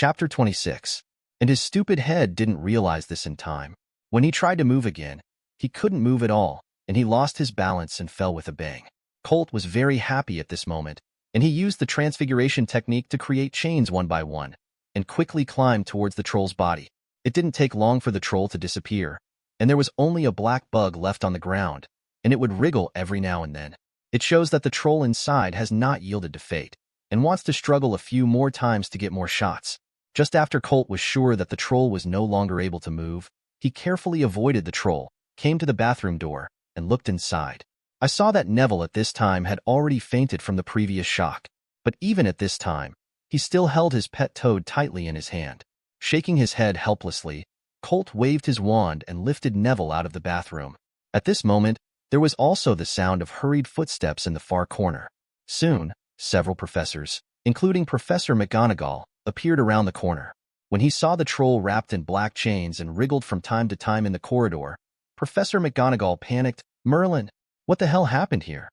Chapter 26. And his stupid head didn't realize this in time. When he tried to move again, he couldn't move at all, and he lost his balance and fell with a bang. Colt was very happy at this moment, and he used the transfiguration technique to create chains one by one, and quickly climbed towards the troll's body. It didn't take long for the troll to disappear, and there was only a black bug left on the ground, and it would wriggle every now and then. It shows that the troll inside has not yielded to fate, and wants to struggle a few more times to get more shots. Just after Colt was sure that the troll was no longer able to move, he carefully avoided the troll, came to the bathroom door, and looked inside. I saw that Neville at this time had already fainted from the previous shock, but even at this time, he still held his pet toad tightly in his hand. Shaking his head helplessly, Colt waved his wand and lifted Neville out of the bathroom. At this moment, there was also the sound of hurried footsteps in the far corner. Soon, several professors, including Professor McGonagall, appeared around the corner. When he saw the troll wrapped in black chains and wriggled from time to time in the corridor, Professor McGonagall panicked. Merlin, what the hell happened here?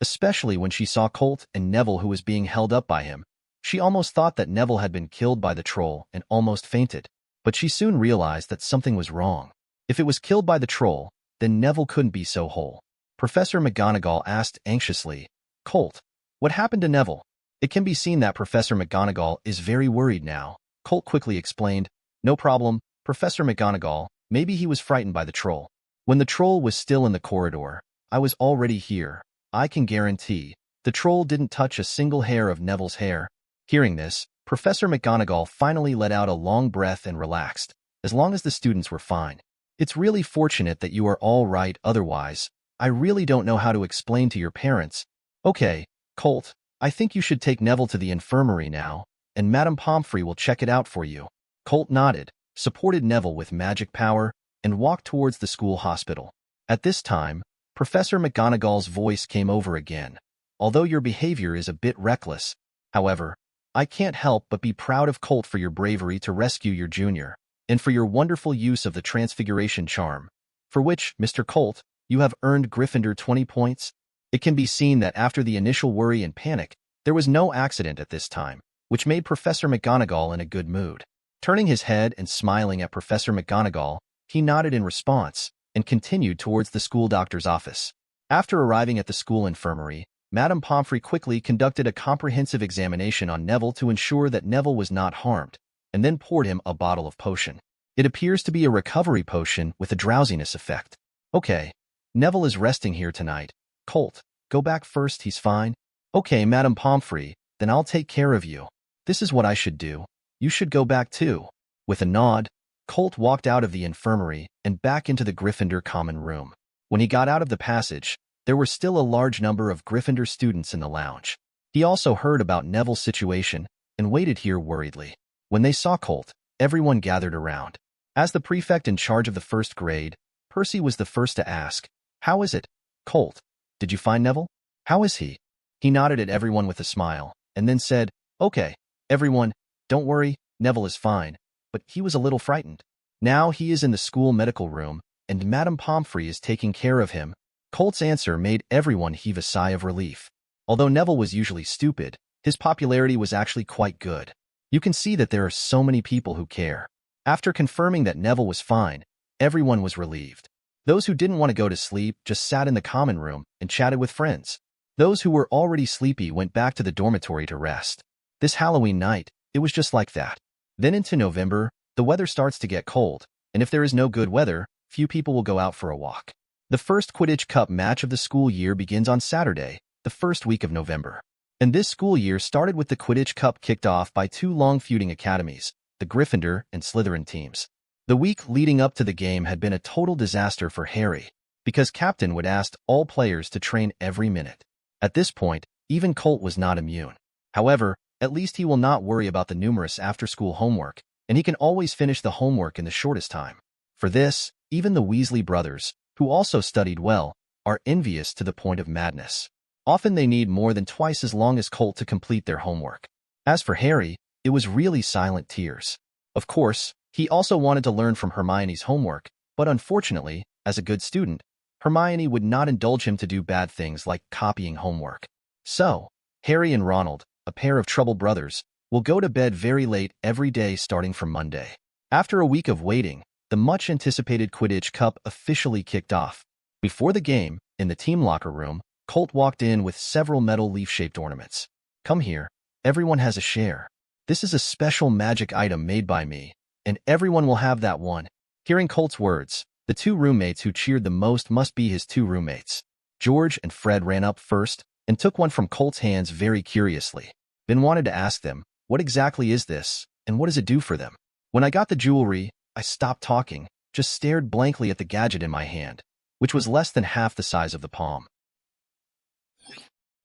Especially when she saw Colt and Neville who was being held up by him. She almost thought that Neville had been killed by the troll and almost fainted. But she soon realized that something was wrong. If it was killed by the troll, then Neville couldn't be so whole. Professor McGonagall asked anxiously, Colt, what happened to Neville? It can be seen that Professor McGonagall is very worried now. Colt quickly explained, no problem, Professor McGonagall, maybe he was frightened by the troll. When the troll was still in the corridor, I was already here. I can guarantee the troll didn't touch a single hair of Neville's hair. Hearing this, Professor McGonagall finally let out a long breath and relaxed, as long as the students were fine. It's really fortunate that you are all right, otherwise, I really don't know how to explain to your parents. Okay, Colt, I think you should take Neville to the infirmary now, and Madame Pomfrey will check it out for you. Colt nodded, supported Neville with magic power, and walked towards the school hospital. At this time, Professor McGonagall's voice came over again. Although your behavior is a bit reckless, however, I can't help but be proud of Colt for your bravery to rescue your junior, and for your wonderful use of the transfiguration charm, for which, Mr. Colt, you have earned Gryffindor 20 points. It can be seen that after the initial worry and panic, there was no accident at this time, which made Professor McGonagall in a good mood. Turning his head and smiling at Professor McGonagall, he nodded in response and continued towards the school doctor's office. After arriving at the school infirmary, Madame Pomfrey quickly conducted a comprehensive examination on Neville to ensure that Neville was not harmed, and then poured him a bottle of potion. It appears to be a recovery potion with a drowsiness effect. Okay, Neville is resting here tonight. Colt, go back first, he's fine. Okay, Madame Pomfrey, then I'll take care of you. This is what I should do. You should go back too. With a nod, Colt walked out of the infirmary and back into the Gryffindor common room. When he got out of the passage, there were still a large number of Gryffindor students in the lounge. He also heard about Neville's situation and waited here worriedly. When they saw Colt, everyone gathered around. As the prefect in charge of the first grade, Percy was the first to ask, how is it, Colt? Did you find Neville? How is he? He nodded at everyone with a smile, and then said, okay, everyone, don't worry, Neville is fine, but he was a little frightened. Now he is in the school medical room, and Madame Pomfrey is taking care of him. Colt's answer made everyone heave a sigh of relief. Although Neville was usually stupid, his popularity was actually quite good. You can see that there are so many people who care. After confirming that Neville was fine, everyone was relieved. Those who didn't want to go to sleep just sat in the common room and chatted with friends. Those who were already sleepy went back to the dormitory to rest. This Halloween night, it was just like that. Then into November, the weather starts to get cold, and if there is no good weather, few people will go out for a walk. The first Quidditch Cup match of the school year begins on Saturday, the first week of November. And this school year started with the Quidditch Cup kicked off by two long feuding academies, the Gryffindor and Slytherin teams. The week leading up to the game had been a total disaster for Harry, because Captain would ask all players to train every minute. At this point, even Colt was not immune. However, at least he will not worry about the numerous after-school homework, and he can always finish the homework in the shortest time. For this, even the Weasley brothers, who also studied well, are envious to the point of madness. Often they need more than twice as long as Colt to complete their homework. As for Harry, it was really silent tears. Of course, he also wanted to learn from Hermione's homework, but unfortunately, as a good student, Hermione would not indulge him to do bad things like copying homework. So, Harry and Ronald, a pair of troubled brothers, We'll go to bed very late every day starting from Monday. After a week of waiting, the much-anticipated Quidditch Cup officially kicked off. Before the game, in the team locker room, Colt walked in with several metal leaf-shaped ornaments. Come here. Everyone has a share. This is a special magic item made by me, and everyone will have that one. Hearing Colt's words, the two roommates who cheered the most must be his two roommates. George and Fred ran up first and took one from Colt's hands very curiously. Ben wanted to ask them, what exactly is this, and what does it do for them? When I got the jewelry, I stopped talking, just stared blankly at the gadget in my hand, which was less than half the size of the palm.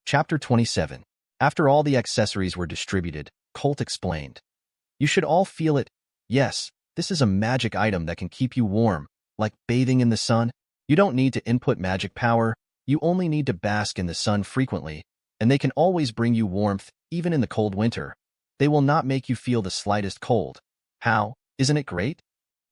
Chapter 27. After all the accessories were distributed, Colt explained. You should all feel it. Yes, this is a magic item that can keep you warm, like bathing in the sun. You don't need to input magic power, you only need to bask in the sun frequently, and they can always bring you warmth, even in the cold winter. They will not make you feel the slightest cold. How? Isn't it great?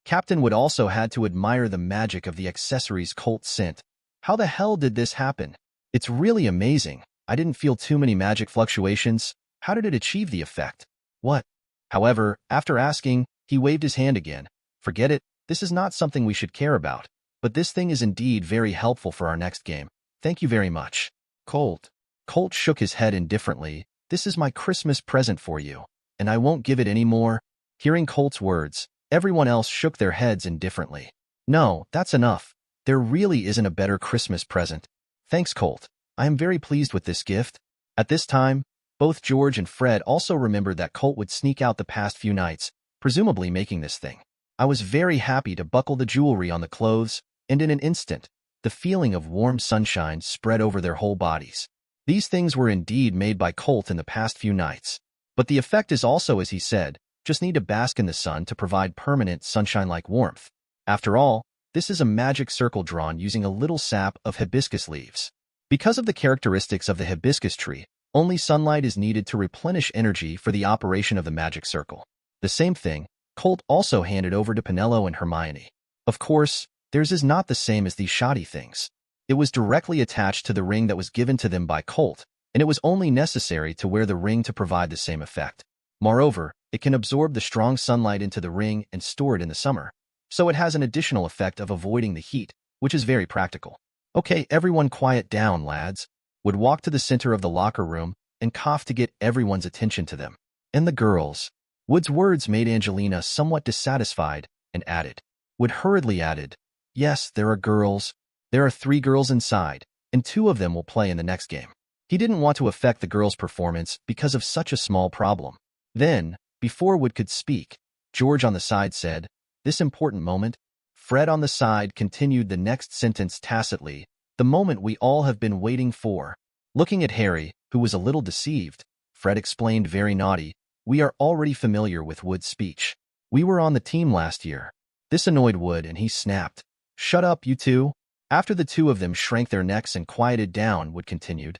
Captain Wood also had to admire the magic of the accessories Colt sent. How the hell did this happen? It's really amazing. I didn't feel too many magic fluctuations. How did it achieve the effect? What? However, after asking, he waved his hand again. Forget it, this is not something we should care about. But this thing is indeed very helpful for our next game. Thank you very much. Colt. Colt shook his head indifferently. This is my Christmas present for you, and I won't give it any more. Hearing Colt's words, everyone else shook their heads indifferently. No, that's enough. There really isn't a better Christmas present. Thanks, Colt. I am very pleased with this gift. At this time, both George and Fred also remembered that Colt would sneak out the past few nights, presumably making this thing. I was very happy to buckle the jewelry on the clothes, and in an instant, the feeling of warm sunshine spread over their whole bodies. These things were indeed made by Colt in the past few nights. But the effect is also, as he said, just need to bask in the sun to provide permanent sunshine-like warmth. After all, this is a magic circle drawn using a little sap of hibiscus leaves. Because of the characteristics of the hibiscus tree, only sunlight is needed to replenish energy for the operation of the magic circle. The same thing, Colt also handed over to Penelope and Hermione. Of course, theirs is not the same as these shoddy things. It was directly attached to the ring that was given to them by Colt, and it was only necessary to wear the ring to provide the same effect. Moreover, it can absorb the strong sunlight into the ring and store it in the summer, so it has an additional effect of avoiding the heat, which is very practical. Okay, everyone quiet down, lads. Would walk to the center of the locker room and cough to get everyone's attention to them. And the girls. Wood's words made Angelina somewhat dissatisfied and added. Wood hurriedly added, yes, there are girls. There are 3 girls inside, and 2 of them will play in the next game. He didn't want to affect the girls' performance because of such a small problem. Then, before Wood could speak, George on the side said, this important moment. Fred on the side continued the next sentence tacitly, the moment we all have been waiting for. Looking at Harry, who was a little deceived, Fred explained very naughty, we are already familiar with Wood's speech. We were on the team last year. This annoyed Wood and he snapped. Shut up, you two. After the 2 of them shrank their necks and quieted down, Wood continued.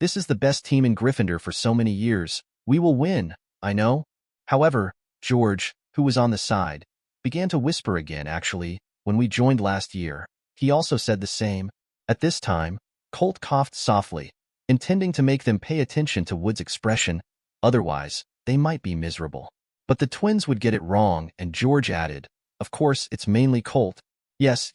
This is the best team in Gryffindor for so many years. We will win, I know. However, George, who was on the side, began to whisper again. Actually, when we joined last year, he also said the same. At this time, Colt coughed softly, intending to make them pay attention to Wood's expression, otherwise, they might be miserable. But the twins would get it wrong, and George added, of course, it's mainly Colt. Yes,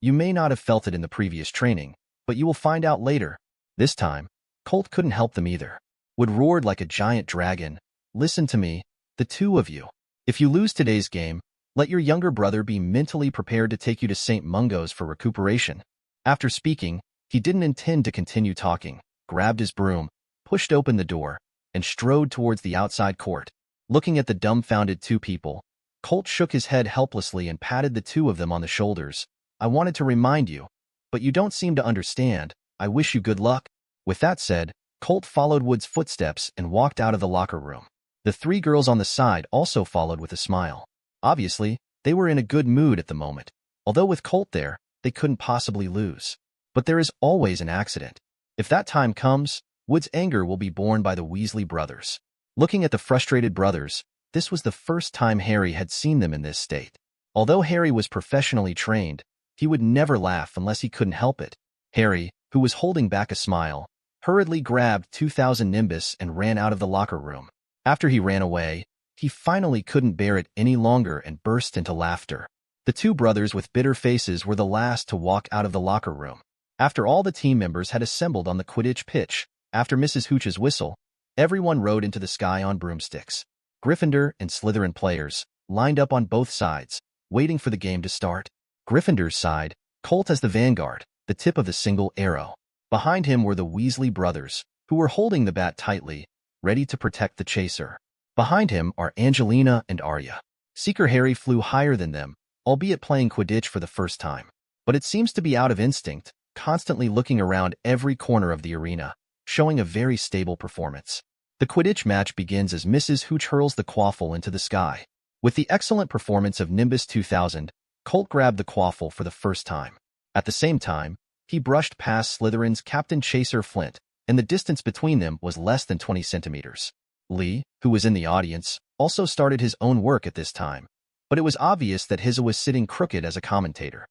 you may not have felt it in the previous training, but you will find out later. This time, Colt couldn't help them either. Wood roared like a giant dragon. Listen to me, the 2 of you. If you lose today's game, let your younger brother be mentally prepared to take you to St. Mungo's for recuperation. After speaking, he didn't intend to continue talking, grabbed his broom, pushed open the door, and strode towards the outside court. Looking at the dumbfounded 2 people, Colt shook his head helplessly and patted the 2 of them on the shoulders. I wanted to remind you, but you don't seem to understand. I wish you good luck. With that said, Colt followed Wood's footsteps and walked out of the locker room. The 3 girls on the side also followed with a smile. Obviously, they were in a good mood at the moment. Although with Colt there, they couldn't possibly lose. But there is always an accident. If that time comes, Wood's anger will be borne by the Weasley brothers. Looking at the frustrated brothers, this was the first time Harry had seen them in this state. Although Harry was professionally trained, he would never laugh unless he couldn't help it. Harry, who was holding back a smile, hurriedly grabbed 2000 Nimbus and ran out of the locker room. After he ran away, he finally couldn't bear it any longer and burst into laughter. The two brothers with bitter faces were the last to walk out of the locker room. After all the team members had assembled on the Quidditch pitch, after Mrs. Hooch's whistle, everyone rode into the sky on broomsticks. Gryffindor and Slytherin players lined up on both sides, waiting for the game to start. Gryffindor's side, Colt as the vanguard, the tip of the single arrow. Behind him were the Weasley brothers, who were holding the bat tightly, ready to protect the chaser. Behind him are Angelina and Arya. Seeker Harry flew higher than them, albeit playing Quidditch for the first time. But it seems to be out of instinct, constantly looking around every corner of the arena, showing a very stable performance. The Quidditch match begins as Mrs. Hooch hurls the quaffle into the sky. With the excellent performance of Nimbus 2000, Colt grabbed the quaffle for the first time. At the same time, he brushed past Slytherin's Captain Chaser Flint, and the distance between them was less than 20 centimeters. Lee, who was in the audience, also started his own work at this time, but it was obvious that his was sitting crooked as a commentator.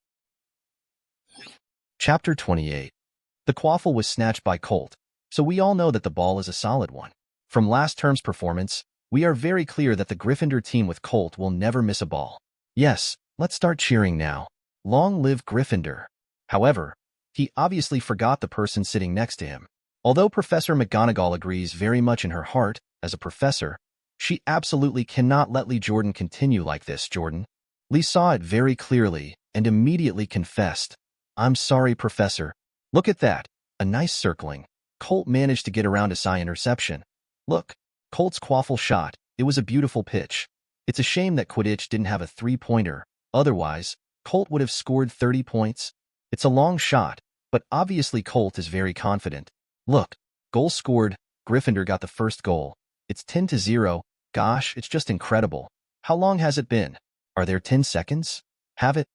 Chapter 28. The quaffle was snatched by Colt, so we all know that the ball is a solid one. From last term's performance, we are very clear that the Gryffindor team with Colt will never miss a ball. Yes, let's start cheering now. Long live Gryffindor. However, he obviously forgot the person sitting next to him. Although Professor McGonagall agrees very much in her heart, as a professor, she absolutely cannot let Lee Jordan continue like this, Jordan. Lee saw it very clearly and immediately confessed, "I'm sorry, Professor. Look at that. A nice circling. Colt managed to get around a side interception. Look, Colt's quaffle shot. It was a beautiful pitch. It's a shame that Quidditch didn't have a three-pointer. Otherwise, Colt would have scored 30 points. It's a long shot, but obviously Colt is very confident. Look, goal scored. Gryffindor got the first goal. It's 10-0. Gosh, it's just incredible. How long has it been? Are there 10 seconds? Have it?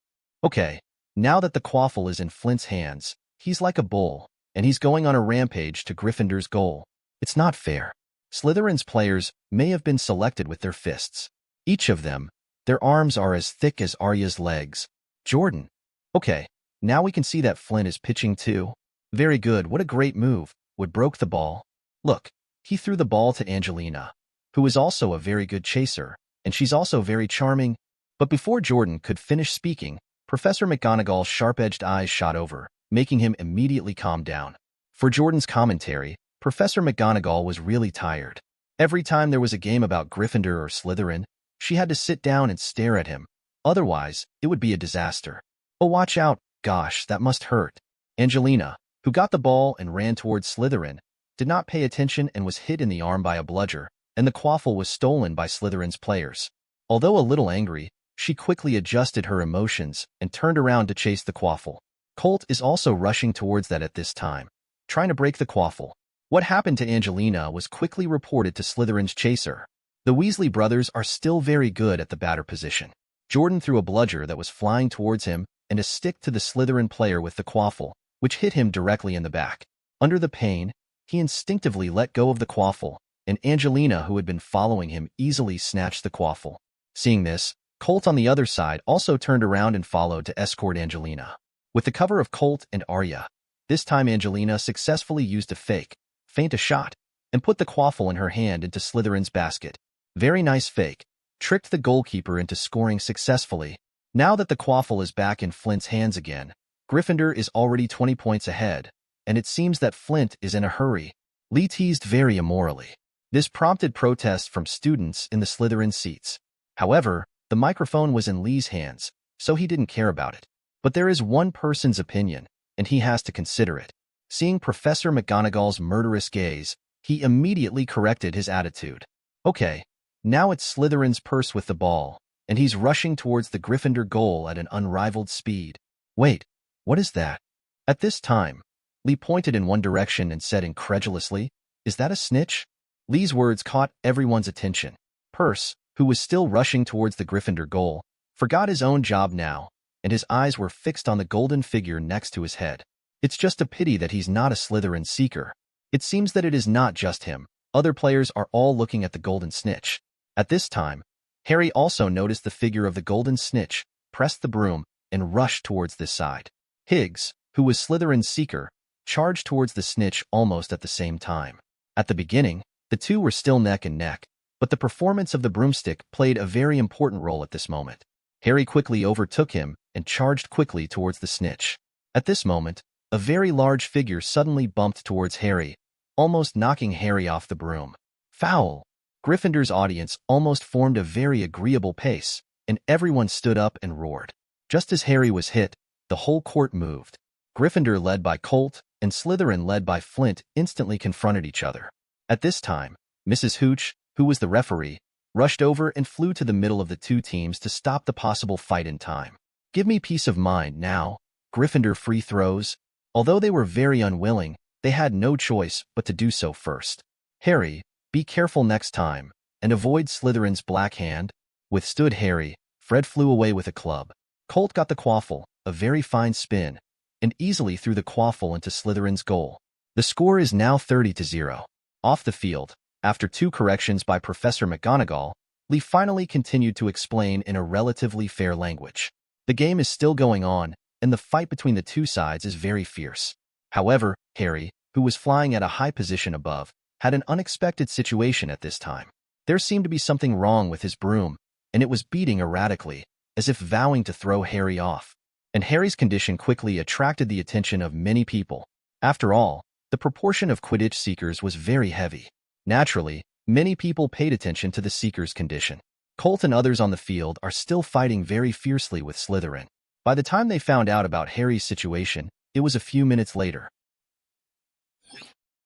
Okay, now that the quaffle is in Flint's hands, he's like a bull, and he's going on a rampage to Gryffindor's goal. It's not fair. Slytherin's players may have been selected with their fists. Each of them, their arms are as thick as Arya's legs. Jordan. Okay, now we can see that Flint is pitching too. Very good, what a great move. Wood broke the ball. Look, he threw the ball to Angelina, who is also a very good chaser, and she's also very charming. But before Jordan could finish speaking, Professor McGonagall's sharp-edged eyes shot over, making him immediately calm down. For Jordan's commentary, Professor McGonagall was really tired. Every time there was a game about Gryffindor or Slytherin, she had to sit down and stare at him. Otherwise, it would be a disaster. Oh, watch out. Gosh, that must hurt. Angelina, who got the ball and ran towards Slytherin, did not pay attention and was hit in the arm by a bludger, and the quaffle was stolen by Slytherin's players. Although a little angry, she quickly adjusted her emotions and turned around to chase the quaffle. Colt is also rushing towards that at this time, trying to break the quaffle. What happened to Angelina was quickly reported to Slytherin's chaser. The Weasley brothers are still very good at the batter position. Jordan threw a bludger that was flying towards him and a stick to the Slytherin player with the quaffle, which hit him directly in the back. Under the pain, he instinctively let go of the quaffle, and Angelina, who had been following him, easily snatched the quaffle. Seeing this, Colt on the other side also turned around and followed to escort Angelina. With the cover of Colt and Arya, this time Angelina successfully used a feint a shot, and put the quaffle in her hand into Slytherin's basket. Very nice fake. Tricked the goalkeeper into scoring successfully. Now that the quaffle is back in Flint's hands again, Gryffindor is already 20 points ahead, and it seems that Flint is in a hurry. Lee teased very immorally. This prompted protests from students in the Slytherin seats. However, the microphone was in Lee's hands, so he didn't care about it. But there is one person's opinion, and he has to consider it. Seeing Professor McGonagall's murderous gaze, he immediately corrected his attitude. Okay, now it's Slytherin's purse with the ball, and he's rushing towards the Gryffindor goal at an unrivaled speed. Wait, what is that? At this time, Lee pointed in one direction and said incredulously, "Is that a snitch?" Lee's words caught everyone's attention. Percy, who was still rushing towards the Gryffindor goal, forgot his own job now, and his eyes were fixed on the golden figure next to his head. It's just a pity that he's not a Slytherin seeker. It seems that it is not just him. Other players are all looking at the golden snitch. At this time, Harry also noticed the figure of the golden snitch, pressed the broom, and rushed towards this side. Higgs, who was Slytherin's seeker, charged towards the snitch almost at the same time. At the beginning, the two were still neck and neck, But the performance of the broomstick played a very important role at this moment. Harry quickly overtook him and charged quickly towards the snitch. At this moment, a very large figure suddenly bumped towards Harry, almost knocking Harry off the broom. Foul! Gryffindor's audience almost formed a very agreeable pace, and everyone stood up and roared. Just as Harry was hit, the whole court moved. Gryffindor, led by Colt, and Slytherin, led by Flint, instantly confronted each other. At this time, Mrs. Hooch, who was the referee, rushed over and flew to the middle of the two teams to stop the possible fight in time. Give me peace of mind now. Gryffindor free throws. Although they were very unwilling, they had no choice but to do so first. Harry, be careful next time, and avoid Slytherin's black hand. Withstood Harry, Fred flew away with a club. Colt got the quaffle, a very fine spin, and easily threw the quaffle into Slytherin's goal. The score is now 30-0. Off the field, after 2 corrections by Professor McGonagall, Lee finally continued to explain in a relatively fair language. The game is still going on, and the fight between the two sides is very fierce. However, Harry, who was flying at a high position above, had an unexpected situation at this time. There seemed to be something wrong with his broom, and it was beating erratically, as if vowing to throw Harry off. And Harry's condition quickly attracted the attention of many people. After all, the proportion of Quidditch seekers was very heavy. Naturally, many people paid attention to the seeker's condition. Colt and others on the field are still fighting very fiercely with Slytherin. By the time they found out about Harry's situation, it was a few minutes later.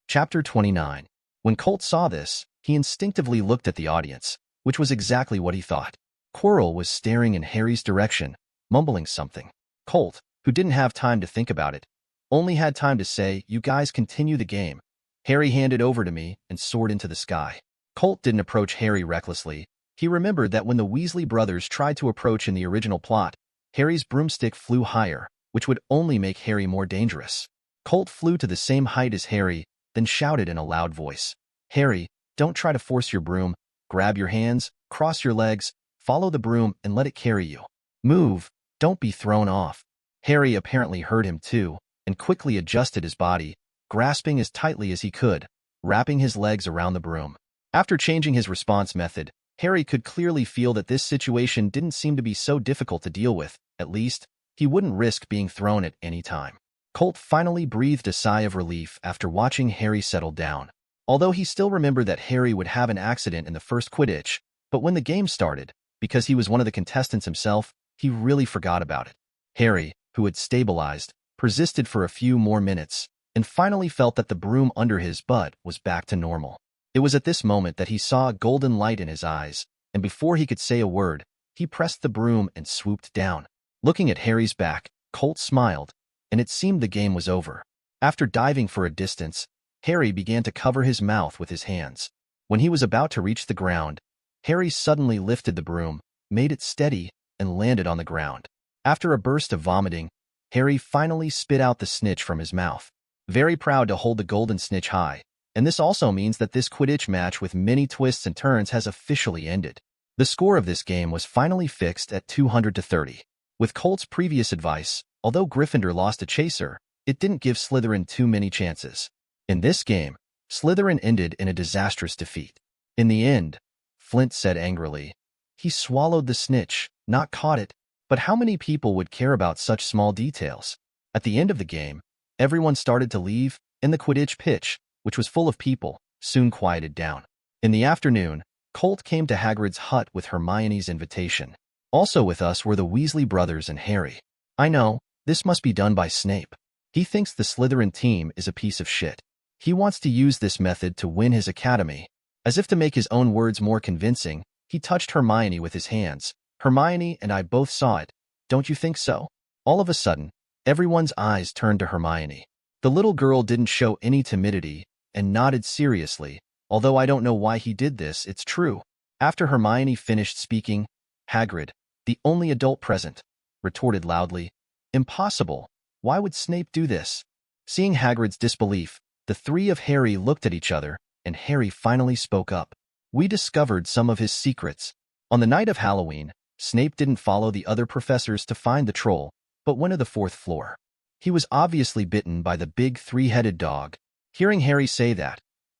Chapter 29. When Colt saw this, he instinctively looked at the audience, which was exactly what he thought. Quirrell was staring in Harry's direction, mumbling something. Colt, who didn't have time to think about it, only had time to say, "You guys continue the game." Harry handed over to me and soared into the sky. Colt didn't approach Harry recklessly. He remembered that when the Weasley brothers tried to approach in the original plot, Harry's broomstick flew higher, which would only make Harry more dangerous. Colt flew to the same height as Harry, then shouted in a loud voice, "Harry, don't try to force your broom. Grab your hands, cross your legs, follow the broom, and let it carry you. Move, don't be thrown off." Harry apparently heard him too, and quickly adjusted his body, grasping as tightly as he could, wrapping his legs around the broom. After changing his response method, Harry could clearly feel that this situation didn't seem to be so difficult to deal with. At least, he wouldn't risk being thrown at any time. Colt finally breathed a sigh of relief after watching Harry settle down. Although he still remembered that Harry would have an accident in the first Quidditch, but when the game started, because he was one of the contestants himself, he really forgot about it. Harry, who had stabilized, persisted for a few more minutes, and finally felt that the broom under his butt was back to normal. It was at this moment that he saw a golden light in his eyes, and before he could say a word, he pressed the broom and swooped down. Looking at Harry's back, Colt smiled, and it seemed the game was over. After diving for a distance, Harry began to cover his mouth with his hands. When he was about to reach the ground, Harry suddenly lifted the broom, made it steady, and landed on the ground. After a burst of vomiting, Harry finally spit out the snitch from his mouth. Very proud to hold the golden snitch high, and this also means that this Quidditch match with many twists and turns has officially ended. The score of this game was finally fixed at 200-30. With Colt's previous advice, although Gryffindor lost a chaser, it didn't give Slytherin too many chances. In this game, Slytherin ended in a disastrous defeat. In the end, Flint said angrily, "He swallowed the snitch, not caught it." But how many people would care about such small details? At the end of the game, everyone started to leave, and the Quidditch pitch, which was full of people, soon quieted down. In the afternoon, Colt came to Hagrid's hut with Hermione's invitation. Also with us were the Weasley brothers and Harry. "I know, this must be done by Snape. He thinks the Slytherin team is a piece of shit. He wants to use this method to win his academy." As if to make his own words more convincing, he touched Hermione with his hands. Hermione and I both saw it. Don't you think so? All of a sudden, everyone's eyes turned to Hermione. The little girl didn't show any timidity and nodded seriously, although I don't know why he did this, it's true. After Hermione finished speaking, Hagrid, the only adult present, retorted loudly, "Impossible. Why would Snape do this?" Seeing Hagrid's disbelief, the three of Harry looked at each other, and Harry finally spoke up. "We discovered some of his secrets. On the night of Halloween, Snape didn't follow the other professors to find the troll, but went to the 4th floor. He was obviously bitten by the big 3-headed dog." Hearing Harry say that,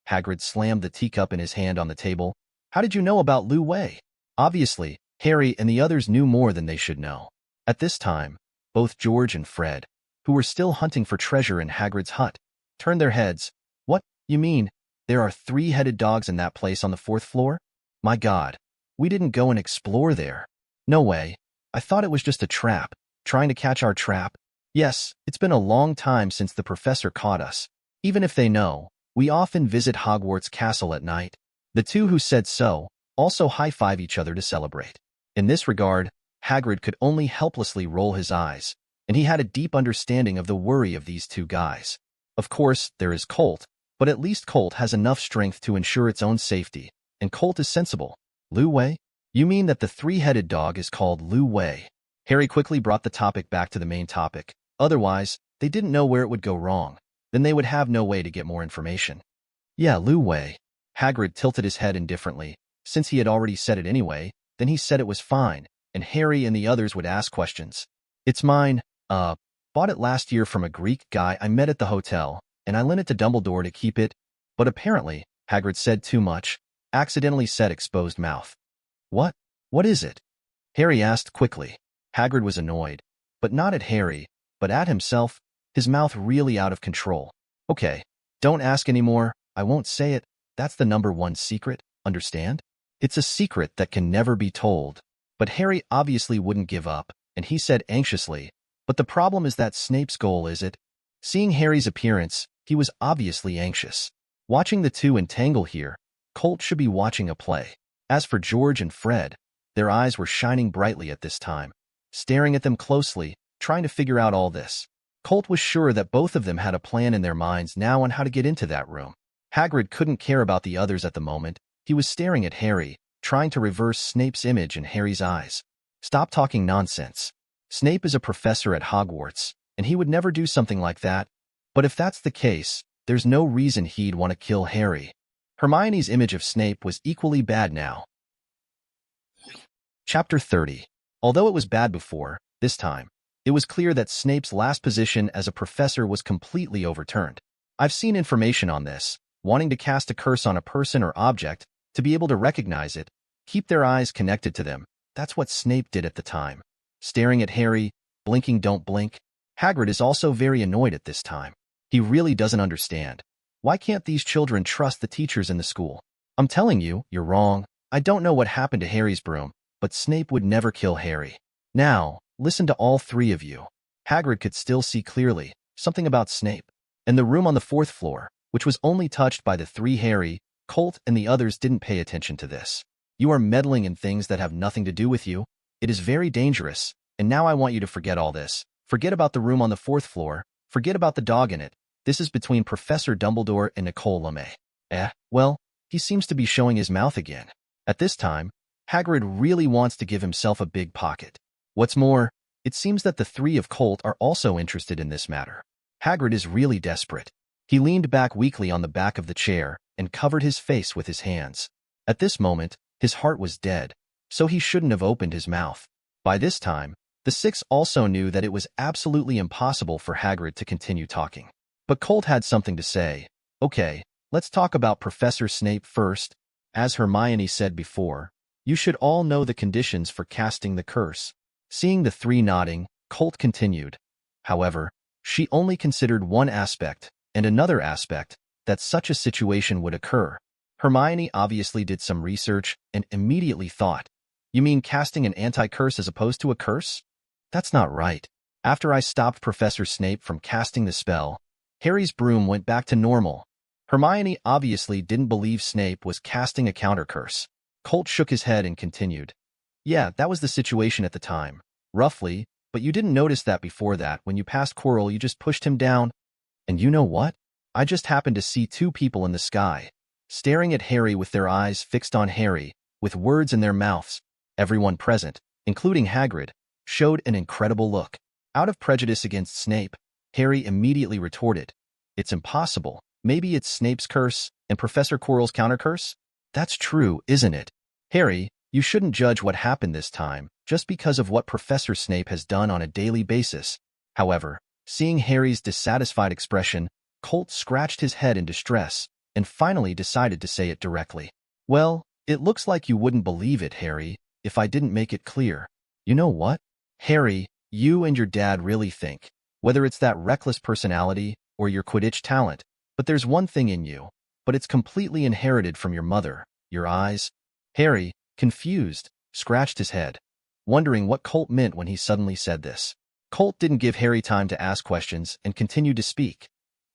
Hagrid slammed the teacup in his hand on the table. How did you know about Lu Wei? Obviously, Harry and the others knew more than they should know. At this time, both George and Fred, who were still hunting for treasure in Hagrid's hut, turned their heads. What, you mean, there are three-headed dogs in that place on the 4th floor? My God, we didn't go and explore there. No way. I thought it was just a trap, trying to catch our trap. Yes, it's been a long time since the professor caught us. Even if they know, we often visit Hogwarts Castle at night. The two who said so also high-five each other to celebrate. In this regard, Hagrid could only helplessly roll his eyes, and he had a deep understanding of the worry of these two guys. Of course, there is Colt, but at least Colt has enough strength to ensure its own safety, and Colt is sensible. Lu Wei? You mean that the three-headed dog is called Lu Wei? Harry quickly brought the topic back to the main topic. Otherwise, they didn't know where it would go wrong. Then they would have no way to get more information. Yeah, Lu Wei. Hagrid tilted his head indifferently. Since he had already said it anyway, then he said it was fine, and Harry and the others would ask questions. It's mine. Bought it last year from a Greek guy I met at the hotel, and I lent it to Dumbledore to keep it. But apparently, Hagrid said too much, accidentally said exposed mouth. What? What is it? Harry asked quickly. Hagrid was annoyed, but not at Harry, but at himself, his mouth really out of control. Okay, don't ask anymore, I won't say it, that's the #1 secret, understand? It's a secret that can never be told. But Harry obviously wouldn't give up, and he said anxiously, but the problem is that Snape's goal is it. Seeing Harry's appearance, he was obviously anxious. Watching the two entangle here, Colt should be watching a play. As for George and Fred, their eyes were shining brightly at this time, staring at them closely, trying to figure out all this. Colt was sure that both of them had a plan in their minds now on how to get into that room. Hagrid couldn't care about the others at the moment. He was staring at Harry, trying to reverse Snape's image in Harry's eyes. Stop talking nonsense. Snape is a professor at Hogwarts, and he would never do something like that. But if that's the case, there's no reason he'd want to kill Harry. Hermione's image of Snape was equally bad now. Chapter 30. Although it was bad before, this time, it was clear that Snape's last position as a professor was completely overturned. I've seen information on this, wanting to cast a curse on a person or object, to be able to recognize it, keep their eyes connected to them. That's what Snape did at the time. Staring at Harry, blinking don't blink. Hagrid is also very annoyed at this time. He really doesn't understand. Why can't these children trust the teachers in the school? I'm telling you, you're wrong. I don't know what happened to Harry's broom, but Snape would never kill Harry. Now, listen to all three of you. Hagrid could still see clearly, something about Snape. And the room on the 4th floor, which was only touched by the three Harry, Colt, and the others didn't pay attention to this. You are meddling in things that have nothing to do with you. It is very dangerous, and now I want you to forget all this. Forget about the room on the 4th floor. Forget about the dog in it. This is between Professor Dumbledore and Nicole LeMay. Well, he seems to be showing his mouth again. At this time, Hagrid really wants to give himself a big pocket. What's more, it seems that the three of Colt are also interested in this matter. Hagrid is really desperate. He leaned back weakly on the back of the chair and covered his face with his hands. At this moment, his heart was dead, so he shouldn't have opened his mouth. By this time, the six also knew that it was absolutely impossible for Hagrid to continue talking. But Colt had something to say. Okay, let's talk about Professor Snape first. As Hermione said before, you should all know the conditions for casting the curse. Seeing the three nodding, Colt continued. However, she only considered one aspect, and another aspect, that such a situation would occur. Hermione obviously did some research and immediately thought, you mean casting an anti-curse as opposed to a curse? That's not right. After I stopped Professor Snape from casting the spell, Harry's broom went back to normal. Hermione obviously didn't believe Snape was casting a counter-curse. Colt shook his head and continued. Yeah, that was the situation at the time. Roughly, but you didn't notice that before that. When you passed Quirrell, you just pushed him down. And you know what? I just happened to see two people in the sky, staring at Harry with their eyes fixed on Harry, with words in their mouths. Everyone present, including Hagrid, showed an incredible look. Out of prejudice against Snape, Harry immediately retorted, it's impossible. Maybe it's Snape's curse and Professor Quirrell's counter-curse? That's true, isn't it? Harry, you shouldn't judge what happened this time just because of what Professor Snape has done on a daily basis. However, seeing Harry's dissatisfied expression, Colt scratched his head in distress and finally decided to say it directly. Well, It looks like you wouldn't believe it, Harry, if I didn't make it clear. You know what? Harry, you and your dad really think, whether it's that reckless personality or your Quidditch talent, but there's one thing in you, but it's completely inherited from your mother, your eyes. Harry, confused, scratched his head, wondering what Colt meant when he suddenly said this. Colt didn't give Harry time to ask questions and continued to speak.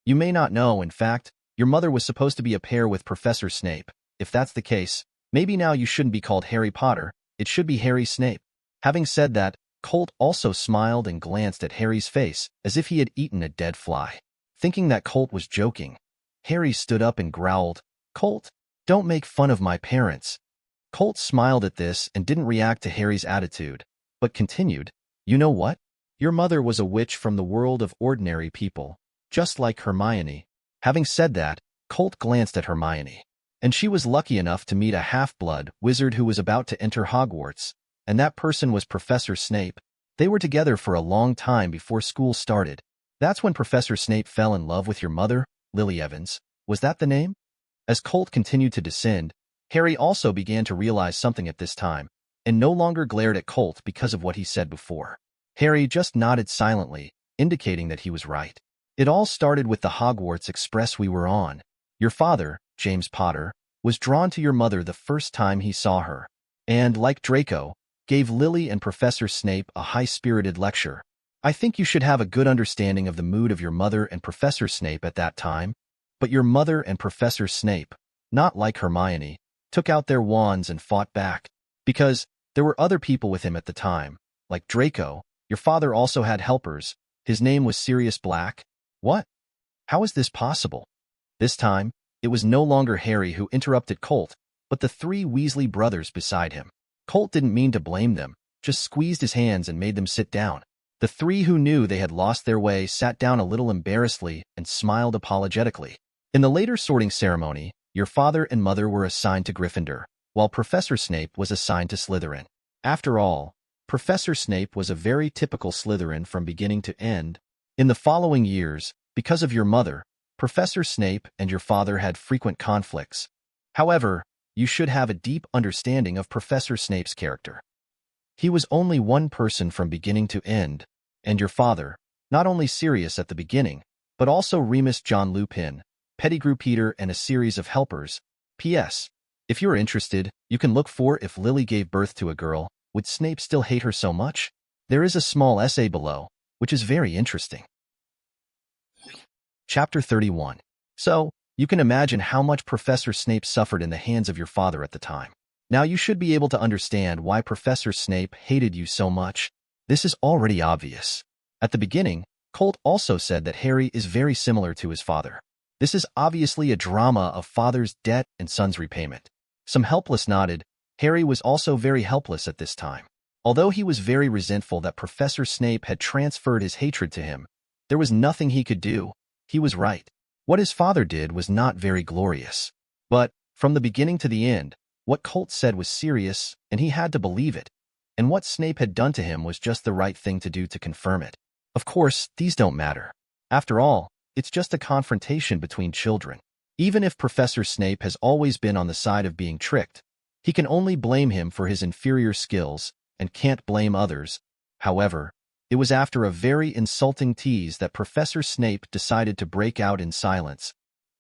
You may not know, in fact, your mother was supposed to be a pair with Professor Snape. If that's the case, maybe now you shouldn't be called Harry Potter, it should be Harry Snape. Having said that, Colt also smiled and glanced at Harry's face as if he had eaten a dead fly. Thinking that Colt was joking, Harry stood up and growled, "Colt, don't make fun of my parents." Colt smiled at this and didn't react to Harry's attitude, but continued, "You know what? Your mother was a witch from the world of ordinary people, just like Hermione." Having said that, Colt glanced at Hermione. And she was lucky enough to meet a half-blood wizard who was about to enter Hogwarts, and that person was Professor Snape. They were together for a long time before school started. That's when Professor Snape fell in love with your mother, Lily Evans. Was that the name? As Colt continued to descend, Harry also began to realize something at this time, and no longer glared at Colt because of what he said before. Harry just nodded silently, indicating that he was right. It all started with the Hogwarts Express we were on. Your father, James Potter, was drawn to your mother the first time he saw her, and, like Draco, gave Lily and Professor Snape a high-spirited lecture. I think you should have a good understanding of the mood of your mother and Professor Snape at that time, but your mother and Professor Snape, not like Hermione, took out their wands and fought back, because there were other people with him at the time, like Draco. Your father also had helpers. His name was Sirius Black. What? How is this possible? This time, it was no longer Harry who interrupted Colt, but the three Weasley brothers beside him. Colt didn't mean to blame them, just squeezed his hands and made them sit down. The three who knew they had lost their way sat down a little embarrassedly and smiled apologetically. In the later sorting ceremony, your father and mother were assigned to Gryffindor, while Professor Snape was assigned to Slytherin. After all, Professor Snape was a very typical Slytherin from beginning to end. In the following years, because of your mother, Professor Snape and your father had frequent conflicts. However, you should have a deep understanding of Professor Snape's character. He was only one person from beginning to end, and your father, not only Sirius at the beginning, but also Remus John Lupin, Pettigrew Peter, and a series of helpers. P.S. If you're interested, you can look for If Lily Gave Birth to a Girl, Would Snape Still Hate Her So Much? There is a small essay below, which is very interesting. Chapter 31. So, you can imagine how much Professor Snape suffered in the hands of your father at the time. Now you should be able to understand why Professor Snape hated you so much. This is already obvious. At the beginning, Colt also said that Harry is very similar to his father. This is obviously a drama of father's debt and son's repayment. Some helpless nodded. Harry was also very helpless at this time. Although he was very resentful that Professor Snape had transferred his hatred to him, there was nothing he could do. He was right. What his father did was not very glorious. But, from the beginning to the end, what Colt said was serious, and he had to believe it. And what Snape had done to him was just the right thing to do to confirm it. Of course, these don't matter. After all, it's just a confrontation between children. Even if Professor Snape has always been on the side of being tricked, he can only blame him for his inferior skills and can't blame others. However, it was after a very insulting tease that Professor Snape decided to break out in silence.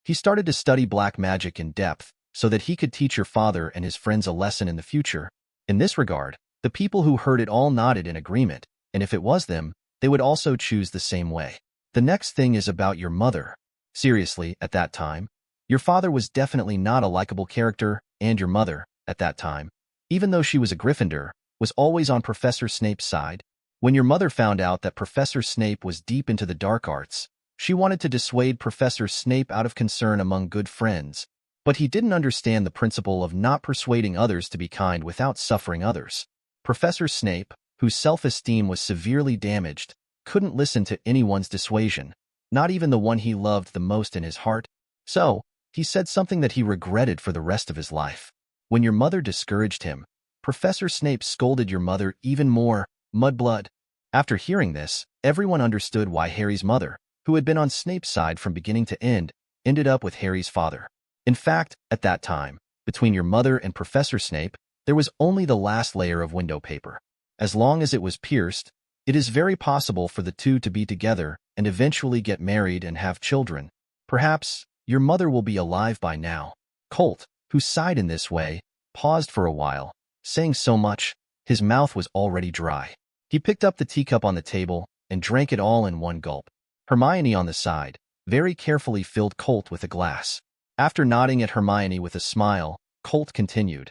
He started to study black magic in depth so that he could teach your father and his friends a lesson in the future. In this regard, the people who heard it all nodded in agreement, and if it was them, they would also choose the same way. The next thing is about your mother. Seriously, at that time, your father was definitely not a likable character, and your mother, at that time, even though she was a Gryffindor, was always on Professor Snape's side. When your mother found out that Professor Snape was deep into the dark arts, she wanted to dissuade Professor Snape out of concern among good friends, but he didn't understand the principle of not persuading others to be kind without suffering others. Professor Snape, whose self-esteem was severely damaged, couldn't listen to anyone's dissuasion, not even the one he loved the most in his heart. So, he said something that he regretted for the rest of his life. When your mother discouraged him, Professor Snape scolded your mother even more. Mudblood. After hearing this, everyone understood why Harry's mother, who had been on Snape's side from beginning to end, ended up with Harry's father. In fact, at that time, Between your mother and Professor Snape, there was only the last layer of window paper. As long as it was pierced, it is very possible for the two to be together and eventually get married and have children. Perhaps your mother will be alive by now. Colt, who sighed in this way, paused for a while, saying so much, his mouth was already dry. He picked up the teacup on the table and drank it all in one gulp. Hermione on the side very carefully filled Colt with a glass. After nodding at Hermione with a smile, Colt continued.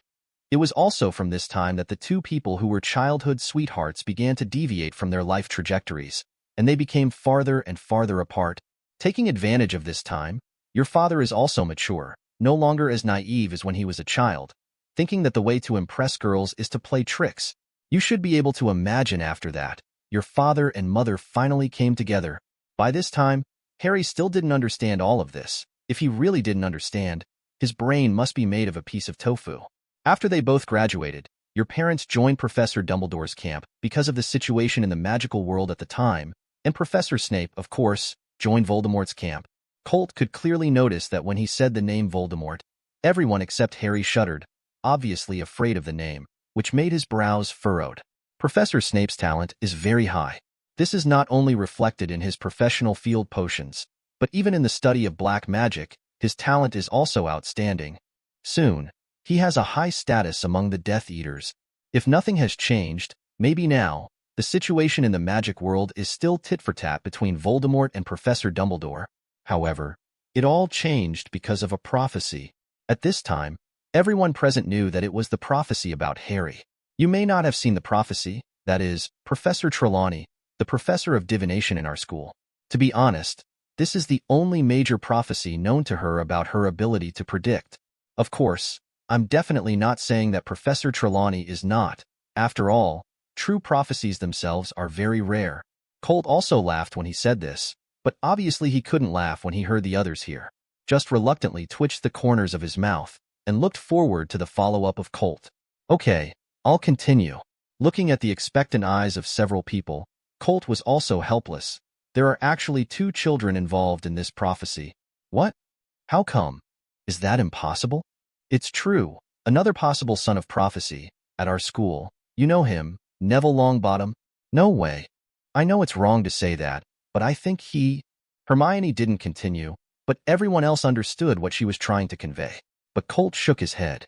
It was also from this time that the two people who were childhood sweethearts began to deviate from their life trajectories, and they became farther and farther apart. Taking advantage of this time, your father is also mature, no longer as naive as when he was a child, thinking that the way to impress girls is to play tricks. You should be able to imagine after that, your father and mother finally came together. By this time, Harry still didn't understand all of this. If he really didn't understand, his brain must be made of a piece of tofu. After they both graduated, your parents joined Professor Dumbledore's camp because of the situation in the magical world at the time, and Professor Snape, of course, joined Voldemort's camp. Colt could clearly notice that when he said the name Voldemort, everyone except Harry shuddered, obviously afraid of the name, which made his brows furrowed. Professor Snape's talent is very high. This is not only reflected in his professional field potions, but even in the study of black magic, his talent is also outstanding. Soon, he has a high status among the Death Eaters. If nothing has changed, maybe now, the situation in the magic world is still tit-for-tat between Voldemort and Professor Dumbledore. However, it all changed because of a prophecy. At this time, everyone present knew that it was the prophecy about Harry. You may not have seen the prophecy, that is, Professor Trelawney, the professor of divination in our school. To be honest, this is the only major prophecy known to her about her ability to predict. Of course, I'm definitely not saying that Professor Trelawney is not. After all, true prophecies themselves are very rare. Colt also laughed when he said this, but obviously he couldn't laugh when he heard the others here. Just reluctantly twitched the corners of his mouth and looked forward to the follow-up of Colt. Okay, I'll continue. Looking at the expectant eyes of several people, Colt was also helpless. There are actually 2 children involved in this prophecy. What? How come? Is that impossible? It's true. Another possible son of prophecy, at our school. You know him, Neville Longbottom? No way. I know it's wrong to say that, but I think he... Hermione didn't continue, but everyone else understood what she was trying to convey. But Colt shook his head.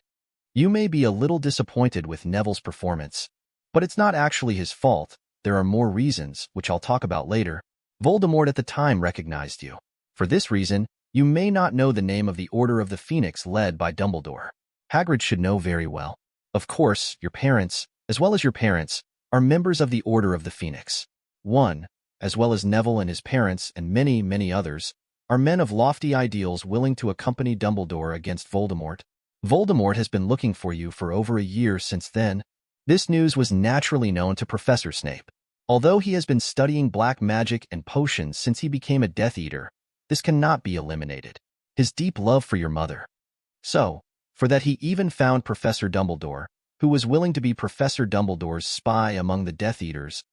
You may be a little disappointed with Neville's performance, but it's not actually his fault. There are more reasons, which I'll talk about later. Voldemort at the time recognized you. For this reason, you may not know the name of the Order of the Phoenix led by Dumbledore. Hagrid should know very well. Of course, your parents, as well as your parents, are members of the Order of the Phoenix. One, as well as Neville and his parents and many, many others, are men of lofty ideals willing to accompany Dumbledore against Voldemort. Voldemort has been looking for you for over a year since then. This news was naturally known to Professor Snape. Although he has been studying black magic and potions since he became a Death Eater, this cannot be eliminated. His deep love for your mother. So, for that he even found Professor Dumbledore, who was willing to be Professor Dumbledore's spy among the Death Eaters.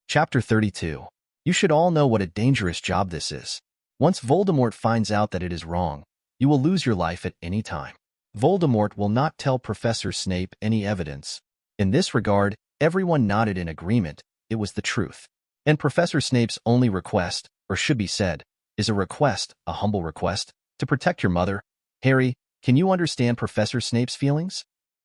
Chapter 32. You should all know what a dangerous job this is. Once Voldemort finds out that it is wrong, you will lose your life at any time. Voldemort will not tell Professor Snape any evidence. In this regard, everyone nodded in agreement. It was the truth. And Professor Snape's only request, or should be said, is a request, a humble request, to protect your mother. Harry, can you understand Professor Snape's feelings?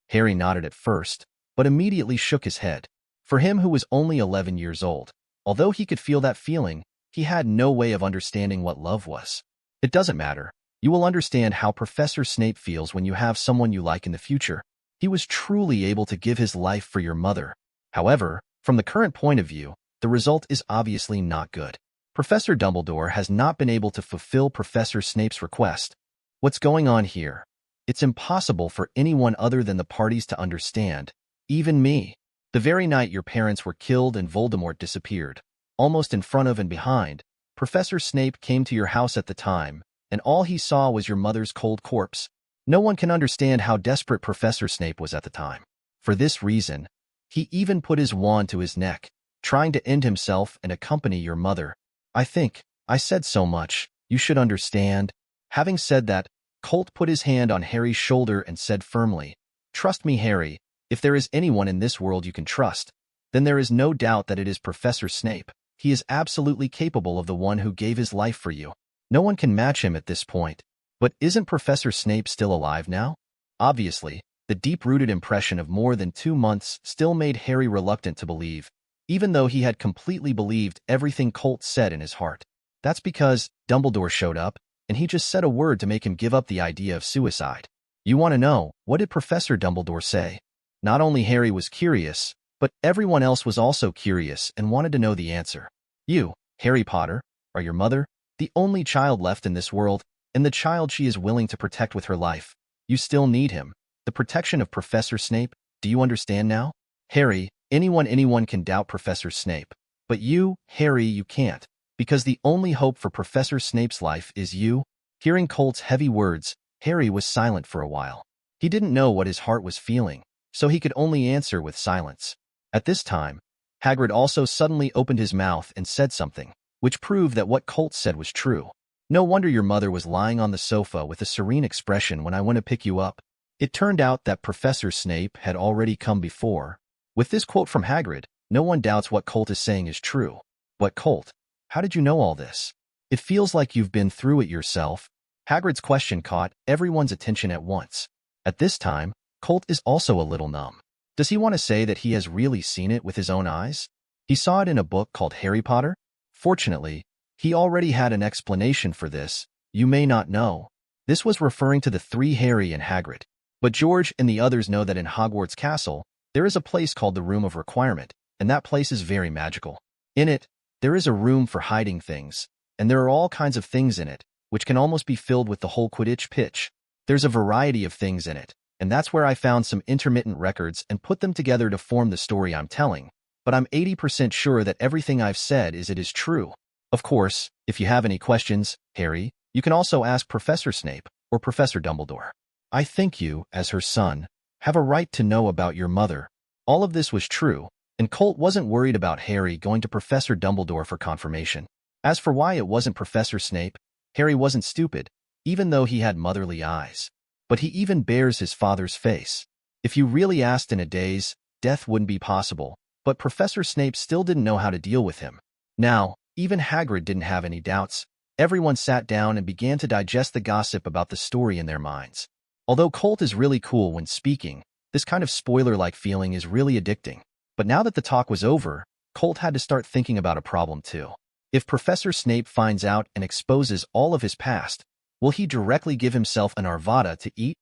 Harry nodded at first, but immediately shook his head. For him who was only 11 years old, although he could feel that feeling, he had no way of understanding what love was. It doesn't matter. You will understand how Professor Snape feels when you have someone you like in the future. He was truly able to give his life for your mother. However, from the current point of view, the result is obviously not good. Professor Dumbledore has not been able to fulfill Professor Snape's request. What's going on here? It's impossible for anyone other than the parties to understand, even me. The very night your parents were killed and Voldemort disappeared, almost in front of and behind, Professor Snape came to your house at the time, and all he saw was your mother's cold corpse. No one can understand how desperate Professor Snape was at the time. For this reason, he even put his wand to his neck, trying to end himself and accompany your mother. I think I said so much. You should understand. Having said that, Colt put his hand on Harry's shoulder and said firmly, "Trust me, Harry, if there is anyone in this world you can trust, then there is no doubt that it is Professor Snape. He is absolutely capable of the one who gave his life for you. No one can match him at this point." But isn't Professor Snape still alive now? Obviously, the deep-rooted impression of more than 2 months still made Harry reluctant to believe, even though he had completely believed everything Colt said in his heart. That's because Dumbledore showed up, and he just said a word to make him give up the idea of suicide. You want to know, what did Professor Dumbledore say? Not only Harry was curious, but everyone else was also curious and wanted to know the answer. You, Harry Potter, are your mother, the only child left in this world, and the child she is willing to protect with her life. You still need him. The protection of Professor Snape, do you understand now? Harry, anyone can doubt Professor Snape. But you, Harry, you can't, because the only hope for Professor Snape's life is you. Hearing Colt's heavy words, Harry was silent for a while. He didn't know what his heart was feeling, so he could only answer with silence. At this time, Hagrid also suddenly opened his mouth and said something, which proved that what Colt said was true. No wonder your mother was lying on the sofa with a serene expression when I went to pick you up. It turned out that Professor Snape had already come before. With this quote from Hagrid, no one doubts what Colt is saying is true. But Colt, how did you know all this? It feels like you've been through it yourself. Hagrid's question caught everyone's attention at once. At this time, Colt is also a little numb. Does he want to say that he has really seen it with his own eyes? He saw it in a book called Harry Potter? Fortunately, he already had an explanation for this. You may not know. This was referring to the 3 Harry and Hagrid. But George and the others know that in Hogwarts Castle, there is a place called the Room of Requirement, and that place is very magical. In it, there is a room for hiding things, and there are all kinds of things in it, which can almost be filled with the whole Quidditch pitch. There's a variety of things in it, and that's where I found some intermittent records and put them together to form the story I'm telling. But I'm 80% sure that everything I've said is true. Of course, if you have any questions, Harry, you can also ask Professor Snape or Professor Dumbledore. I think you, as her son, have a right to know about your mother. All of this was true, and Colt wasn't worried about Harry going to Professor Dumbledore for confirmation. As for why it wasn't Professor Snape, Harry wasn't stupid, even though he had motherly eyes. But he even bears his father's face. If you really asked in a daze, death wouldn't be possible, but Professor Snape still didn't know how to deal with him. Now, even Hagrid didn't have any doubts. Everyone sat down and began to digest the gossip about the story in their minds. Although Colt is really cool when speaking, this kind of spoiler-like feeling is really addicting. But now that the talk was over, Colt had to start thinking about a problem too. If Professor Snape finds out and exposes all of his past, will he directly give himself an Arvada to eat?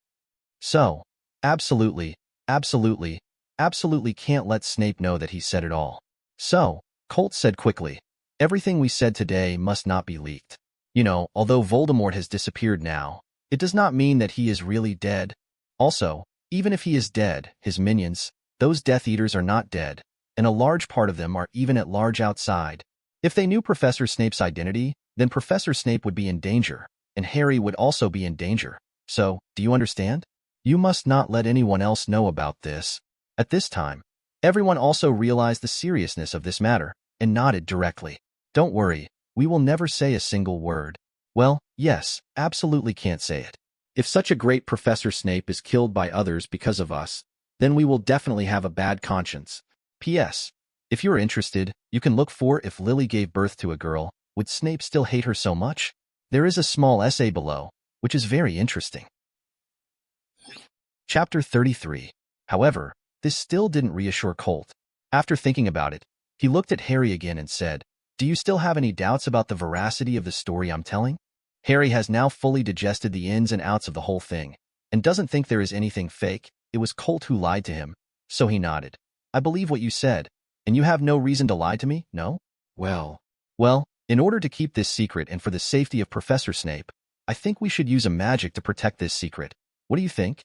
So, absolutely can't let Snape know that he said it all. So, Colt said quickly, everything we said today must not be leaked. You know, although Voldemort has disappeared now, it does not mean that he is really dead. Also, even if he is dead, his minions, those Death Eaters are not dead, and a large part of them are even at large outside. If they knew Professor Snape's identity, then Professor Snape would be in danger, and Harry would also be in danger. So, do you understand? You must not let anyone else know about this. At this time, everyone also realized the seriousness of this matter, and nodded directly. Don't worry, we will never say a single word. Well, yes, absolutely can't say it. If such a great Professor Snape is killed by others because of us, then we will definitely have a bad conscience. P.S. If you're interested, you can look for if Lily gave birth to a girl, would Snape still hate her so much? There is a small essay below, which is very interesting. Chapter 33. However, this still didn't reassure Colt. After thinking about it, he looked at Harry again and said, "Do you still have any doubts about the veracity of the story I'm telling?" Harry has now fully digested the ins and outs of the whole thing, and doesn't think there is anything fake. It was Colt who lied to him, so he nodded. "I believe what you said, and you have no reason to lie to me, no?" Well, in order to keep this secret and for the safety of Professor Snape, I think we should use a magic to protect this secret. What do you think?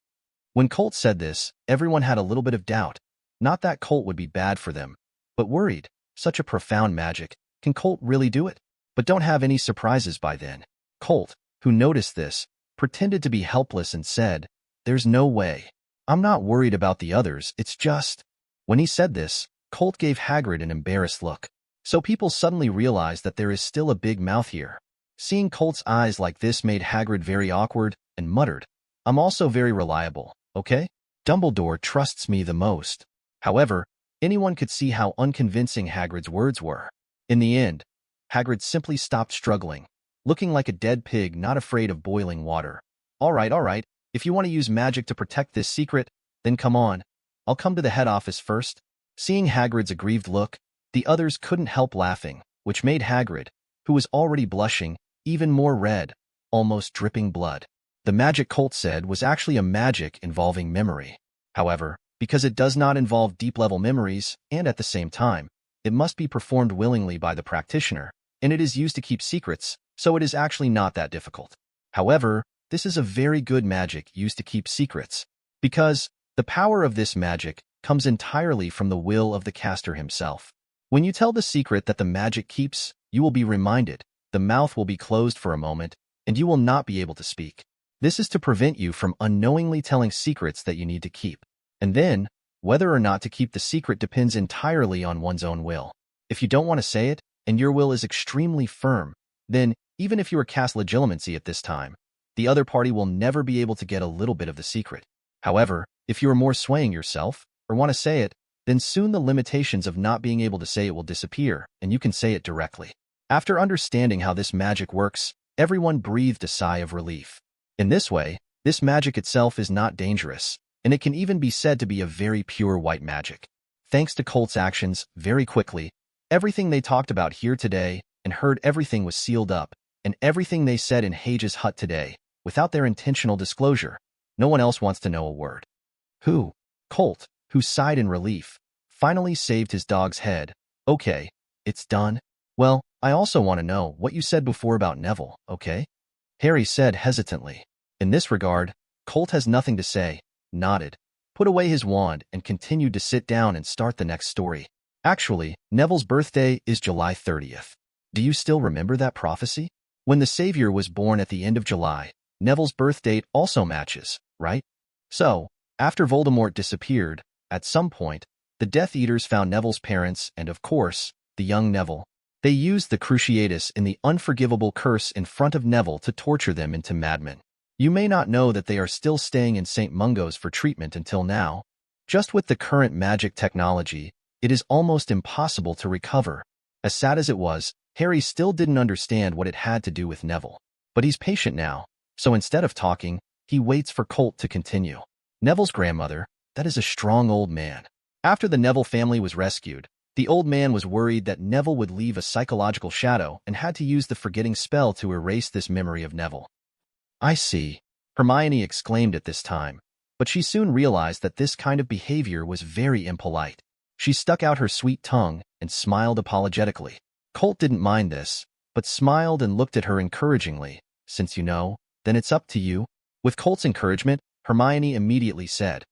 When Colt said this, everyone had a little bit of doubt. Not that Colt would be bad for them, but worried. Such a profound magic. Can Colt really do it? But don't have any surprises by then. Colt, who noticed this, pretended to be helpless and said, "There's no way. I'm not worried about the others, it's just..." When he said this, Colt gave Hagrid an embarrassed look. So people suddenly realized that there is still a big mouth here. Seeing Colt's eyes like this made Hagrid very awkward and muttered, "I'm also very reliable, okay? Dumbledore trusts me the most." However, anyone could see how unconvincing Hagrid's words were. In the end, Hagrid simply stopped struggling, looking like a dead pig not afraid of boiling water. All right. If you want to use magic to protect this secret, then come on. I'll come to the head office first." Seeing Hagrid's aggrieved look, the others couldn't help laughing, which made Hagrid, who was already blushing, even more red, almost dripping blood. The magic Colt said was actually a magic involving memory. However, because it does not involve deep-level memories, and at the same time, it must be performed willingly by the practitioner, and it is used to keep secrets, so it is actually not that difficult. However, this is a very good magic used to keep secrets, because the power of this magic comes entirely from the will of the caster himself. When you tell the secret that the magic keeps, you will be reminded, the mouth will be closed for a moment, and you will not be able to speak. This is to prevent you from unknowingly telling secrets that you need to keep. And then, whether or not to keep the secret depends entirely on one's own will. If you don't want to say it, and your will is extremely firm, then, even if you are cast legitimacy at this time, the other party will never be able to get a little bit of the secret. However, if you are more swaying yourself, or want to say it, then soon the limitations of not being able to say it will disappear, and you can say it directly. After understanding how this magic works, everyone breathed a sigh of relief. In this way, this magic itself is not dangerous, and it can even be said to be a very pure white magic. Thanks to Colt's actions, very quickly, everything they talked about here today and heard everything was sealed up, and everything they said in Hage's hut today, without their intentional disclosure, no one else wants to know a word. Who? Colt, who sighed in relief, finally saved his dog's head. "Okay, it's done. Well, I also want to know what you said before about Neville, okay?" Harry said hesitantly. In this regard, Colt has nothing to say, nodded, put away his wand, and continued to sit down and start the next story. Actually, Neville's birthday is July 30th. Do you still remember that prophecy? When the Savior was born at the end of July, Neville's birth date also matches, right? So, after Voldemort disappeared, at some point, the Death Eaters found Neville's parents and, of course, the young Neville. They used the Cruciatus in the unforgivable curse in front of Neville to torture them into madmen. You may not know that they are still staying in St. Mungo's for treatment until now. Just with the current magic technology, it is almost impossible to recover. As sad as it was, Harry still didn't understand what it had to do with Neville. But he's patient now, so instead of talking, he waits for Colt to continue. Neville's grandmother, that is a strong old man. After the Neville family was rescued, the old man was worried that Neville would leave a psychological shadow and had to use the forgetting spell to erase this memory of Neville. "I see," Hermione exclaimed at this time, but she soon realized that this kind of behavior was very impolite. She stuck out her sweet tongue and smiled apologetically. Colt didn't mind this, but smiled and looked at her encouragingly. "Since you know, then it's up to you." With Colt's encouragement, Hermione immediately said,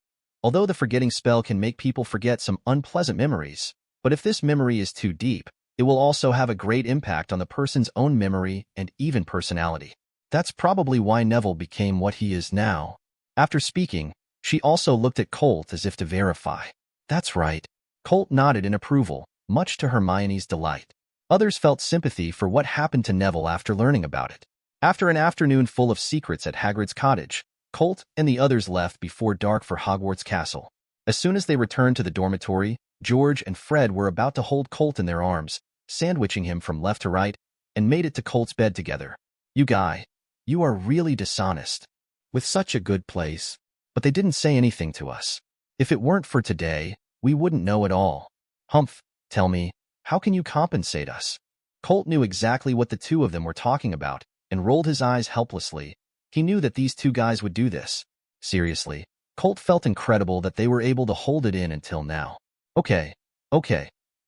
"Although the forgetting spell can make people forget some unpleasant memories, but if this memory is too deep, it will also have a great impact on the person's own memory and even personality. That's probably why Neville became what he is now." After speaking, she also looked at Colt as if to verify. "That's right." Colt nodded in approval, much to Hermione's delight. Others felt sympathy for what happened to Neville after learning about it. After an afternoon full of secrets at Hagrid's cottage, Colt and the others left before dark for Hogwarts Castle. As soon as they returned to the dormitory, George and Fred were about to hold Colt in their arms, sandwiching him from left to right, and made it to Colt's bed together. "You guy, you are really dishonest. With such a good place. But they didn't say anything to us. If it weren't for today, we wouldn't know at all. Humph, tell me, how can you compensate us?" Colt knew exactly what the two of them were talking about, and rolled his eyes helplessly. He knew that these two guys would do this. Seriously, Colt felt incredible that they were able to hold it in until now. Okay,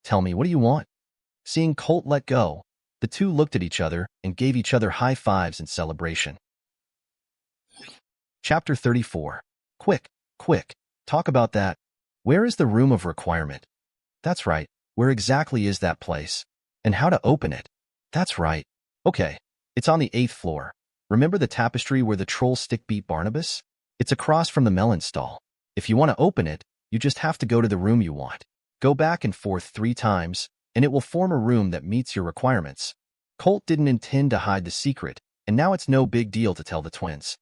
tell me, what do you want?" Seeing Colt let go, the two looked at each other and gave each other high fives in celebration. Chapter 34. Quick, talk about that. Where is the room of requirement? That's right, where exactly is that place? And how to open it? That's right. Okay, it's on the 8th floor. Remember the tapestry where the troll stick beat Barnabas? It's across from the melon stall. If you want to open it, you just have to go to the room you want. Go back and forth 3 times, and it will form a room that meets your requirements. Colt didn't intend to hide the secret, and now it's no big deal to tell the twins.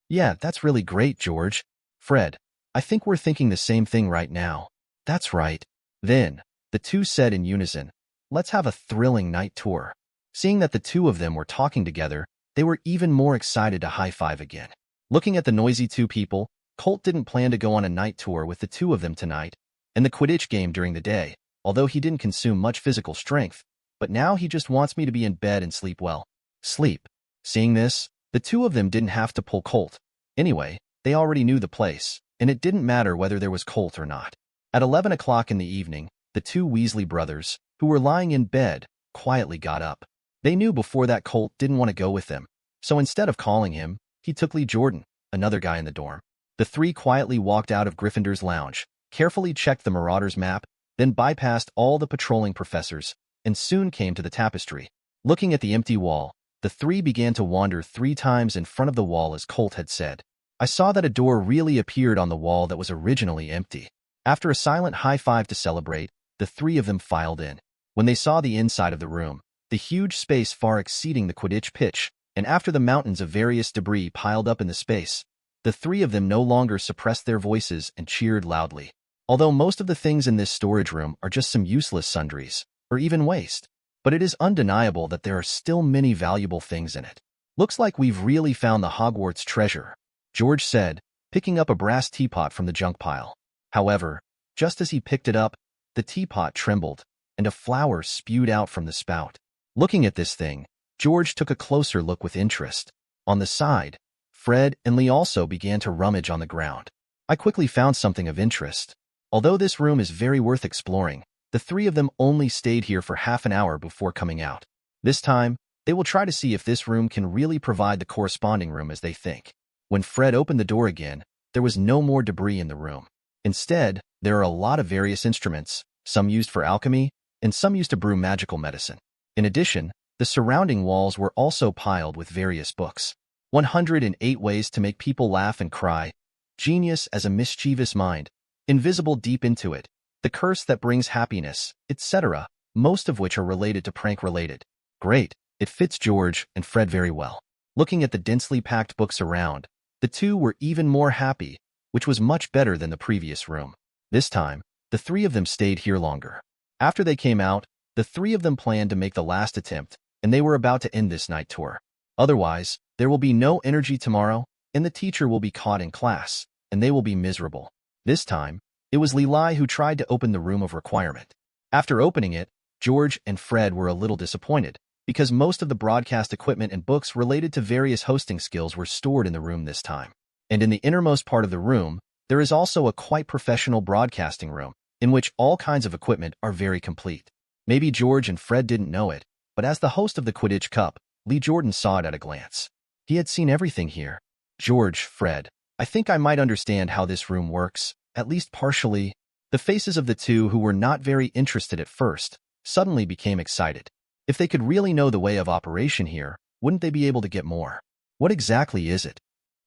Yeah, that's really great, George. Fred, I think we're thinking the same thing right now. That's right. Then, the two said in unison, let's have a thrilling night tour. Seeing that the two of them were talking together, they were even more excited to high-five again. Looking at the noisy two people, Colt didn't plan to go on a night tour with the two of them tonight, and the Quidditch game during the day, although he didn't consume much physical strength, but now he just wants me to be in bed and sleep well. Sleep. Seeing this, the two of them didn't have to pull Colt. Anyway, they already knew the place, and it didn't matter whether there was Colt or not. At 11 o'clock in the evening, the two Weasley brothers, who were lying in bed, quietly got up. They knew before that Colt didn't want to go with them, so instead of calling him, he took Lee Jordan, another guy in the dorm. The three quietly walked out of Gryffindor's lounge, carefully checked the Marauders' map, then bypassed all the patrolling professors, and soon came to the tapestry. Looking at the empty wall, the three began to wander 3 times in front of the wall as Colt had said. I saw that a door really appeared on the wall that was originally empty. After a silent high-five to celebrate, the three of them filed in. When they saw the inside of the room, the huge space far exceeding the Quidditch pitch, and after the mountains of various debris piled up in the space, the three of them no longer suppressed their voices and cheered loudly. Although most of the things in this storage room are just some useless sundries, or even waste, but it is undeniable that there are still many valuable things in it. Looks like we've really found the Hogwarts treasure, George said, picking up a brass teapot from the junk pile. However, just as he picked it up, the teapot trembled, and a flower spewed out from the spout. Looking at this thing, George took a closer look with interest. On the side, Fred and Lee also began to rummage on the ground. I quickly found something of interest. Although this room is very worth exploring, the three of them only stayed here for half an hour before coming out. This time, they will try to see if this room can really provide the corresponding room as they think. When Fred opened the door again, there was no more debris in the room. Instead, there are a lot of various instruments, some used for alchemy, and some used to brew magical medicine. In addition, the surrounding walls were also piled with various books. 108 Ways to Make People Laugh and Cry, Genius as a Mischievous Mind, Invisible Deep into It, The Curse That Brings Happiness, etc., most of which are related to prank-related. Great, it fits George and Fred very well. Looking at the densely packed books around, the two were even more happy, which was much better than the previous room. This time, the three of them stayed here longer. After they came out, the three of them planned to make the last attempt, and they were about to end this night tour. Otherwise, there will be no energy tomorrow, and the teacher will be caught in class, and they will be miserable. This time, it was Lili who tried to open the room of requirement. After opening it, George and Fred were a little disappointed, because most of the broadcast equipment and books related to various hosting skills were stored in the room this time. And in the innermost part of the room, there is also a quite professional broadcasting room, in which all kinds of equipment are very complete. Maybe George and Fred didn't know it, but as the host of the Quidditch Cup, Lee Jordan saw it at a glance. He had seen everything here. George, Fred, I think I might understand how this room works, at least partially. The faces of the two who were not very interested at first suddenly became excited. If they could really know the way of operation here, wouldn't they be able to get more? What exactly is it?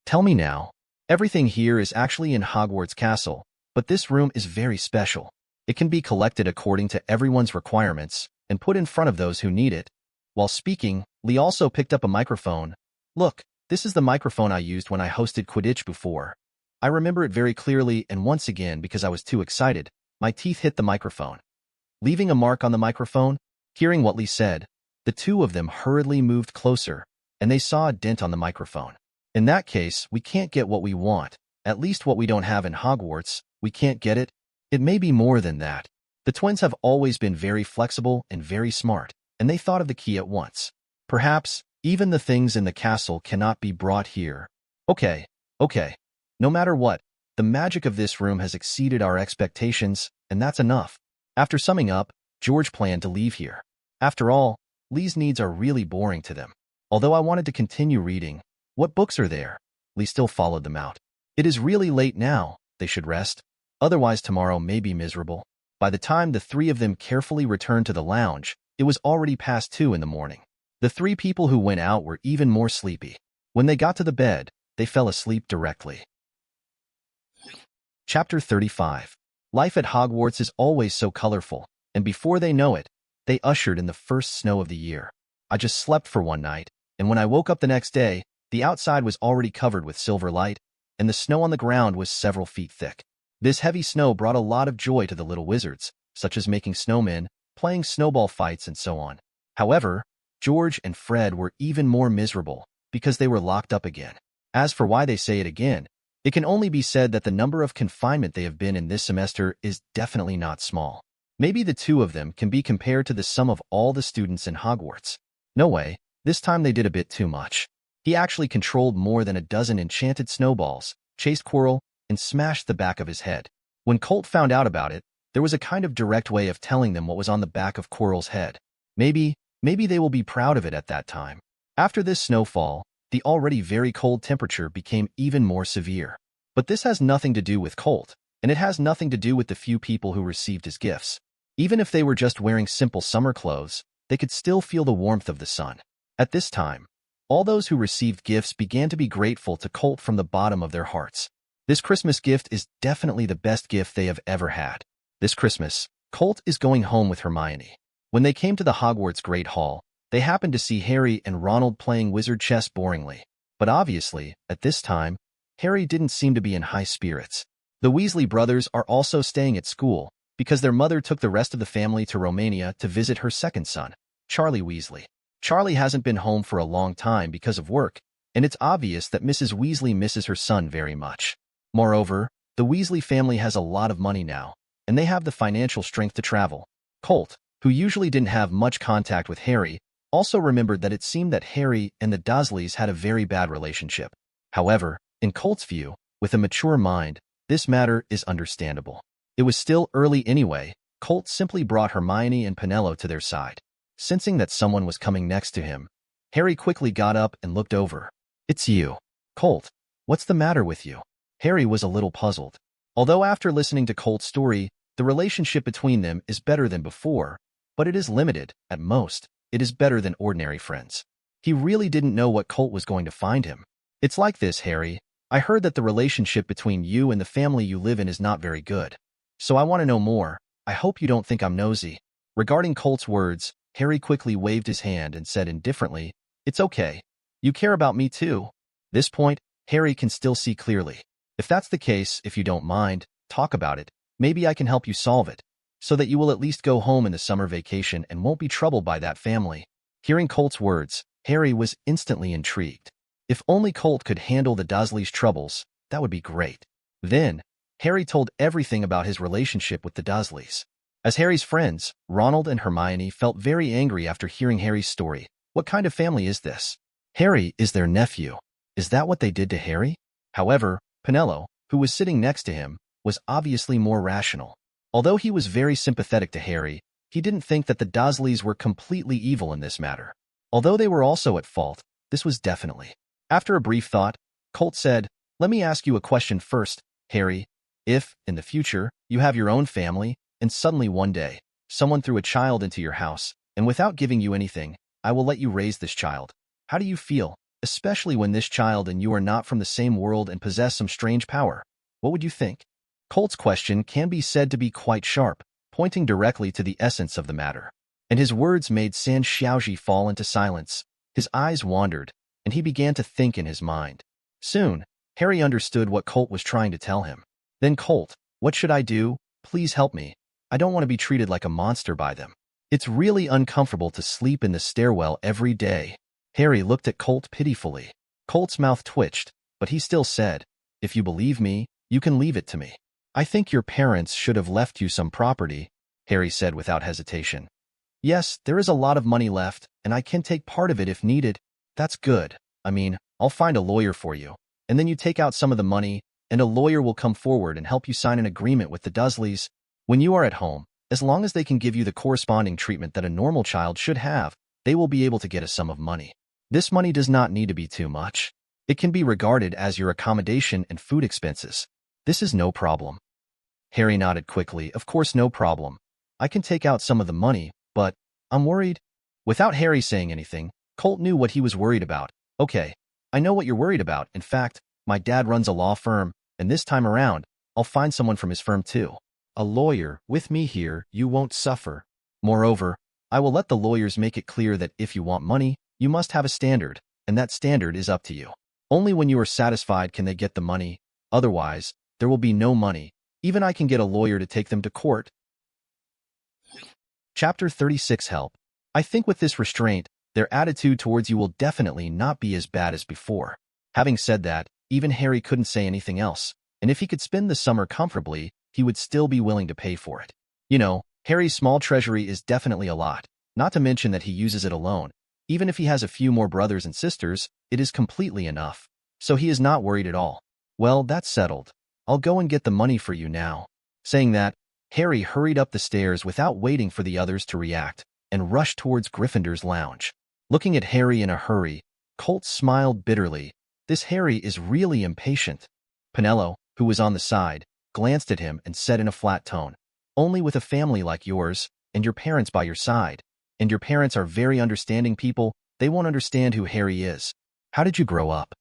Tell me now. Everything here is actually in Hogwarts Castle, but this room is very special. It can be collected according to everyone's requirements and put in front of those who need it. While speaking, Lee also picked up a microphone. Look, this is the microphone I used when I hosted Quidditch before. I remember it very clearly, and once again, because I was too excited, my teeth hit the microphone, leaving a mark on the microphone. Hearing what Lee said, the two of them hurriedly moved closer, and they saw a dent on the microphone. In that case, we can't get what we want, at least what we don't have in Hogwarts. We can't get it. It may be more than that. The twins have always been very flexible and very smart, and they thought of the key at once. Perhaps, even the things in the castle cannot be brought here. Okay. No matter what, the magic of this room has exceeded our expectations, and that's enough. After summing up, George planned to leave here. After all, Lee's needs are really boring to them. Although I wanted to continue reading, what books are there? Lee still followed them out. It is really late now. They should rest. Otherwise tomorrow may be miserable. By the time the three of them carefully returned to the lounge, it was already past 2 in the morning. The three people who went out were even more sleepy. When they got to the bed, they fell asleep directly. Chapter 35. Life at Hogwarts is always so colorful, and before they know it, they ushered in the first snow of the year. I just slept for one night, and when I woke up the next day, the outside was already covered with silver light, and the snow on the ground was several feet thick. This heavy snow brought a lot of joy to the little wizards, such as making snowmen, playing snowball fights, and so on. However, George and Fred were even more miserable because they were locked up again. As for why they say it again, it can only be said that the number of confinement they have been in this semester is definitely not small. Maybe the two of them can be compared to the sum of all the students in Hogwarts. No way, this time they did a bit too much. He actually controlled more than a dozen enchanted snowballs, chased Quirrell, and smashed the back of his head. When Colt found out about it, there was a kind of direct way of telling them what was on the back of Quirrell's head. Maybe they will be proud of it at that time. After this snowfall, the already very cold temperature became even more severe. But this has nothing to do with Colt, and it has nothing to do with the few people who received his gifts. Even if they were just wearing simple summer clothes, they could still feel the warmth of the sun. At this time, all those who received gifts began to be grateful to Colt from the bottom of their hearts. This Christmas gift is definitely the best gift they have ever had. This Christmas, Colt is going home with Hermione. When they came to the Hogwarts Great Hall, they happened to see Harry and Ronald playing wizard chess boringly. But obviously, at this time, Harry didn't seem to be in high spirits. The Weasley brothers are also staying at school because their mother took the rest of the family to Romania to visit her second son, Charlie Weasley. Charlie hasn't been home for a long time because of work, and it's obvious that Mrs. Weasley misses her son very much. Moreover, the Weasley family has a lot of money now, and they have the financial strength to travel. Colt, who usually didn't have much contact with Harry, also remembered that it seemed that Harry and the Dursleys had a very bad relationship. However, in Colt's view, with a mature mind, this matter is understandable. It was still early anyway. Colt simply brought Hermione and Penelope to their side. Sensing that someone was coming next to him, Harry quickly got up and looked over. "It's you. Colt, what's the matter with you?" Harry was a little puzzled. Although after listening to Colt's story, the relationship between them is better than before, but it is limited. At most, it is better than ordinary friends. He really didn't know what Colt was going to find him. "It's like this, Harry. I heard that the relationship between you and the family you live in is not very good. So I want to know more. I hope you don't think I'm nosy." Regarding Colt's words, Harry quickly waved his hand and said indifferently, "It's okay. You care about me too." This point, Harry can still see clearly. "If that's the case, if you don't mind, talk about it. Maybe I can help you solve it, so that you will at least go home in the summer vacation and won't be troubled by that family." Hearing Colt's words, Harry was instantly intrigued. If only Colt could handle the Dursleys' troubles, that would be great. Then, Harry told everything about his relationship with the Dursleys. As Harry's friends, Ronald and Hermione felt very angry after hearing Harry's story. What kind of family is this? Harry is their nephew. Is that what they did to Harry? However, Penelope, who was sitting next to him, was obviously more rational. Although he was very sympathetic to Harry, he didn't think that the Dursleys were completely evil in this matter. Although they were also at fault, this was definitely. After a brief thought, Colt said, "Let me ask you a question first, Harry. If, in the future, you have your own family, and suddenly one day, someone threw a child into your house, and without giving you anything, I will let you raise this child. How do you feel, especially when this child and you are not from the same world and possess some strange power? What would you think?" Colt's question can be said to be quite sharp, pointing directly to the essence of the matter. And his words made San Xiaoji fall into silence. His eyes wandered, and he began to think in his mind. Soon, Harry understood what Colt was trying to tell him. "Then Colt, what should I do? Please help me. I don't want to be treated like a monster by them. It's really uncomfortable to sleep in the stairwell every day." Harry looked at Colt pitifully. Colt's mouth twitched, but he still said, "If you believe me, you can leave it to me. I think your parents should have left you some property," Harry said without hesitation. "Yes, there is a lot of money left, and I can take part of it if needed." "That's good. I mean, I'll find a lawyer for you, and then you take out some of the money, and a lawyer will come forward and help you sign an agreement with the Dursleys. When you are at home, as long as they can give you the corresponding treatment that a normal child should have, they will be able to get a sum of money. This money does not need to be too much. It can be regarded as your accommodation and food expenses. This is no problem." Harry nodded quickly. "Of course, no problem. I can take out some of the money, but I'm worried." Without Harry saying anything, Colt knew what he was worried about. "Okay, I know what you're worried about. In fact, my dad runs a law firm, and this time around, I'll find someone from his firm too. A lawyer. With me here, you won't suffer. Moreover, I will let the lawyers make it clear that if you want money, you must have a standard, and that standard is up to you. Only when you are satisfied can they get the money. Otherwise, there will be no money. Even I can get a lawyer to take them to court. Chapter 36 Help. I think with this restraint, their attitude towards you will definitely not be as bad as before. Having said that, even Harry couldn't say anything else, and if he could spend the summer comfortably, he would still be willing to pay for it. You know, Harry's small treasury is definitely a lot, not to mention that he uses it alone. Even if he has a few more brothers and sisters, it is completely enough, so he is not worried at all. Well, that's settled. I'll go and get the money for you now. Saying that, Harry hurried up the stairs without waiting for the others to react, and rushed towards Gryffindor's lounge. Looking at Harry in a hurry, Colt smiled bitterly. This Harry is really impatient. Penelo, who was on the side, glanced at him and said in a flat tone, "Only with a family like yours, and your parents by your side. And your parents are very understanding people, they won't understand who Harry is. How did you grow up?"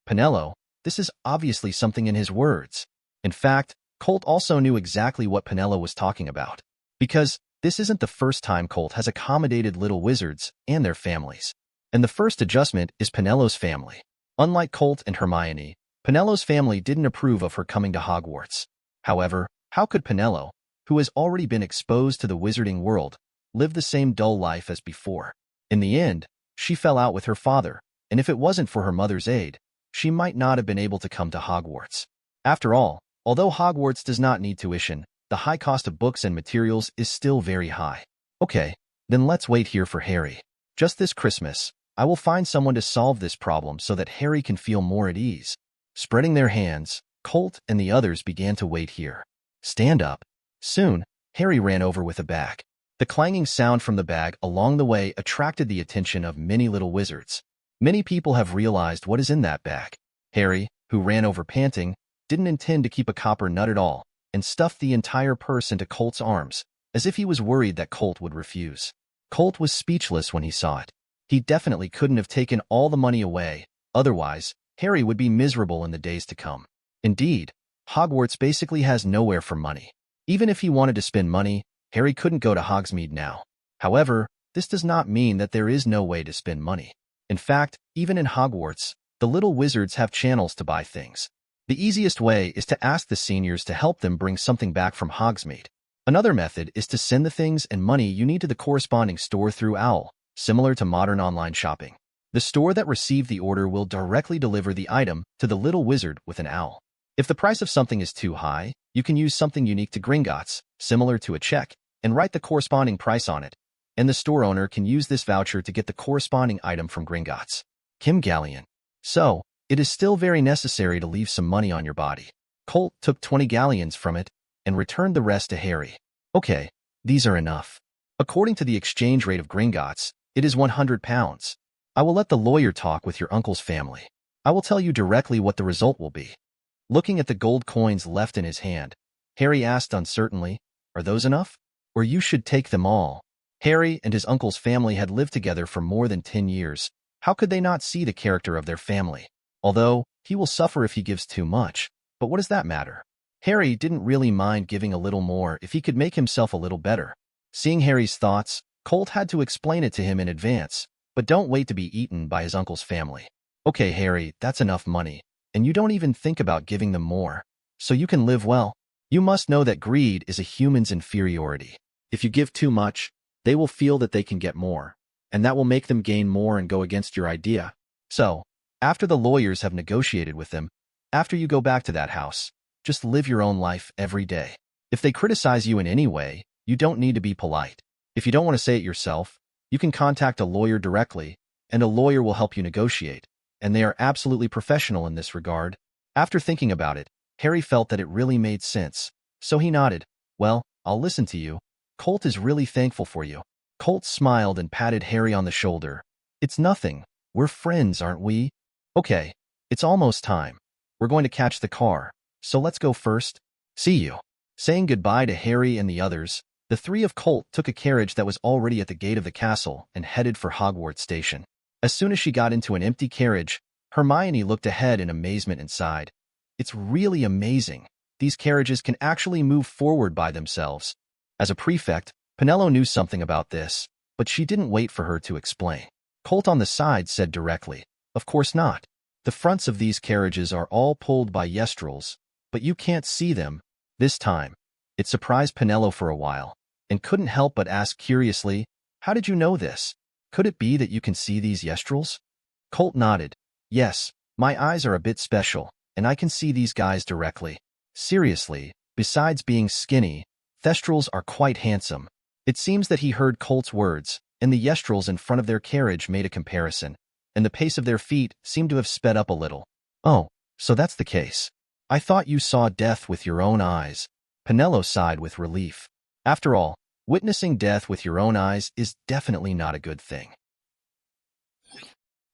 Penelo, this is obviously something in his words. In fact, Colt also knew exactly what Penelo was talking about. Because this isn't the first time Colt has accommodated little wizards and their families. And the first adjustment is Penelo's family. Unlike Colt and Hermione, Penelo's family didn't approve of her coming to Hogwarts. However, how could Penelo, who has already been exposed to the wizarding world, live the same dull life as before? In the end, she fell out with her father, and if it wasn't for her mother's aid, she might not have been able to come to Hogwarts. After all, although Hogwarts does not need tuition, the high cost of books and materials is still very high. Okay, then let's wait here for Harry. Just this Christmas, I will find someone to solve this problem so that Harry can feel more at ease. Spreading their hands, Colt and the others began to wait here. Stand up. Soon, Harry ran over with a bag. The clanging sound from the bag along the way attracted the attention of many little wizards. Many people have realized what is in that bag. Harry, who ran over panting, didn't intend to keep a copper nut at all, and stuffed the entire purse into Colt's arms, as if he was worried that Colt would refuse. Colt was speechless when he saw it. He definitely couldn't have taken all the money away, otherwise, Harry would be miserable in the days to come. Indeed, Hogwarts basically has nowhere for money. Even if he wanted to spend money, Harry couldn't go to Hogsmeade now. However, this does not mean that there is no way to spend money. In fact, even in Hogwarts, the little wizards have channels to buy things. The easiest way is to ask the seniors to help them bring something back from Hogsmeade. Another method is to send the things and money you need to the corresponding store through OWL, similar to modern online shopping. The store that received the order will directly deliver the item to the little wizard with an OWL. If the price of something is too high, you can use something unique to Gringotts, similar to a check, and write the corresponding price on it, and the store owner can use this voucher to get the corresponding item from Gringotts. Kim Galleon. So, it is still very necessary to leave some money on your body. Colt took 20 galleons from it and returned the rest to Harry. Okay, these are enough. According to the exchange rate of Gringotts, it is 100 pounds. I will let the lawyer talk with your uncle's family. I will tell you directly what the result will be. Looking at the gold coins left in his hand, Harry asked uncertainly, "Are those enough? Or you should take them all." Harry and his uncle's family had lived together for more than 10 years. How could they not see the character of their family? Although, he will suffer if he gives too much, but what does that matter? Harry didn't really mind giving a little more if he could make himself a little better. Seeing Harry's thoughts, Colt had to explain it to him in advance, but don't wait to be eaten by his uncle's family. Okay, Harry, that's enough money, and you don't even think about giving them more, so you can live well. You must know that greed is a human's inferiority. If you give too much, they will feel that they can get more, and that will make them gain more and go against your idea. So, after the lawyers have negotiated with them, after you go back to that house, just live your own life every day. If they criticize you in any way, you don't need to be polite. If you don't want to say it yourself, you can contact a lawyer directly, and a lawyer will help you negotiate, and they are absolutely professional in this regard. After thinking about it, Harry felt that it really made sense, so he nodded. Well, I'll listen to you. Colt is really thankful for you. Colt smiled and patted Harry on the shoulder. It's nothing. We're friends, aren't we? Okay, it's almost time. We're going to catch the car, so let's go first. See you. Saying goodbye to Harry and the others, the three of Colt took a carriage that was already at the gate of the castle and headed for Hogwarts Station. As soon as she got into an empty carriage, Hermione looked ahead in amazement and sighed. It's really amazing. These carriages can actually move forward by themselves. As a prefect, Penelo knew something about this. but she didn't wait for her to explain. Colt on the side said directly, "Of course not. The fronts of these carriages are all pulled by yestrels, but you can't see them." This time, it surprised Penelo for a while, and couldn't help but ask curiously, "How did you know this? Could it be that you can see these yestrels?" Colt nodded. "Yes, my eyes are a bit special, and I can see these guys directly. Seriously, besides being skinny, thestrals are quite handsome." It seems that he heard Colt's words, and the yestrels in front of their carriage made a comparison, and the pace of their feet seemed to have sped up a little. "Oh, so that's the case. I thought you saw death with your own eyes." Penelo sighed with relief. After all, witnessing death with your own eyes is definitely not a good thing.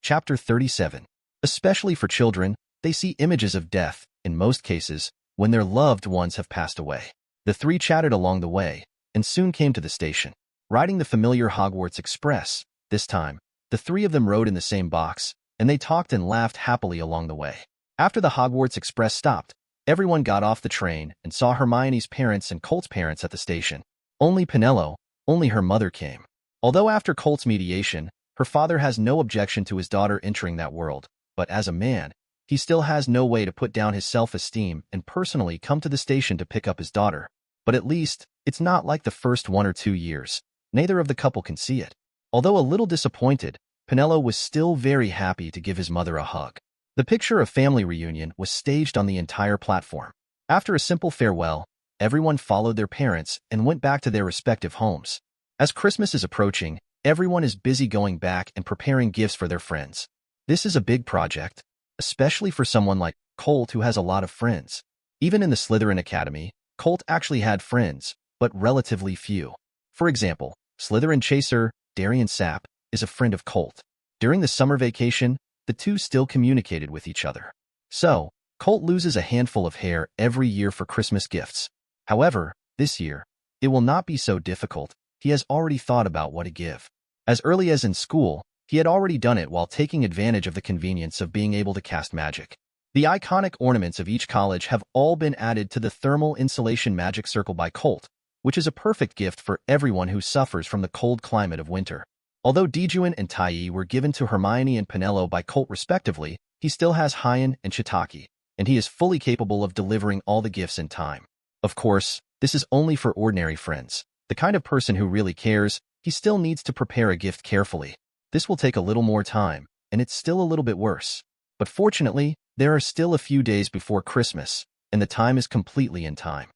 Chapter 37. Especially for children, they see images of death, in most cases, when their loved ones have passed away. The three chatted along the way, and soon came to the station. Riding the familiar Hogwarts Express, this time, the three of them rode in the same box, and they talked and laughed happily along the way. After the Hogwarts Express stopped, everyone got off the train and saw Hermione's parents and Colt's parents at the station. Only Penelo, only her mother came. Although after Colt's mediation, her father has no objection to his daughter entering that world, but as a man, he still has no way to put down his self-esteem and personally come to the station to pick up his daughter. But at least, it's not like the first 1 or 2 years. Neither of the couple can see it. Although a little disappointed, Penelo was still very happy to give his mother a hug. The picture of family reunion was staged on the entire platform. After a simple farewell, everyone followed their parents and went back to their respective homes. As Christmas is approaching, everyone is busy going back and preparing gifts for their friends. This is a big project, especially for someone like Colt who has a lot of friends. Even in the Slytherin Academy, Colt actually had friends, but relatively few. For example, Slytherin chaser Darian Sapp is a friend of Colt. During the summer vacation, the two still communicated with each other. So, Colt loses a handful of hair every year for Christmas gifts. However, this year, it will not be so difficult. He has already thought about what to give. As early as in school, he had already done it while taking advantage of the convenience of being able to cast magic. The iconic ornaments of each college have all been added to the thermal insulation magic circle by Colt, which is a perfect gift for everyone who suffers from the cold climate of winter. Although Dejuan and Tai were given to Hermione and Penelo by Colt respectively, he still has Hyan and Shiitake, and he is fully capable of delivering all the gifts in time. Of course, this is only for ordinary friends. The kind of person who really cares, he still needs to prepare a gift carefully. This will take a little more time, and it's still a little bit worse. But fortunately, there are still a few days before Christmas, and the time is completely in time.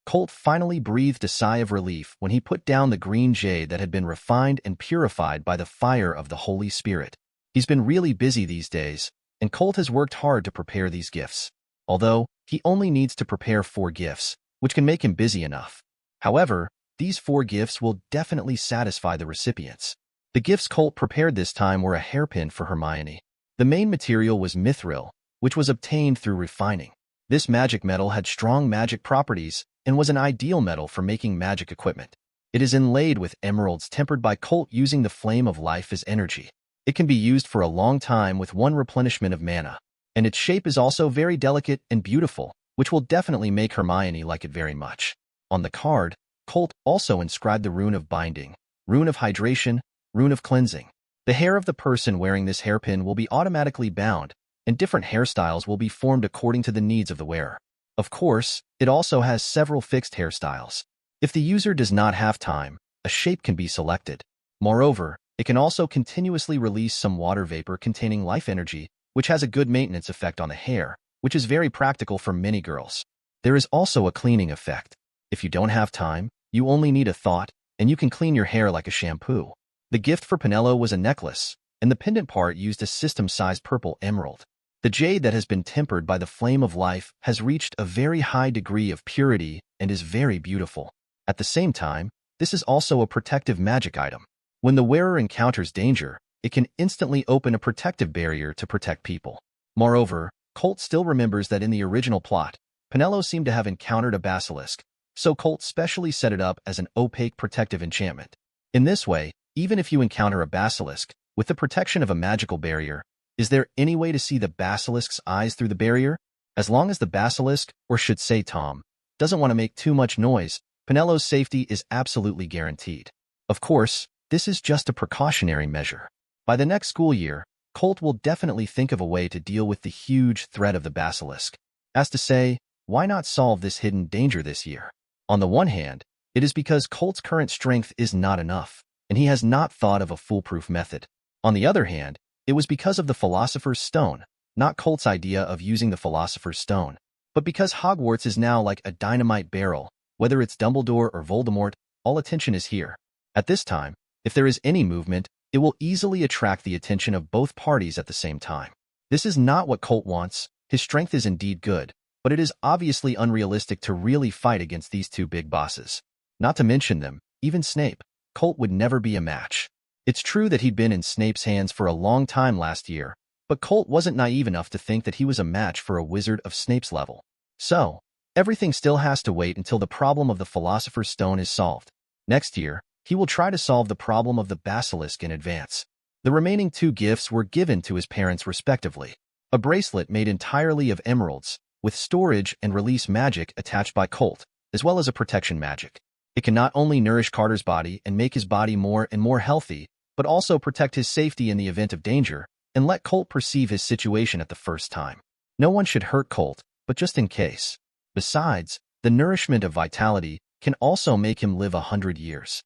Colt finally breathed a sigh of relief when he put down the green jade that had been refined and purified by the fire of the Holy Spirit. He's been really busy these days, and Colt has worked hard to prepare these gifts. Although, he only needs to prepare 4 gifts, which can make him busy enough. However, these 4 gifts will definitely satisfy the recipients. The gifts Colt prepared this time were a hairpin for Hermione. The main material was mithril, which was obtained through refining. This magic metal had strong magic properties and was an ideal metal for making magic equipment. It is inlaid with emeralds tempered by Colt using the flame of life as energy. It can be used for a long time with 1 replenishment of mana, and its shape is also very delicate and beautiful, which will definitely make Hermione like it very much. On the card, Colt also inscribed the rune of binding, rune of hydration, rune of cleansing. The hair of the person wearing this hairpin will be automatically bound, and different hairstyles will be formed according to the needs of the wearer. Of course, it also has several fixed hairstyles. If the user does not have time, a shape can be selected. Moreover, it can also continuously release some water vapor containing life energy, which has a good maintenance effect on the hair, which is very practical for many girls. There is also a cleaning effect. If you don't have time, you only need a thought, and you can clean your hair like a shampoo. The gift for Penelo was a necklace, and the pendant part used a system-sized purple emerald. The jade that has been tempered by the flame of life has reached a very high degree of purity and is very beautiful. At the same time, this is also a protective magic item. When the wearer encounters danger, it can instantly open a protective barrier to protect people. Moreover, Colt still remembers that in the original plot, Penelo seemed to have encountered a basilisk, so Colt specially set it up as an opaque protective enchantment. In this way, even if you encounter a basilisk, with the protection of a magical barrier, is there any way to see the basilisk's eyes through the barrier? As long as the basilisk, or should say Tom, doesn't want to make too much noise, Penelo's safety is absolutely guaranteed. Of course, this is just a precautionary measure. By the next school year, Colt will definitely think of a way to deal with the huge threat of the basilisk. As to say, why not solve this hidden danger this year? On the one hand, it is because Colt's current strength is not enough, and he has not thought of a foolproof method. On the other hand, it was because of the Philosopher's Stone, not Colt's idea of using the Philosopher's Stone, but because Hogwarts is now like a dynamite barrel. Whether it's Dumbledore or Voldemort, all attention is here. At this time, if there is any movement, it will easily attract the attention of both parties at the same time. This is not what Colt wants. His strength is indeed good, but it is obviously unrealistic to really fight against these two big bosses. Not to mention them, even Snape. Colt would never be a match. It's true that he'd been in Snape's hands for a long time last year, but Colt wasn't naive enough to think that he was a match for a wizard of Snape's level. So, everything still has to wait until the problem of the Philosopher's Stone is solved. Next year, he will try to solve the problem of the basilisk in advance. The remaining two gifts were given to his parents respectively. A bracelet made entirely of emeralds, with storage and release magic attached by Colt, as well as a protection magic. It can not only nourish Carter's body and make his body more and more healthy, but also protect his safety in the event of danger, and let Colt perceive his situation at the first time. No one should hurt Colt, but just in case. Besides, the nourishment of vitality can also make him live 100 years.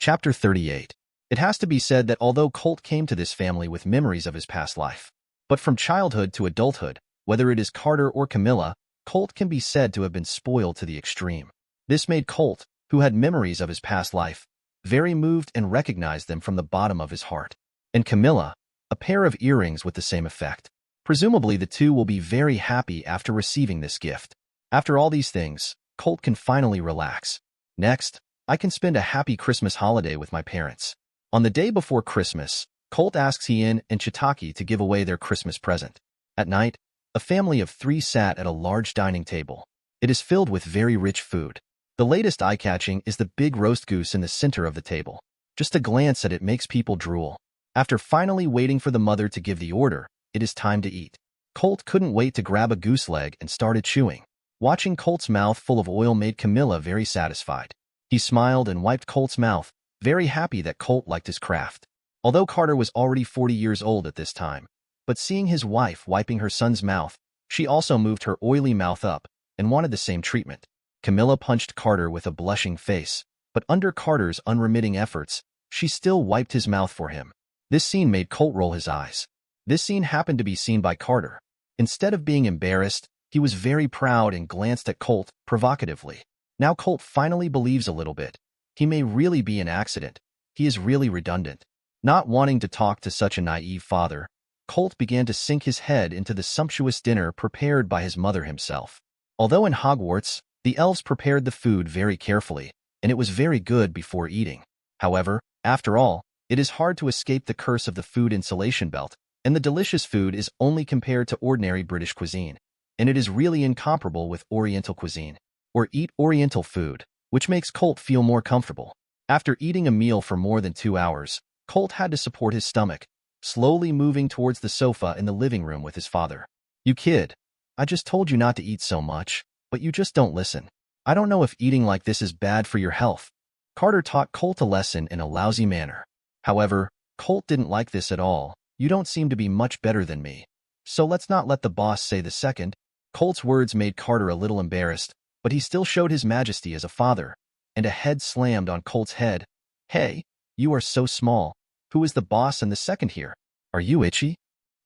Chapter 38. It has to be said that although Colt came to this family with memories of his past life, but from childhood to adulthood, whether it is Carter or Camilla, Colt can be said to have been spoiled to the extreme. This made Colt, who had memories of his past life, very moved and recognized them from the bottom of his heart. And Camilla, a pair of earrings with the same effect. Presumably the two will be very happy after receiving this gift. After all these things, Colt can finally relax. Next, I can spend a happy Christmas holiday with my parents. On the day before Christmas, Colt asks Ian and Chitaki to give away their Christmas present. At night, a family of 3 sat at a large dining table. It is filled with very rich food. The latest eye-catching is the big roast goose in the center of the table. Just a glance at it makes people drool. After finally waiting for the mother to give the order, it is time to eat. Colt couldn't wait to grab a goose leg and started chewing. Watching Colt's mouth full of oil made Camilla very satisfied. He smiled and wiped Colt's mouth, very happy that Colt liked his craft. Although Carter was already 40 years old at this time, but seeing his wife wiping her son's mouth, she also moved her oily mouth up and wanted the same treatment. Camilla punched Carter with a blushing face, but under Carter's unremitting efforts, she still wiped his mouth for him. This scene made Colt roll his eyes. This scene happened to be seen by Carter. Instead of being embarrassed, he was very proud and glanced at Colt provocatively. Now Colt finally believes a little bit. He may really be an accident. He is really redundant. Not wanting to talk to such a naive father, Colt began to sink his head into the sumptuous dinner prepared by his mother himself. Although in Hogwarts, the elves prepared the food very carefully, and it was very good before eating. However, after all, it is hard to escape the curse of the food insulation belt, and the delicious food is only compared to ordinary British cuisine, and it is really incomparable with Oriental cuisine. Or eat Oriental food, which makes Colt feel more comfortable. After eating a meal for more than 2 hours, Colt had to support his stomach, slowly moving towards the sofa in the living room with his father. "You kid, I just told you not to eat so much, but you just don't listen. I don't know if eating like this is bad for your health." Carter taught Colt a lesson in a lousy manner. However, Colt didn't like this at all. "You don't seem to be much better than me, so let's not let the boss say the second." Colt's words made Carter a little embarrassed, but he still showed his majesty as a father, and a head slammed on Colt's head. "Hey, you are so small. Who is the boss and the second here? Are you itchy?"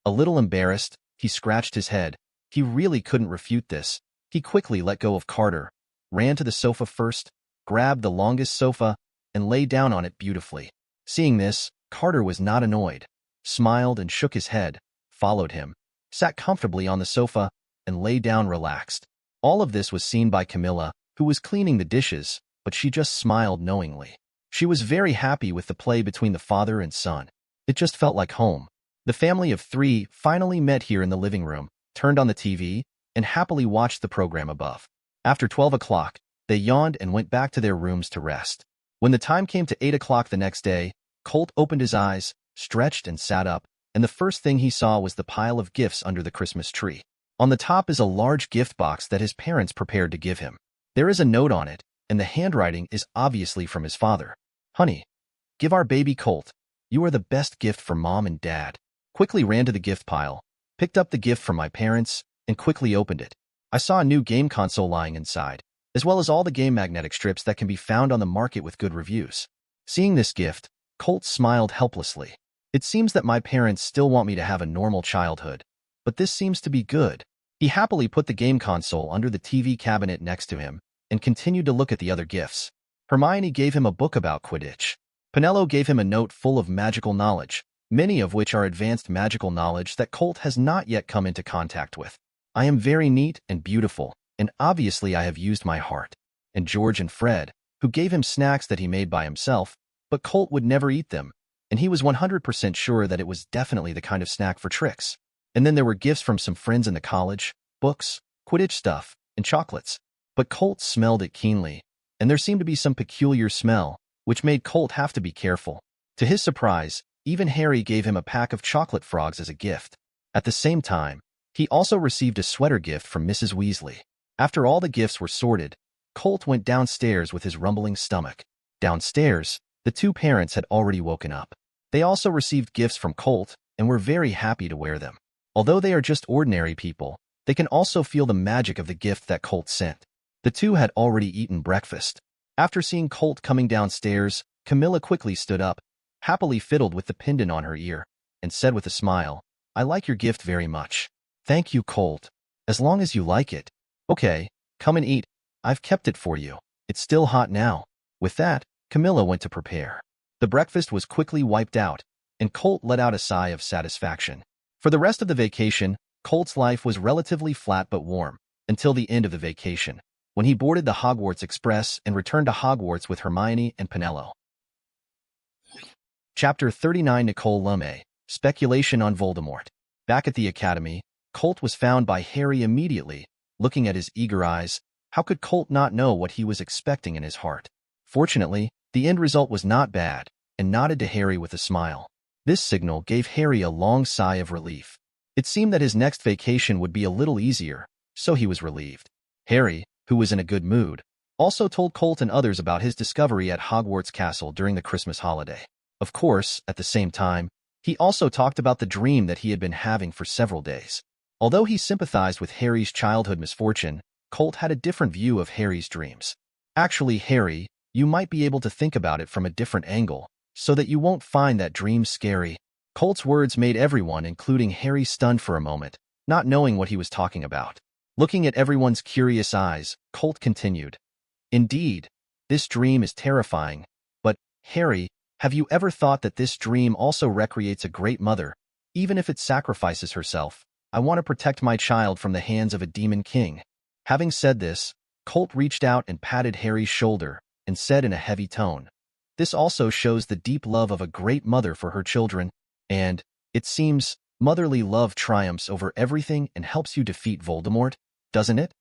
A little embarrassed, he scratched his head. He really couldn't refute this. He quickly let go of Carter, ran to the sofa first, grabbed the longest sofa, and lay down on it beautifully. Seeing this, Carter was not annoyed, smiled and shook his head, followed him, sat comfortably on the sofa, and lay down relaxed. All of this was seen by Camilla, who was cleaning the dishes, but she just smiled knowingly. She was very happy with the play between the father and son. It just felt like home. The family of 3 finally met here in the living room, turned on the TV, and happily watched the program above. After 12 o'clock, they yawned and went back to their rooms to rest. When the time came to 8 o'clock the next day, Colt opened his eyes, stretched and sat up, and the first thing he saw was the pile of gifts under the Christmas tree. On the top is a large gift box that his parents prepared to give him. There is a note on it, and the handwriting is obviously from his father. Honey, give our baby Colt. You are the best gift for Mom and Dad. Quickly ran to the gift pile, picked up the gift from my parents, and quickly opened it. I saw a new game console lying inside, as well as all the game magnetic strips that can be found on the market with good reviews. Seeing this gift, Colt smiled helplessly. It seems that my parents still want me to have a normal childhood, but this seems to be good. He happily put the game console under the TV cabinet next to him and continued to look at the other gifts. Hermione gave him a book about Quidditch. Penelope gave him a note full of magical knowledge, many of which are advanced magical knowledge that Colt has not yet come into contact with. I am very neat and beautiful, and obviously I have used my heart. And George and Fred, who gave him snacks that he made by himself, but Colt would never eat them, and he was 100% sure that it was definitely the kind of snack for tricks. And then there were gifts from some friends in the college, books, Quidditch stuff, and chocolates. But Colt smelled it keenly, and there seemed to be some peculiar smell, which made Colt have to be careful. To his surprise, even Harry gave him a pack of chocolate frogs as a gift. At the same time, he also received a sweater gift from Mrs. Weasley. After all the gifts were sorted, Colt went downstairs with his rumbling stomach. Downstairs, the two parents had already woken up. They also received gifts from Colt and were very happy to wear them. Although they are just ordinary people, they can also feel the magic of the gift that Colt sent. The two had already eaten breakfast. After seeing Colt coming downstairs, Camilla quickly stood up, happily fiddled with the pendant on her ear, and said with a smile, "I like your gift very much." "Thank you, Colt. As long as you like it." "Okay, come and eat. I've kept it for you. It's still hot now." With that, Camilla went to prepare. The breakfast was quickly wiped out, and Colt let out a sigh of satisfaction. For the rest of the vacation, Colt's life was relatively flat but warm, until the end of the vacation, when he boarded the Hogwarts Express and returned to Hogwarts with Hermione and Penelope. Chapter 39 Nicole Lumet, Speculation on Voldemort. Back at the academy, Colt was found by Harry immediately. Looking at his eager eyes, how could Colt not know what he was expecting in his heart? Fortunately, the end result was not bad, and nodded to Harry with a smile. This signal gave Harry a long sigh of relief. It seemed that his next vacation would be a little easier, so he was relieved. Harry, who was in a good mood, also told Colt and others about his discovery at Hogwarts Castle during the Christmas holiday. Of course, at the same time, he also talked about the dream that he had been having for several days. Although he sympathized with Harry's childhood misfortune, Colt had a different view of Harry's dreams. "Actually, Harry, you might be able to think about it from a different angle, so that you won't find that dream scary." Colt's words made everyone, including Harry, stunned for a moment, not knowing what he was talking about. Looking at everyone's curious eyes, Colt continued, "Indeed, this dream is terrifying, but, Harry, have you ever thought that this dream also recreates a great mother, even if it sacrifices herself? I want to protect my child from the hands of a demon king." Having said this, Colt reached out and patted Harry's shoulder and said in a heavy tone, "This also shows the deep love of a great mother for her children, and, it seems, motherly love triumphs over everything and helps you defeat Voldemort, doesn't it?"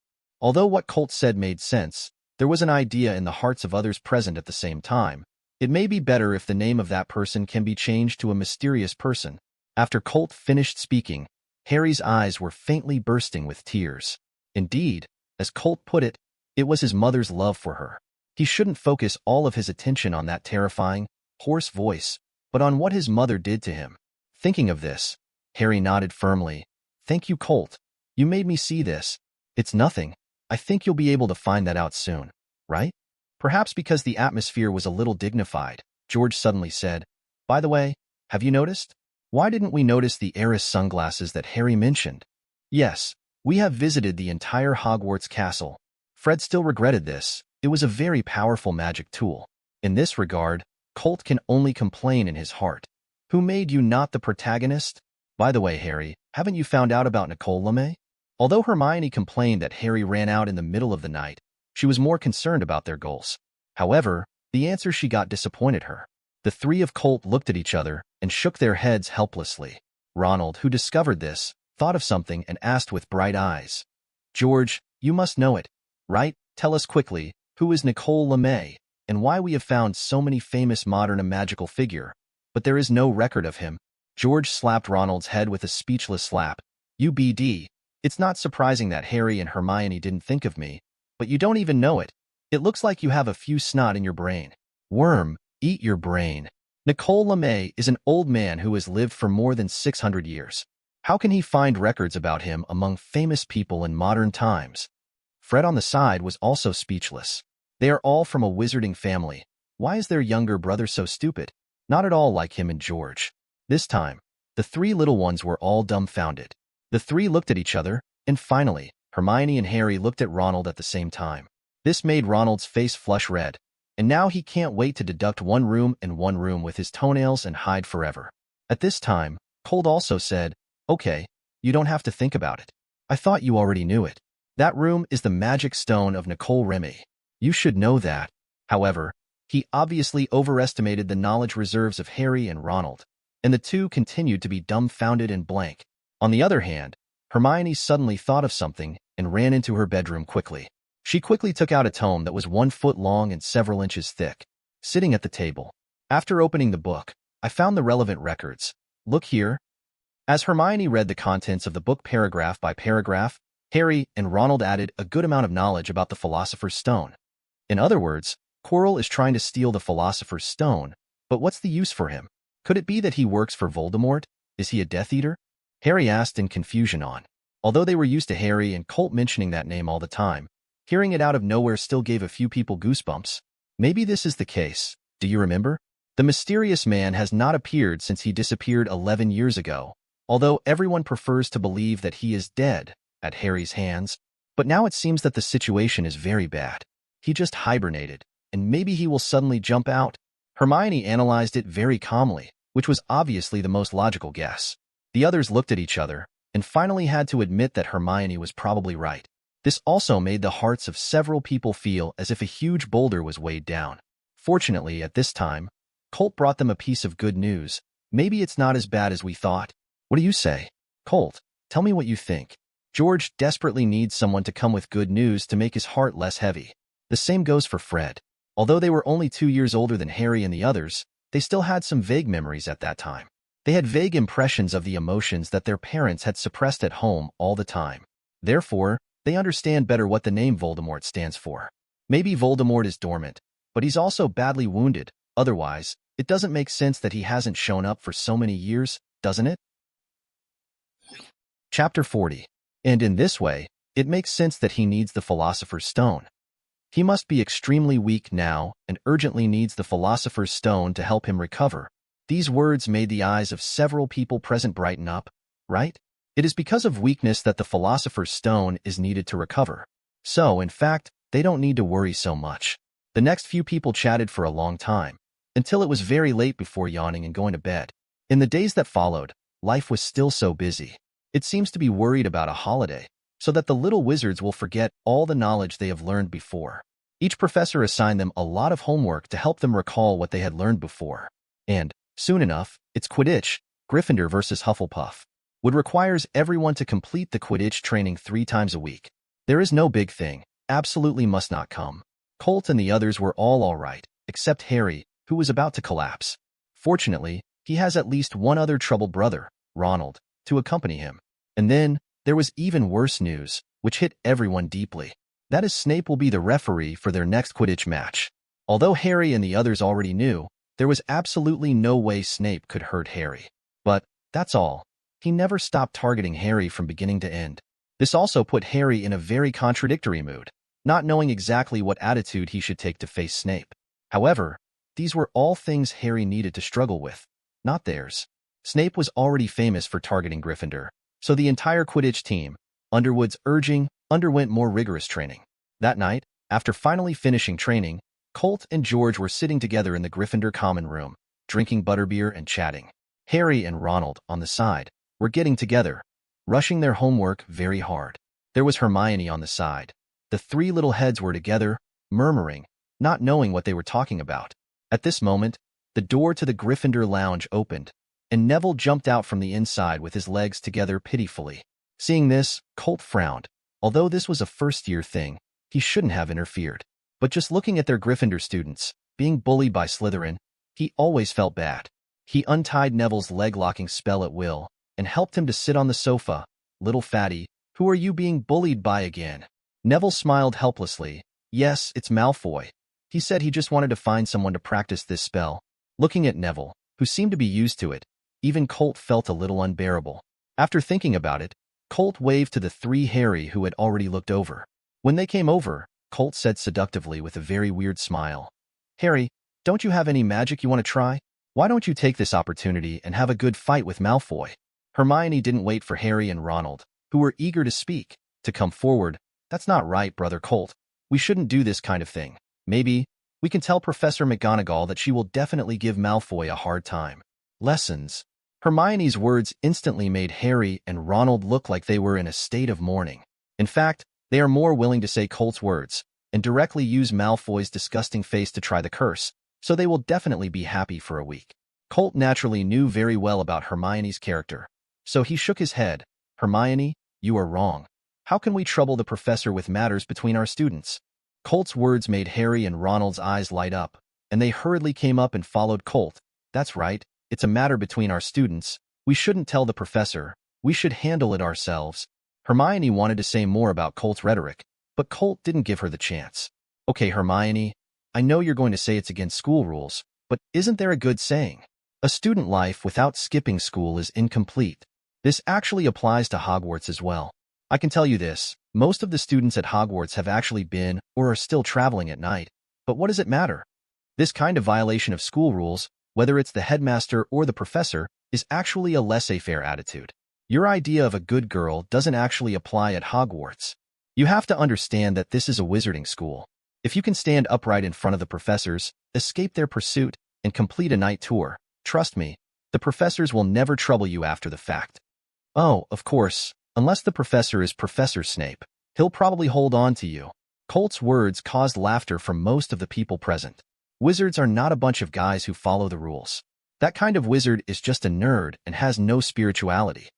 Although what Colt said made sense, there was an idea in the hearts of others present at the same time. It may be better if the name of that person can be changed to a mysterious person. After Colt finished speaking, Harry's eyes were faintly bursting with tears. Indeed, as Colt put it, it was his mother's love for her. He shouldn't focus all of his attention on that terrifying, hoarse voice, but on what his mother did to him. Thinking of this, Harry nodded firmly. "Thank you, Colt. You made me see this." "It's nothing. I think you'll be able to find that out soon, right?" Perhaps because the atmosphere was a little dignified, George suddenly said, "By the way, have you noticed? Why didn't we notice the Eris sunglasses that Harry mentioned?" "Yes, we have visited the entire Hogwarts castle." Fred still regretted this. It was a very powerful magic tool. In this regard, Colt can only complain in his heart. "Who made you not the protagonist? By the way, Harry, haven't you found out about Nicole Lumet?" Although Hermione complained that Harry ran out in the middle of the night, she was more concerned about their goals. However, the answer she got disappointed her. The three of Colt looked at each other and shook their heads helplessly. Ronald, who discovered this, thought of something and asked with bright eyes, "George, you must know it, right? Tell us quickly, who is Nicole Lumet, and why we have found so many famous modern magical figure, but there is no record of him." George slapped Ronald's head with a speechless slap. "UBD, it's not surprising that Harry and Hermione didn't think of me, but you don't even know it. It looks like you have a few snot in your brain." "Worm, Eat your brain. Nicole LeMay is an old man who has lived for more than 600 years. How can he find records about him among famous people in modern times? Fred on the side was also speechless. They are all from a wizarding family. Why is their younger brother so stupid? Not at all like him and George. This time, the three little ones were all dumbfounded. The three looked at each other, and finally, Hermione and Harry looked at Ronald at the same time. This made Ronald's face flush red, and now he can't wait to deduct one room with his toenails and hide forever. At this time, Colt also said, "Okay, you don't have to think about it. I thought you already knew it. That room is the magic stone of Nicole LeMay. You should know that." However, he obviously overestimated the knowledge reserves of Harry and Ronald, and the two continued to be dumbfounded and blank. On the other hand, Hermione suddenly thought of something and ran into her bedroom quickly. She quickly took out a tome that was 1 foot long and several inches thick. Sitting at the table. After opening the book, I found the relevant records. Look here. As Hermione read the contents of the book paragraph by paragraph, Harry and Ronald added a good amount of knowledge about the Philosopher's Stone. In other words, Quirrell is trying to steal the Philosopher's Stone, but what's the use for him? Could it be that he works for Voldemort? Is he a Death Eater? Harry asked in confusion on. Although they were used to Harry and Colt mentioning that name all the time, hearing it out of nowhere still gave a few people goosebumps. Maybe this is the case. Do you remember? The mysterious man has not appeared since he disappeared 11 years ago, although everyone prefers to believe that he is dead at Harry's hands. But now it seems that the situation is very bad. He just hibernated, and maybe he will suddenly jump out. Hermione analyzed it very calmly, which was obviously the most logical guess. The others looked at each other, and finally had to admit that Hermione was probably right. This also made the hearts of several people feel as if a huge boulder was weighed down. Fortunately, at this time, Colt brought them a piece of good news. Maybe it's not as bad as we thought. What do you say? Colt, tell me what you think. George desperately needs someone to come with good news to make his heart less heavy. The same goes for Fred. Although they were only 2 years older than Harry and the others, they still had some vague memories at that time. They had vague impressions of the emotions that their parents had suppressed at home all the time. Therefore, they understand better what the name Voldemort stands for. Maybe Voldemort is dormant, but he's also badly wounded. Otherwise, it doesn't make sense that he hasn't shown up for so many years, doesn't it? Chapter 40. And in this way, it makes sense that he needs the Philosopher's Stone. He must be extremely weak now and urgently needs the Philosopher's Stone to help him recover. These words made the eyes of several people present brighten up, right? It is because of weakness that the Philosopher's Stone is needed to recover. So, in fact, they don't need to worry so much. The next few people chatted for a long time, until it was very late before yawning and going to bed. In the days that followed, life was still so busy. It seems to be worried about a holiday, so that the little wizards will forget all the knowledge they have learned before. Each professor assigned them a lot of homework to help them recall what they had learned before. And, soon enough, it's Quidditch, Gryffindor versus Hufflepuff. Would requires everyone to complete the Quidditch training 3 times a week. There is no big thing, absolutely must not come. Colt and the others were all right, except Harry, who was about to collapse. Fortunately, he has at least one other troubled brother, Ronald, to accompany him. And then, there was even worse news, which hit everyone deeply. That is, Snape will be the referee for their next Quidditch match. Although Harry and the others already knew, there was absolutely no way Snape could hurt Harry. But, that's all. He never stopped targeting Harry from beginning to end. This also put Harry in a very contradictory mood, not knowing exactly what attitude he should take to face Snape. However, these were all things Harry needed to struggle with, not theirs. Snape was already famous for targeting Gryffindor, so the entire Quidditch team, Underwood's urging, underwent more rigorous training. That night, after finally finishing training, Colt and George were sitting together in the Gryffindor common room, drinking butterbeer and chatting. Harry and Ronald, on the side, were getting together, rushing their homework very hard. There was Hermione on the side. The 3 little heads were together, murmuring, not knowing what they were talking about. At this moment, the door to the Gryffindor lounge opened, and Neville jumped out from the inside with his legs together pitifully. Seeing this, Colt frowned. Although this was a first-year thing, he shouldn't have interfered. But just looking at their Gryffindor students, being bullied by Slytherin, he always felt bad. He untied Neville's leg-locking spell at will, and helped him to sit on the sofa. "Little fatty, who are you being bullied by again?" Neville smiled helplessly. "Yes, it's Malfoy. He said he just wanted to find someone to practice this spell. Looking at Neville, who seemed to be used to it, even Colt felt a little unbearable. After thinking about it, Colt waved to the three Harry who had already looked over. When they came over, Colt said seductively with a very weird smile, "Harry, don't you have any magic you want to try? Why don't you take this opportunity and have a good fight with Malfoy?" Hermione didn't wait for Harry and Ronald, who were eager to speak, to come forward. "That's not right, Brother Colt. We shouldn't do this kind of thing. Maybe we can tell Professor McGonagall that she will definitely give Malfoy a hard time." Lessons. Hermione's words instantly made Harry and Ronald look like they were in a state of mourning. In fact, they are more willing to say Colt's words and directly use Malfoy's disgusting face to try the curse, so they will definitely be happy for a week. Colt naturally knew very well about Hermione's character, so he shook his head. "Hermione, you are wrong. How can we trouble the professor with matters between our students?" Colt's words made Harry and Ronald's eyes light up, and they hurriedly came up and followed Colt. "That's right. It's a matter between our students. We shouldn't tell the professor. We should handle it ourselves." Hermione wanted to say more about Colt's rhetoric, but Colt didn't give her the chance. "Okay, Hermione, I know you're going to say it's against school rules, but isn't there a good saying? A student life without skipping school is incomplete." This actually applies to Hogwarts as well. I can tell you this, most of the students at Hogwarts have actually been or are still traveling at night. But what does it matter? This kind of violation of school rules, whether it's the headmaster or the professor, is actually a laissez-faire attitude. Your idea of a good girl doesn't actually apply at Hogwarts. You have to understand that this is a wizarding school. If you can stand upright in front of the professors, escape their pursuit, and complete a night tour, trust me, the professors will never trouble you after the fact. Oh, of course, unless the professor is Professor Snape, he'll probably hold on to you. Colt's words caused laughter from most of the people present. Wizards are not a bunch of guys who follow the rules. That kind of wizard is just a nerd and has no spirituality.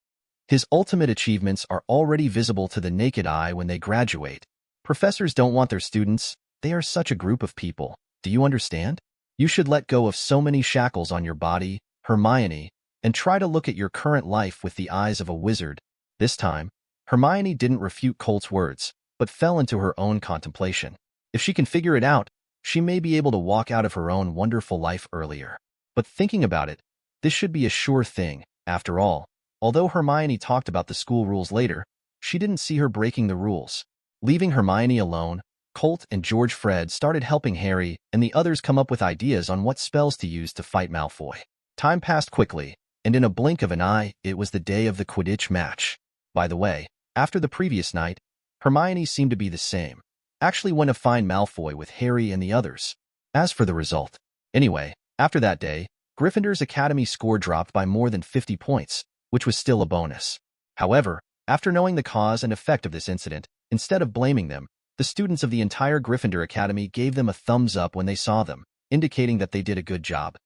His ultimate achievements are already visible to the naked eye when they graduate. Professors don't want their students. They are such a group of people. Do you understand? You should let go of so many shackles on your body, Hermione, and try to look at your current life with the eyes of a wizard. This time, Hermione didn't refute Colt's words, but fell into her own contemplation. If she can figure it out, she may be able to walk out of her own wonderful life earlier. But thinking about it, this should be a sure thing. After all, although Hermione talked about the school rules later, she didn't see her breaking the rules. Leaving Hermione alone, Colt and George Fred started helping Harry and the others come up with ideas on what spells to use to fight Malfoy. Time passed quickly, and in a blink of an eye, it was the day of the Quidditch match. By the way, after the previous night, Hermione seemed to be the same. Actually went to find Malfoy with Harry and the others. As for the result. Anyway, after that day, Gryffindor's Academy score dropped by more than 50 points, which was still a bonus. However, after knowing the cause and effect of this incident, instead of blaming them, the students of the entire Gryffindor Academy gave them a thumbs up when they saw them, indicating that they did a good job.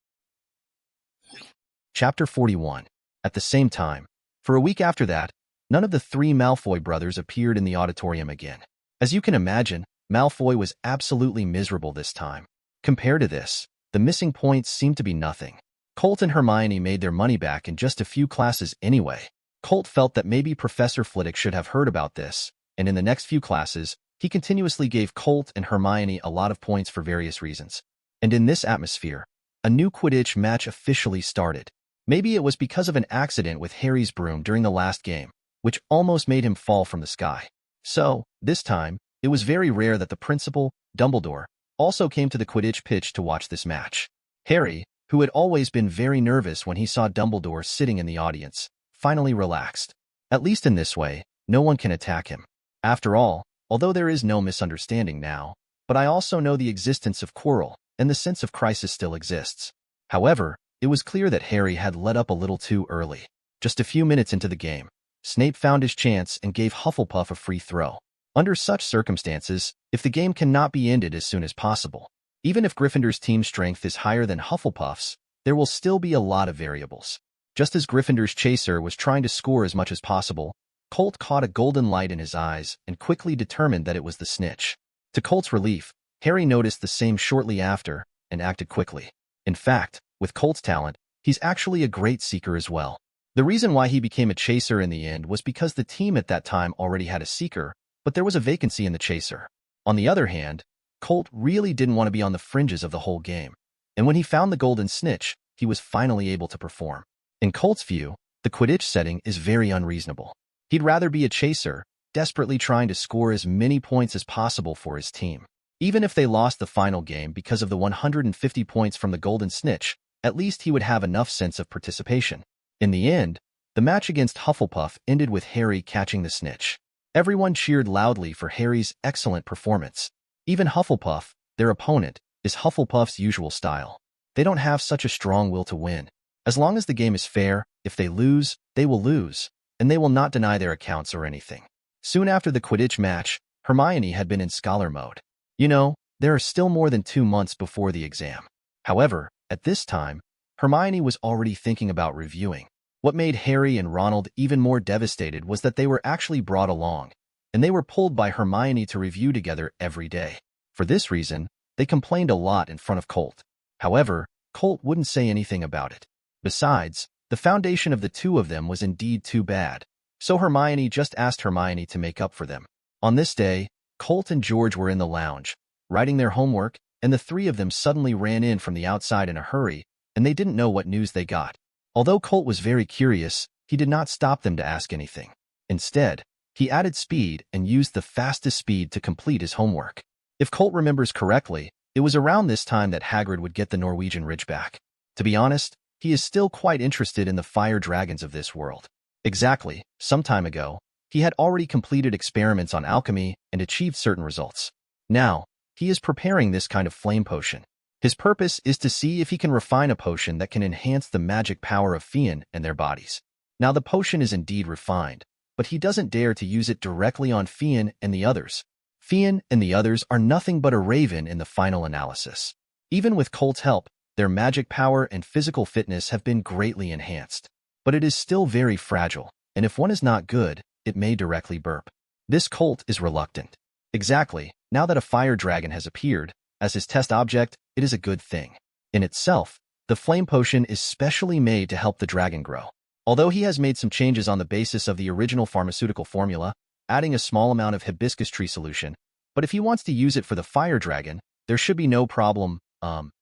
Chapter 41. At the same time, for a week after that, none of the three Malfoy brothers appeared in the auditorium again. As you can imagine, Malfoy was absolutely miserable this time. Compared to this, the missing points seemed to be nothing. Colt and Hermione made their money back in just a few classes anyway. Colt felt that maybe Professor Flitwick should have heard about this, and in the next few classes, he continuously gave Colt and Hermione a lot of points for various reasons. And in this atmosphere, a new Quidditch match officially started. Maybe it was because of an accident with Harry's broom during the last game, which almost made him fall from the sky. So, this time, it was very rare that the principal, Dumbledore, also came to the Quidditch pitch to watch this match. Harry, who had always been very nervous when he saw Dumbledore sitting in the audience, finally relaxed. At least in this way, no one can attack him. After all, although there is no misunderstanding now, but I also know the existence of Quirrell, and the sense of crisis still exists. However, it was clear that Harry had let up a little too early. Just a few minutes into the game, Snape found his chance and gave Hufflepuff a free throw. Under such circumstances, if the game cannot be ended as soon as possible, even if Gryffindor's team strength is higher than Hufflepuff's, there will still be a lot of variables. Just as Gryffindor's chaser was trying to score as much as possible, Colt caught a golden light in his eyes and quickly determined that it was the snitch. To Colt's relief, Harry noticed the same shortly after and acted quickly. In fact, with Colt's talent, he's actually a great seeker as well. The reason why he became a chaser in the end was because the team at that time already had a seeker, but there was a vacancy in the chaser. On the other hand, Colt really didn't want to be on the fringes of the whole game, and when he found the golden snitch, he was finally able to perform. In Colt's view, the Quidditch setting is very unreasonable. He'd rather be a chaser, desperately trying to score as many points as possible for his team. Even if they lost the final game because of the 150 points from the golden snitch, at least he would have enough sense of participation. In the end, the match against Hufflepuff ended with Harry catching the snitch. Everyone cheered loudly for Harry's excellent performance. Even Hufflepuff, their opponent, is Hufflepuff's usual style. They don't have such a strong will to win. As long as the game is fair, if they lose, they will lose, and they will not deny their accounts or anything. Soon after the Quidditch match, Hermione had been in scholar mode. You know, there are still more than 2 months before the exam. However, at this time, Hermione was already thinking about reviewing. What made Harry and Ronald even more devastated was that they were actually brought along, and they were pulled by Hermione to review together every day. For this reason, they complained a lot in front of Colt. However, Colt wouldn't say anything about it. Besides, the foundation of the two of them was indeed too bad, so Hermione just asked Hermione to make up for them. On this day, Colt and George were in the lounge, writing their homework, and the three of them suddenly ran in from the outside in a hurry, and they didn't know what news they got. Although Colt was very curious, he did not stop them to ask anything. Instead, he added speed and used the fastest speed to complete his homework. If Colt remembers correctly, it was around this time that Hagrid would get the Norwegian Ridgeback. To be honest, he is still quite interested in the fire dragons of this world. Exactly, some time ago, he had already completed experiments on alchemy and achieved certain results. Now, he is preparing this kind of flame potion. His purpose is to see if he can refine a potion that can enhance the magic power of Fian and their bodies. Now the potion is indeed refined, but he doesn't dare to use it directly on Fian and the others. Fian and the others are nothing but a raven in the final analysis. Even with Colt's help, their magic power and physical fitness have been greatly enhanced. But it is still very fragile, and if one is not good, it may directly burp. This Colt is reluctant. Exactly, now that a fire dragon has appeared, as his test object, it is a good thing. In itself, the flame potion is specially made to help the dragon grow. Although he has made some changes on the basis of the original pharmaceutical formula, adding a small amount of hibiscus tree solution, but if he wants to use it for the fire dragon, there should be no problem,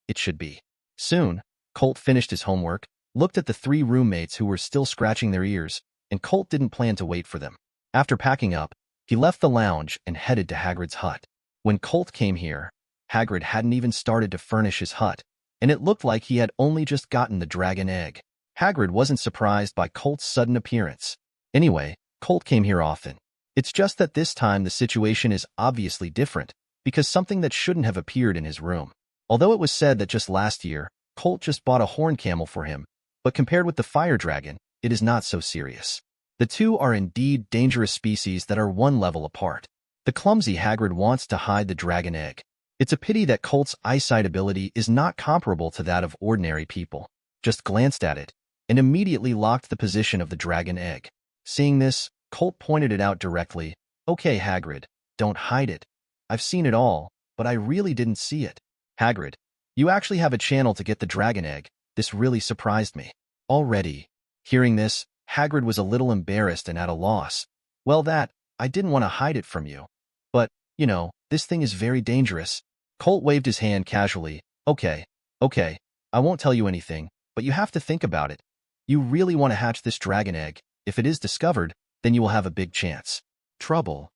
it should be. Soon, Colt finished his homework, looked at the 3 roommates who were still scratching their ears, and Colt didn't plan to wait for them. After packing up, he left the lounge and headed to Hagrid's hut. When Colt came here, Hagrid hadn't even started to furnish his hut, and it looked like he had only just gotten the dragon egg. Hagrid wasn't surprised by Colt's sudden appearance. Anyway, Colt came here often. It's just that this time the situation is obviously different, because something that shouldn't have appeared in his room. Although it was said that just last year, Colt just bought a horn camel for him, but compared with the fire dragon, it is not so serious. The two are indeed dangerous species that are one level apart. The clumsy Hagrid wants to hide the dragon egg. It's a pity that Colt's eyesight ability is not comparable to that of ordinary people. Just glanced at it, and immediately locked the position of the dragon egg. Seeing this, Colt pointed it out directly. Okay, Hagrid, don't hide it. I've seen it all, but I really didn't see it. Hagrid, you actually have a channel to get the dragon egg. This really surprised me. Already. Hearing this, Hagrid was a little embarrassed and at a loss. Well, I didn't want to hide it from you. But, you know, this thing is very dangerous. Colt waved his hand casually. Okay, I won't tell you anything, but you have to think about it. You really want to hatch this dragon egg. If it is discovered, then you will have a big chance. Trouble.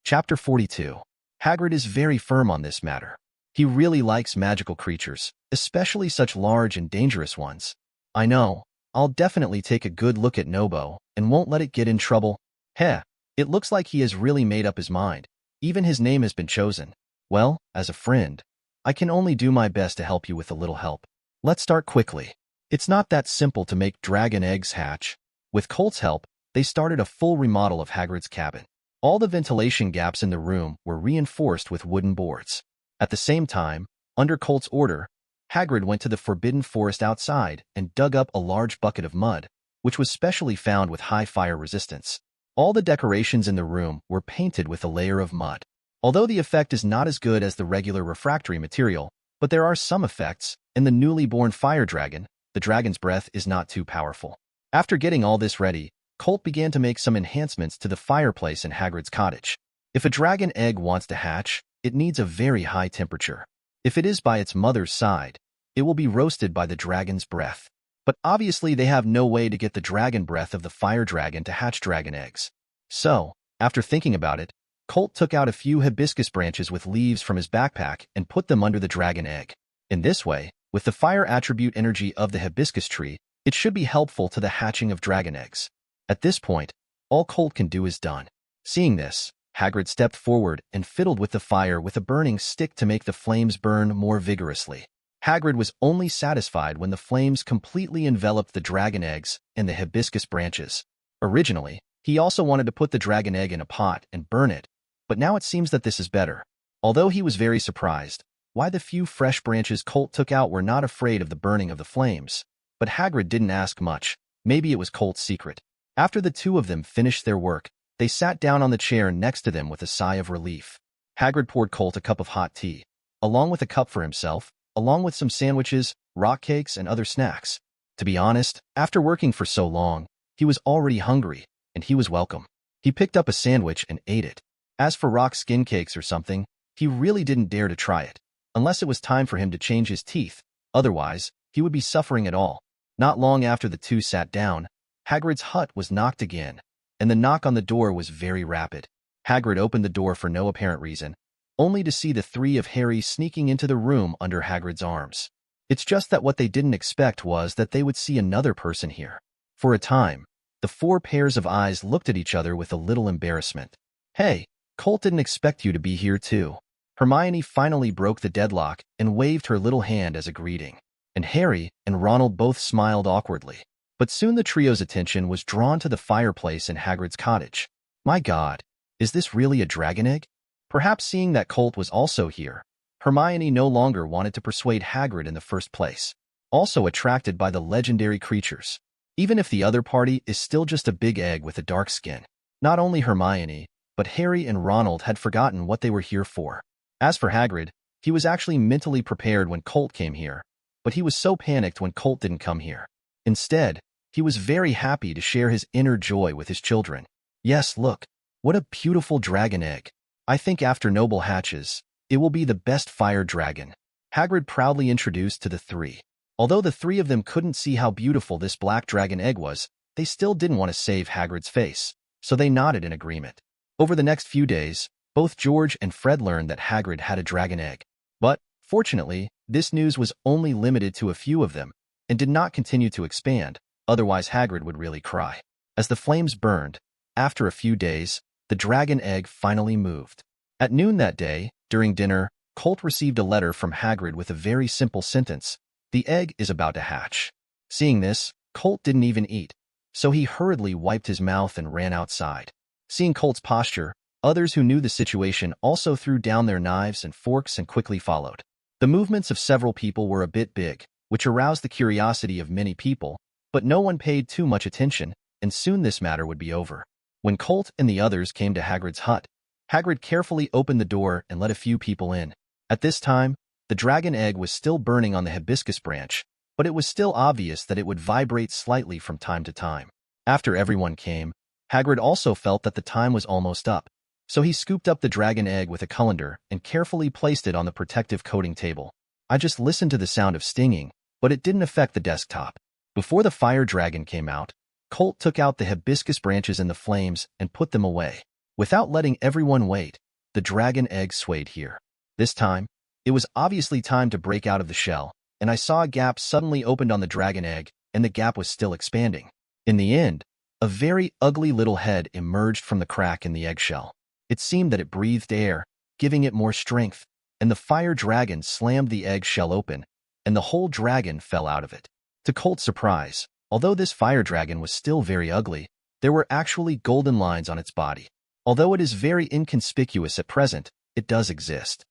Chapter 42. Hagrid is very firm on this matter. He really likes magical creatures, especially such large and dangerous ones. I know. I'll definitely take a good look at Nobo and won't let it get in trouble. Heh, it looks like he has really made up his mind. Even his name has been chosen. Well, as a friend, I can only do my best to help you with a little help. Let's start quickly. It's not that simple to make dragon eggs hatch. With Colt's help, they started a full remodel of Hagrid's cabin. All the ventilation gaps in the room were reinforced with wooden boards. At the same time, under Colt's order, Hagrid went to the forbidden forest outside and dug up a large bucket of mud, which was specially found with high fire resistance. All the decorations in the room were painted with a layer of mud. Although the effect is not as good as the regular refractory material, but there are some effects, and the newly born fire dragon, the dragon's breath, is not too powerful. After getting all this ready, Colt began to make some enhancements to the fireplace in Hagrid's cottage. If a dragon egg wants to hatch, it needs a very high temperature. If it is by its mother's side, it will be roasted by the dragon's breath. But obviously they have no way to get the dragon breath of the fire dragon to hatch dragon eggs. So, after thinking about it, Colt took out a few hibiscus branches with leaves from his backpack and put them under the dragon egg. In this way, with the fire attribute energy of the hibiscus tree, it should be helpful to the hatching of dragon eggs. At this point, all Colt can do is done. Seeing this, Hagrid stepped forward and fiddled with the fire with a burning stick to make the flames burn more vigorously. Hagrid was only satisfied when the flames completely enveloped the dragon eggs and the hibiscus branches. Originally, he also wanted to put the dragon egg in a pot and burn it, but now it seems that this is better. Although he was very surprised why the few fresh branches Colt took out were not afraid of the burning of the flames, but Hagrid didn't ask much. Maybe it was Colt's secret. After the two of them finished their work, they sat down on the chair next to them with a sigh of relief. Hagrid poured Colt a cup of hot tea, along with a cup for himself, along with some sandwiches, rock cakes, and other snacks. To be honest, after working for so long, he was already hungry, and he was welcome. He picked up a sandwich and ate it. As for rock skin cakes or something, he really didn't dare to try it, unless it was time for him to change his teeth. Otherwise, he would be suffering at all. Not long after the two sat down, Hagrid's hut was knocked again, and the knock on the door was very rapid. Hagrid opened the door for no apparent reason, only to see the three of Harry sneaking into the room under Hagrid's arms. It's just that what they didn't expect was that they would see another person here. For a time, the four pairs of eyes looked at each other with a little embarrassment. "Hey, Colt didn't expect you to be here too." Hermione finally broke the deadlock and waved her little hand as a greeting, and Harry and Ronald both smiled awkwardly. But soon the trio's attention was drawn to the fireplace in Hagrid's cottage. My God, is this really a dragon egg? Perhaps seeing that Colt was also here, Hermione no longer wanted to persuade Hagrid in the first place, also attracted by the legendary creatures. Even if the other party is still just a big egg with a dark skin. Not only Hermione, but Harry and Ronald had forgotten what they were here for. As for Hagrid, he was actually mentally prepared when Colt came here, but he was so panicked when Colt didn't come here. Instead, he was very happy to share his inner joy with his children. Yes, look, what a beautiful dragon egg. I think after Noble hatches, it will be the best fire dragon. Hagrid proudly introduced to the three. Although the three of them couldn't see how beautiful this black dragon egg was, they still didn't want to save Hagrid's face, so they nodded in agreement. Over the next few days, both George and Fred learned that Hagrid had a dragon egg. But, fortunately, this news was only limited to a few of them, and did not continue to expand, otherwise Hagrid would really cry. As the flames burned, after a few days, the dragon egg finally moved. At noon that day, during dinner, Colt received a letter from Hagrid with a very simple sentence: "The egg is about to hatch." Seeing this, Colt didn't even eat, so he hurriedly wiped his mouth and ran outside. Seeing Colt's posture, others who knew the situation also threw down their knives and forks and quickly followed. The movements of several people were a bit big, which aroused the curiosity of many people, but no one paid too much attention, and soon this matter would be over. When Colt and the others came to Hagrid's hut, Hagrid carefully opened the door and let a few people in. At this time, the dragon egg was still burning on the hibiscus branch, but it was still obvious that it would vibrate slightly from time to time. After everyone came, Hagrid also felt that the time was almost up, so he scooped up the dragon egg with a colander and carefully placed it on the protective coating table. I just listened to the sound of stinging, but it didn't affect the desktop. Before the fire dragon came out, Colt took out the hibiscus branches in the flames and put them away. Without letting everyone wait, the dragon egg swayed here. This time, it was obviously time to break out of the shell, and I saw a gap suddenly opened on the dragon egg, and the gap was still expanding. In the end, a very ugly little head emerged from the crack in the eggshell. It seemed that it breathed air, giving it more strength, and the fire dragon slammed the eggshell open, and the whole dragon fell out of it. To Colt's surprise, although this fire dragon was still very ugly, there were actually golden lines on its body. Although it is very inconspicuous at present, it does exist.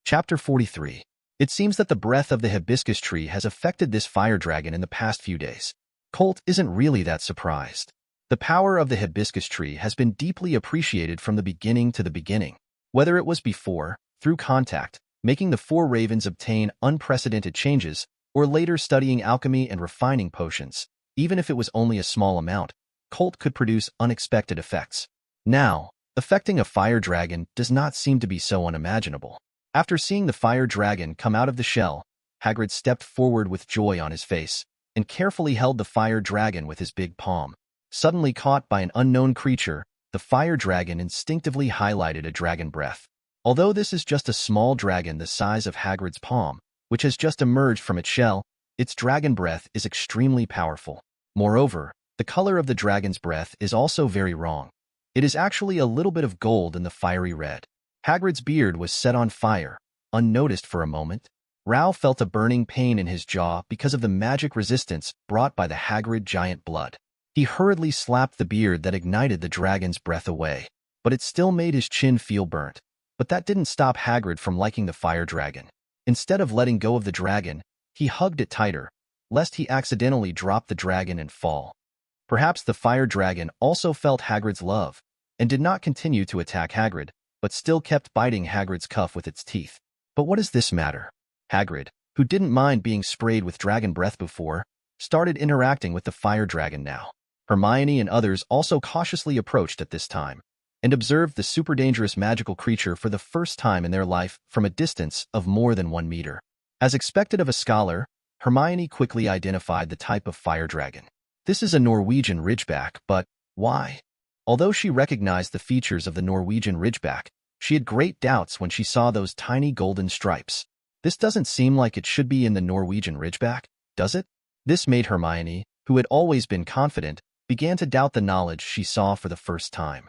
Chapter 43. It seems that the breath of the hibiscus tree has affected this fire dragon in the past few days. Colt isn't really that surprised. The power of the hibiscus tree has been deeply appreciated from the beginning to the beginning. Whether it was before, through contact, making the four ravens obtain unprecedented changes, or later studying alchemy and refining potions, even if it was only a small amount, Colt could produce unexpected effects. Now, Affecting a fire dragon does not seem to be so unimaginable. After seeing the fire dragon come out of the shell, Hagrid stepped forward with joy on his face and carefully held the fire dragon with his big palm. Suddenly caught by an unknown creature, the fire dragon instinctively highlighted a dragon breath. Although this is just a small dragon the size of Hagrid's palm, which has just emerged from its shell, its dragon breath is extremely powerful. Moreover, the color of the dragon's breath is also very wrong. It is actually a little bit of gold in the fiery red. Hagrid's beard was set on fire, unnoticed for a moment. Ralph felt a burning pain in his jaw because of the magic resistance brought by the Hagrid giant blood. He hurriedly slapped the beard that ignited the dragon's breath away, but it still made his chin feel burnt. But that didn't stop Hagrid from liking the fire dragon. Instead of letting go of the dragon, he hugged it tighter, lest he accidentally drop the dragon and fall. Perhaps the fire dragon also felt Hagrid's love, and did not continue to attack Hagrid, but still kept biting Hagrid's cuff with its teeth. But what does this matter? Hagrid, who didn't mind being sprayed with dragon breath before, started interacting with the fire dragon now. Hermione and others also cautiously approached at this time, and observed the super dangerous magical creature for the first time in their life from a distance of more than 1 meter. As expected of a scholar, Hermione quickly identified the type of fire dragon. This is a Norwegian ridgeback, but why? Although she recognized the features of the Norwegian ridgeback, she had great doubts when she saw those tiny golden stripes. This doesn't seem like it should be in the Norwegian ridgeback, does it? This made Hermione, who had always been confident, began to doubt the knowledge she saw for the first time.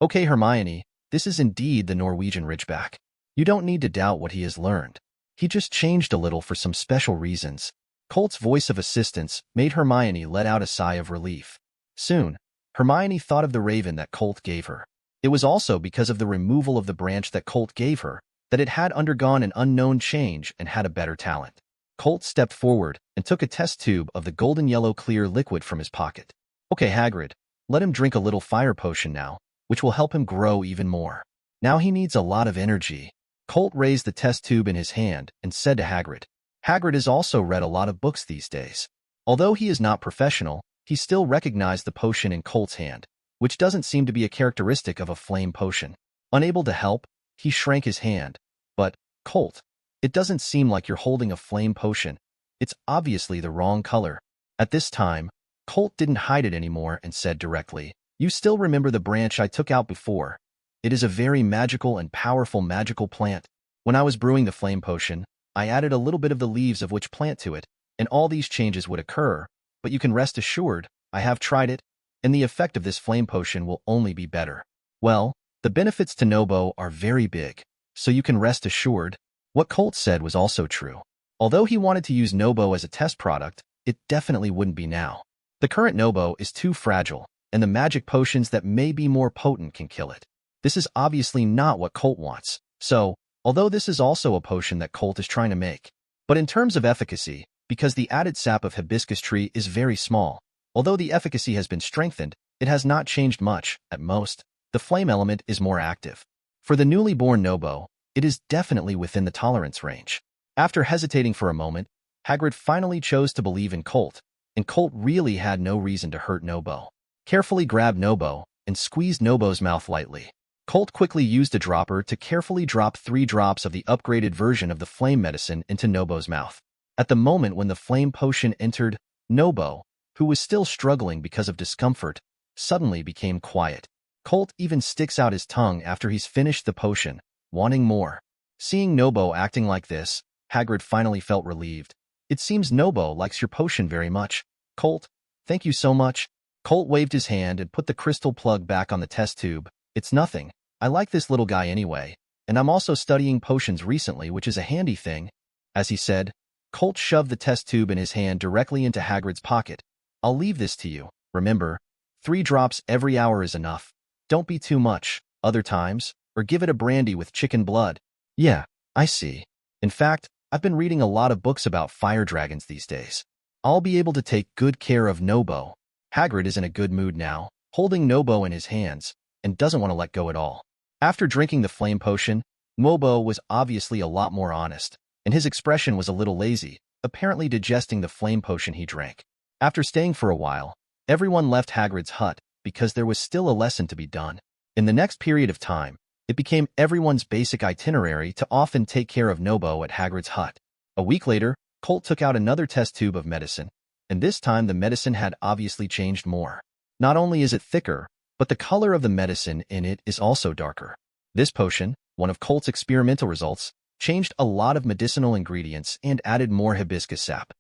Okay, Hermione, this is indeed the Norwegian ridgeback. You don't need to doubt what he has learned. He just changed a little for some special reasons. Colt's voice of assistance made Hermione let out a sigh of relief. Soon, Hermione thought of the raven that Colt gave her. It was also because of the removal of the branch that Colt gave her that it had undergone an unknown change and had a better talent. Colt stepped forward and took a test tube of the golden yellow clear liquid from his pocket. Okay, Hagrid, let him drink a little fire potion now, which will help him grow even more. Now he needs a lot of energy. Colt raised the test tube in his hand and said to Hagrid. Hagrid has also read a lot of books these days. Although he is not professional, he still recognized the potion in Colt's hand, which doesn't seem to be a characteristic of a flame potion. Unable to help, he shrank his hand. But, Colt, it doesn't seem like you're holding a flame potion. It's obviously the wrong color. At this time, Colt didn't hide it anymore and said directly, You still remember the branch I took out before. It is a very magical and powerful magical plant. When I was brewing the flame potion, I added a little bit of the leaves of which plant to it, and all these changes would occur, but you can rest assured, I have tried it, and the effect of this flame potion will only be better. Well, the benefits to Nobo are very big, so you can rest assured. What Colt said was also true. Although he wanted to use Nobo as a test product, it definitely wouldn't be now. The current Nobo is too fragile, and the magic potions that may be more potent can kill it. This is obviously not what Colt wants, so, although this is also a potion that Colt is trying to make. But in terms of efficacy, because the added sap of hibiscus tree is very small, although the efficacy has been strengthened, it has not changed much. At most, the flame element is more active. For the newly born Nobo, it is definitely within the tolerance range. After hesitating for a moment, Hagrid finally chose to believe in Colt, and Colt really had no reason to hurt Nobo. Carefully grabbed Nobo and squeezed Nobo's mouth lightly. Colt quickly used a dropper to carefully drop 3 drops of the upgraded version of the flame medicine into Nobo's mouth. At the moment when the flame potion entered, Nobo, who was still struggling because of discomfort, suddenly became quiet. Colt even sticks out his tongue after he's finished the potion, wanting more. Seeing Nobo acting like this, Hagrid finally felt relieved. It seems Nobo likes your potion very much. Colt, thank you so much. Colt waved his hand and put the crystal plug back on the test tube. It's nothing. I like this little guy anyway, and I'm also studying potions recently, which is a handy thing. As he said, Colt shoved the test tube in his hand directly into Hagrid's pocket. I'll leave this to you. Remember, 3 drops every hour is enough. Don't be too much, other times, or give it a brandy with chicken blood. Yeah, I see. In fact, I've been reading a lot of books about fire dragons these days. I'll be able to take good care of Nobo. Hagrid is in a good mood now, holding Nobo in his hands, and doesn't want to let go at all. After drinking the flame potion, Nobo was obviously a lot more honest, and his expression was a little lazy, apparently digesting the flame potion he drank. After staying for a while, everyone left Hagrid's hut because there was still a lesson to be done. In the next period of time, it became everyone's basic itinerary to often take care of Nobo at Hagrid's hut. A week later, Colt took out another test tube of medicine, and this time the medicine had obviously changed more. Not only is it thicker, but the color of the medicine in it is also darker. This potion, one of Colt's experimental results, changed a lot of medicinal ingredients and added more hibiscus sap.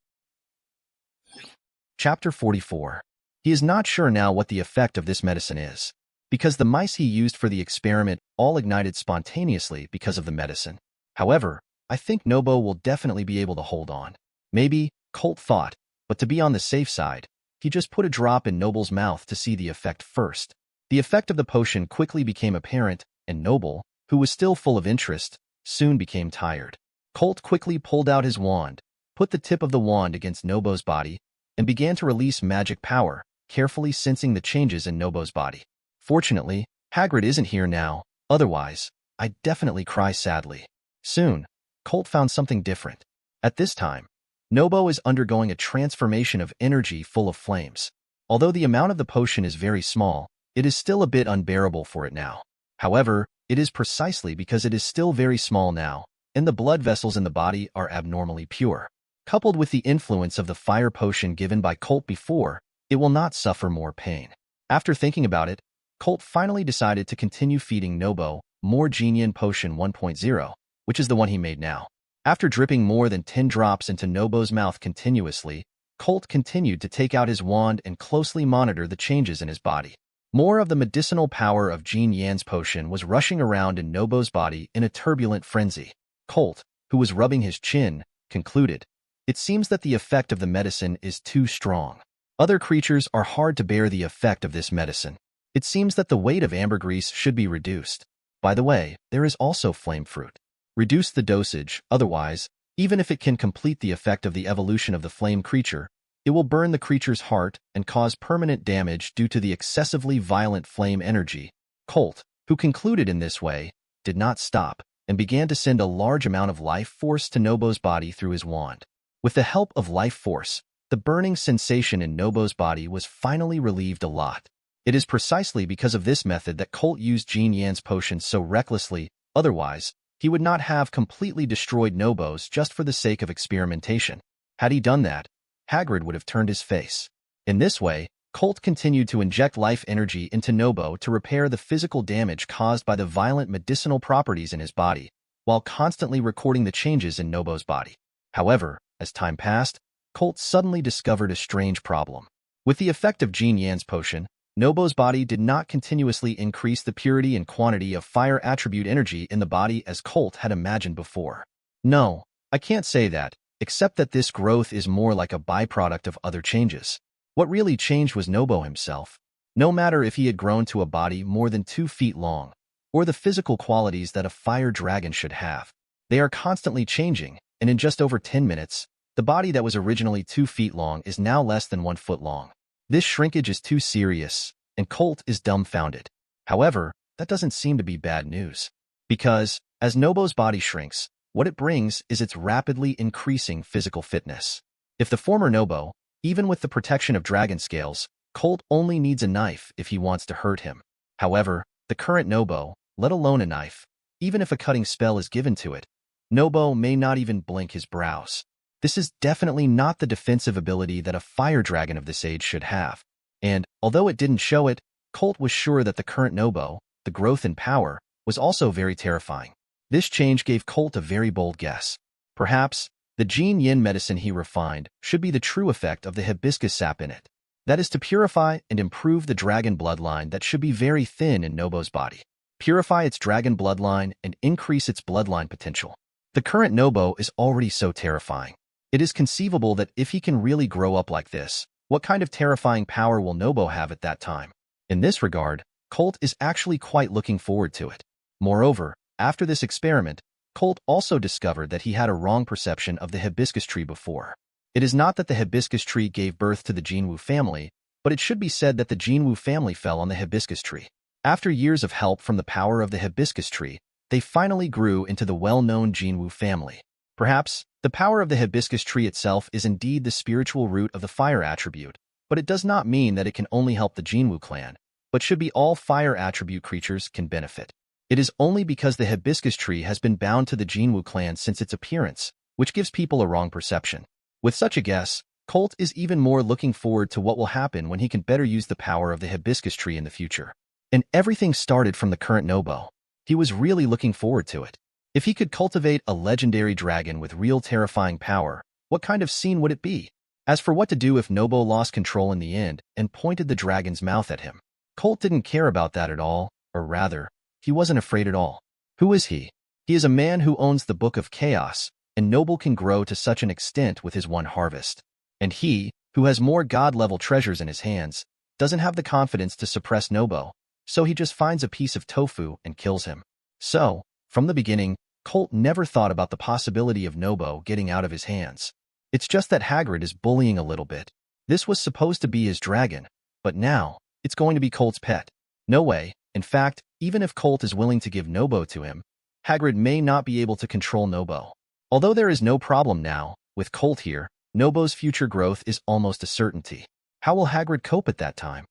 Chapter 44. He is not sure now what the effect of this medicine is, because the mice he used for the experiment all ignited spontaneously because of the medicine. However, I think Nobo will definitely be able to hold on. Maybe, Colt thought, but to be on the safe side, he just put a drop in Noble's mouth to see the effect first. The effect of the potion quickly became apparent, and Noble, who was still full of interest, soon became tired. Colt quickly pulled out his wand, put the tip of the wand against Nobo's body, and began to release magic power, carefully sensing the changes in Nobo's body. Fortunately, Hagrid isn't here now, otherwise, I'd definitely cry sadly. Soon, Colt found something different. At this time, Nobo is undergoing a transformation of energy full of flames. Although the amount of the potion is very small, it is still a bit unbearable for it now. However, it is precisely because it is still very small now, and the blood vessels in the body are abnormally pure. Coupled with the influence of the fire potion given by Colt before, it will not suffer more pain. After thinking about it, Colt finally decided to continue feeding Nobo more Genian Potion 1.0, which is the one he made now. After dripping more than 10 drops into Nobo's mouth continuously, Colt continued to take out his wand and closely monitor the changes in his body. More of the medicinal power of Jean Yan's potion was rushing around in Nobo's body in a turbulent frenzy. Colt, who was rubbing his chin, concluded, "It seems that the effect of the medicine is too strong. Other creatures are hard to bear the effect of this medicine. It seems that the weight of ambergris should be reduced. By the way, there is also flame fruit. Reduce the dosage, otherwise, even if it can complete the effect of the evolution of the flame creature, it will burn the creature's heart and cause permanent damage due to the excessively violent flame energy." Colt, who concluded in this way, did not stop, and began to send a large amount of life force to Nobo's body through his wand. With the help of life force, the burning sensation in Nobo's body was finally relieved a lot. It is precisely because of this method that Colt used Jean Yan's potion so recklessly, otherwise, he would not have completely destroyed Nobo's just for the sake of experimentation. Had he done that, Hagrid would have turned his face. In this way, Colt continued to inject life energy into Nobo to repair the physical damage caused by the violent medicinal properties in his body, while constantly recording the changes in Nobo's body. However, as time passed, Colt suddenly discovered a strange problem. With the effect of Jean Yan's potion, Nobo's body did not continuously increase the purity and quantity of fire attribute energy in the body as Colt had imagined before. No, I can't say that, except that this growth is more like a byproduct of other changes. What really changed was Nobo himself. No matter if he had grown to a body more than 2 feet long, or the physical qualities that a fire dragon should have, they are constantly changing, and in just over 10 minutes, the body that was originally 2 feet long is now less than 1 foot long. This shrinkage is too serious, and Colt is dumbfounded. However, that doesn't seem to be bad news. Because, as Nobo's body shrinks, what it brings is its rapidly increasing physical fitness. If the former Nobo, even with the protection of dragon scales, Colt only needs a knife if he wants to hurt him. However, the current Nobo, let alone a knife, even if a cutting spell is given to it, Nobo may not even blink his brows. This is definitely not the defensive ability that a fire dragon of this age should have. And, although it didn't show it, Colt was sure that the current Nobo, the growth in power, was also very terrifying. This change gave Colt a very bold guess. Perhaps, the Jean Yin medicine he refined should be the true effect of the hibiscus sap in it. That is to purify and improve the dragon bloodline that should be very thin in Nobo's body. Purify its dragon bloodline and increase its bloodline potential. The current Nobo is already so terrifying. It is conceivable that if he can really grow up like this, what kind of terrifying power will Nobo have at that time? In this regard, Colt is actually quite looking forward to it. Moreover, after this experiment, Colt also discovered that he had a wrong perception of the hibiscus tree before. It is not that the hibiscus tree gave birth to the Jinwu family, but it should be said that the Jinwu family fell on the hibiscus tree. After years of help from the power of the hibiscus tree, they finally grew into the well-known Jinwu family. Perhaps, the power of the hibiscus tree itself is indeed the spiritual root of the fire attribute, but it does not mean that it can only help the Jinwu clan. but should be all fire attribute creatures can benefit. It is only because the hibiscus tree has been bound to the Jinwoo clan since its appearance, which gives people a wrong perception. With such a guess, Colt is even more looking forward to what will happen when he can better use the power of the hibiscus tree in the future. And everything started from the current Nobo. He was really looking forward to it. If he could cultivate a legendary dragon with real terrifying power, what kind of scene would it be? As for what to do if Nobo lost control in the end and pointed the dragon's mouth at him, Colt didn't care about that at all, or rather, he wasn't afraid at all. Who is he? He is a man who owns the Book of Chaos, and Noble can grow to such an extent with his one harvest. And he, who has more god-level treasures in his hands, doesn't have the confidence to suppress Nobo, so he just finds a piece of tofu and kills him. So, from the beginning, Colt never thought about the possibility of Nobo getting out of his hands. It's just that Hagrid is bullying a little bit. This was supposed to be his dragon, but now, it's going to be Colt's pet. No way. In fact, even if Colt is willing to give Nobo to him, Hagrid may not be able to control Nobo. Although there is no problem now, with Colt here, Nobo's future growth is almost a certainty. How will Hagrid cope at that time?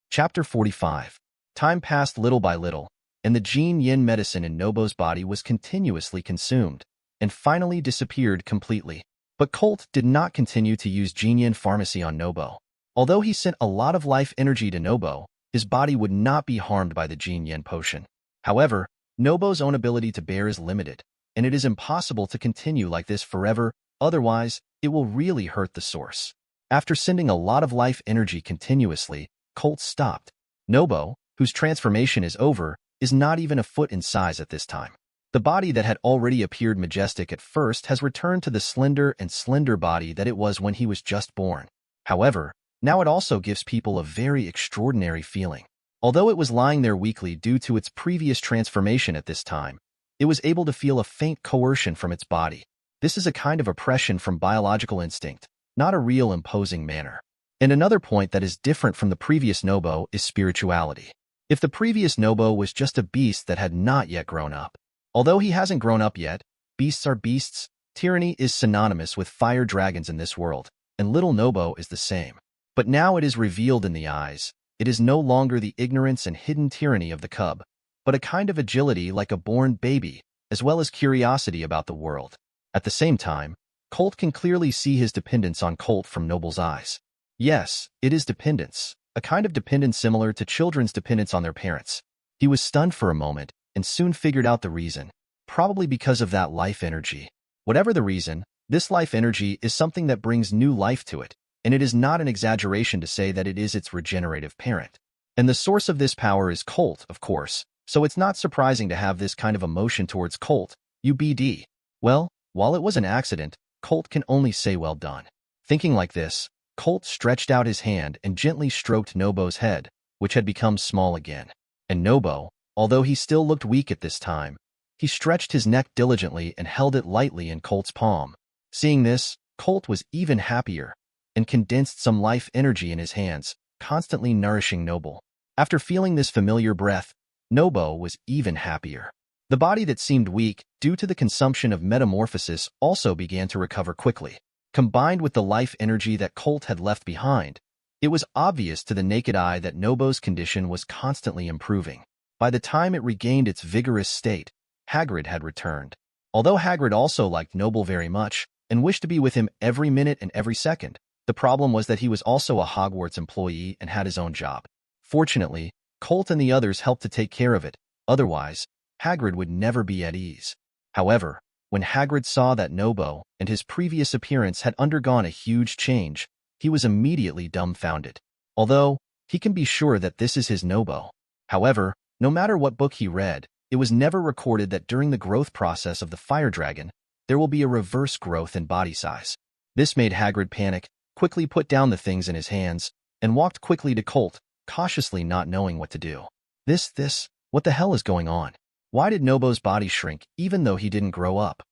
Chapter 45. Time passed little by little, and the Jin Yin medicine in Nobo's body was continuously consumed, and finally disappeared completely. But Colt did not continue to use Jin Yin pharmacy on Nobo. Although he sent a lot of life energy to Nobo, his body would not be harmed by the Jin Yin potion. However, Nobo's own ability to bear is limited, and it is impossible to continue like this forever, otherwise, it will really hurt the source. After sending a lot of life energy continuously, Colt stopped. Nobo, whose transformation is over, is not even a foot in size at this time. The body that had already appeared majestic at first has returned to the slender body that it was when he was just born. However, now it also gives people a very extraordinary feeling. Although it was lying there weakly due to its previous transformation at this time, it was able to feel a faint coercion from its body. This is a kind of oppression from biological instinct, not a real imposing manner. And another point that is different from the previous Nobo is spirituality. If the previous Nobo was just a beast that had not yet grown up. Although he hasn't grown up yet, beasts are beasts, tyranny is synonymous with fire dragons in this world, and little Nobo is the same. But now it is revealed in the eyes. It is no longer the ignorance and hidden tyranny of the cub, but a kind of agility like a born baby, as well as curiosity about the world. At the same time, Colt can clearly see his dependence on Colt from Noble's eyes. Yes, it is dependence, a kind of dependence similar to children's dependence on their parents. He was stunned for a moment, and soon figured out the reason, probably because of that life energy. Whatever the reason, this life energy is something that brings new life to it, and it is not an exaggeration to say that it is its regenerative parent. And the source of this power is Colt, of course, so it's not surprising to have this kind of emotion towards Colt, UBD. Well, while it was an accident, Colt can only say well done. Thinking like this, Colt stretched out his hand and gently stroked Nobo's head, which had become small again. And Nobo, although he still looked weak at this time, he stretched his neck diligently and held it lightly in Colt's palm. Seeing this, Colt was even happier, and condensed some life energy in his hands, constantly nourishing Noble. After feeling this familiar breath, Nobo was even happier. The body that seemed weak due to the consumption of metamorphosis also began to recover quickly. Combined with the life energy that Colt had left behind, it was obvious to the naked eye that Nobo's condition was constantly improving. By the time it regained its vigorous state, Hagrid had returned. Although Hagrid also liked Noble very much and wished to be with him every minute and every second, the problem was that he was also a Hogwarts employee and had his own job. Fortunately, Colt and the others helped to take care of it, otherwise, Hagrid would never be at ease. However, when Hagrid saw that Nobo and his previous appearance had undergone a huge change, he was immediately dumbfounded. Although, he can be sure that this is his Nobo. However, no matter what book he read, it was never recorded that during the growth process of the fire dragon, there will be a reverse growth in body size. This made Hagrid panic, quickly put down the things in his hands, and walked quickly to Colt, cautiously not knowing what to do. What the hell is going on? Why did Nobo's body shrink even though he didn't grow up?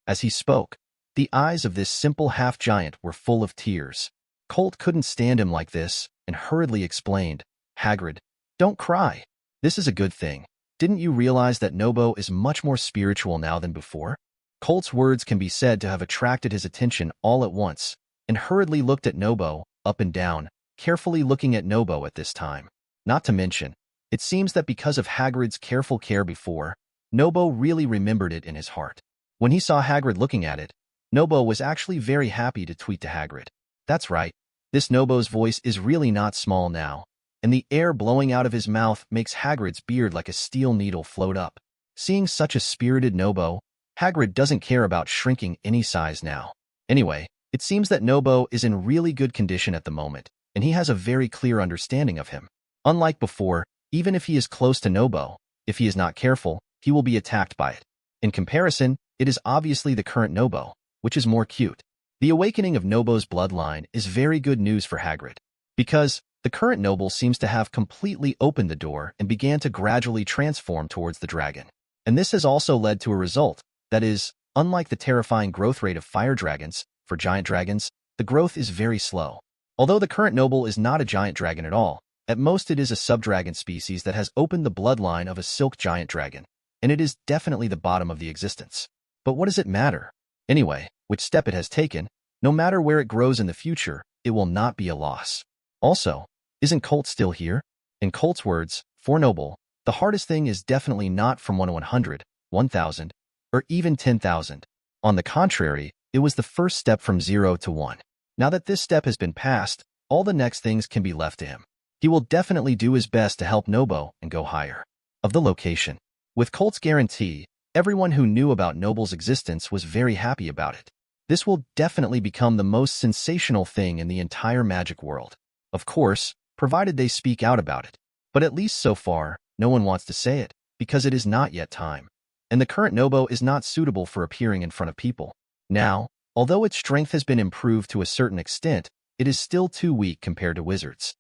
As he spoke, the eyes of this simple half-giant were full of tears. Colt couldn't stand him like this, and hurriedly explained, Hagrid, don't cry. This is a good thing. Didn't you realize that Nobo is much more spiritual now than before? Colt's words can be said to have attracted his attention all at once, and hurriedly looked at Nobo, up and down, carefully looking at Nobo at this time. Not to mention, it seems that because of Hagrid's careful care before, Nobo really remembered it in his heart. When he saw Hagrid looking at it, Nobo was actually very happy to tweet to Hagrid. That's right, this Nobo's voice is really not small now, and the air blowing out of his mouth makes Hagrid's beard like a steel needle float up. Seeing such a spirited Nobo, Hagrid doesn't care about shrinking any size now. Anyway, it seems that Nobo is in really good condition at the moment, and he has a very clear understanding of him. Unlike before, even if he is close to Nobo, if he is not careful, he will be attacked by it. In comparison, it is obviously the current Nobo, which is more cute. The awakening of Nobo's bloodline is very good news for Hagrid, because the current noble seems to have completely opened the door and began to gradually transform towards the dragon. And this has also led to a result, that is, unlike the terrifying growth rate of fire dragons, for giant dragons, the growth is very slow. Although the current noble is not a giant dragon at all, at most it is a subdragon species that has opened the bloodline of a silk giant dragon, and it is definitely the bottom of the existence. But what does it matter? Anyway, which step it has taken, no matter where it grows in the future, it will not be a loss. Also, isn't Colt still here? In Colt's words, for Noble, the hardest thing is definitely not from 1 to 100, 1,000, or even 10,000. On the contrary, it was the first step from 0 to 1. Now that this step has been passed, all the next things can be left to him. He will definitely do his best to help Nobo and go higher. Of the location. With Colt's guarantee, everyone who knew about Noble's existence was very happy about it. This will definitely become the most sensational thing in the entire magic world. Of course, provided they speak out about it. But at least so far, no one wants to say it, because it is not yet time. And the current Nobo is not suitable for appearing in front of people. Now, although its strength has been improved to a certain extent, it is still too weak compared to wizards.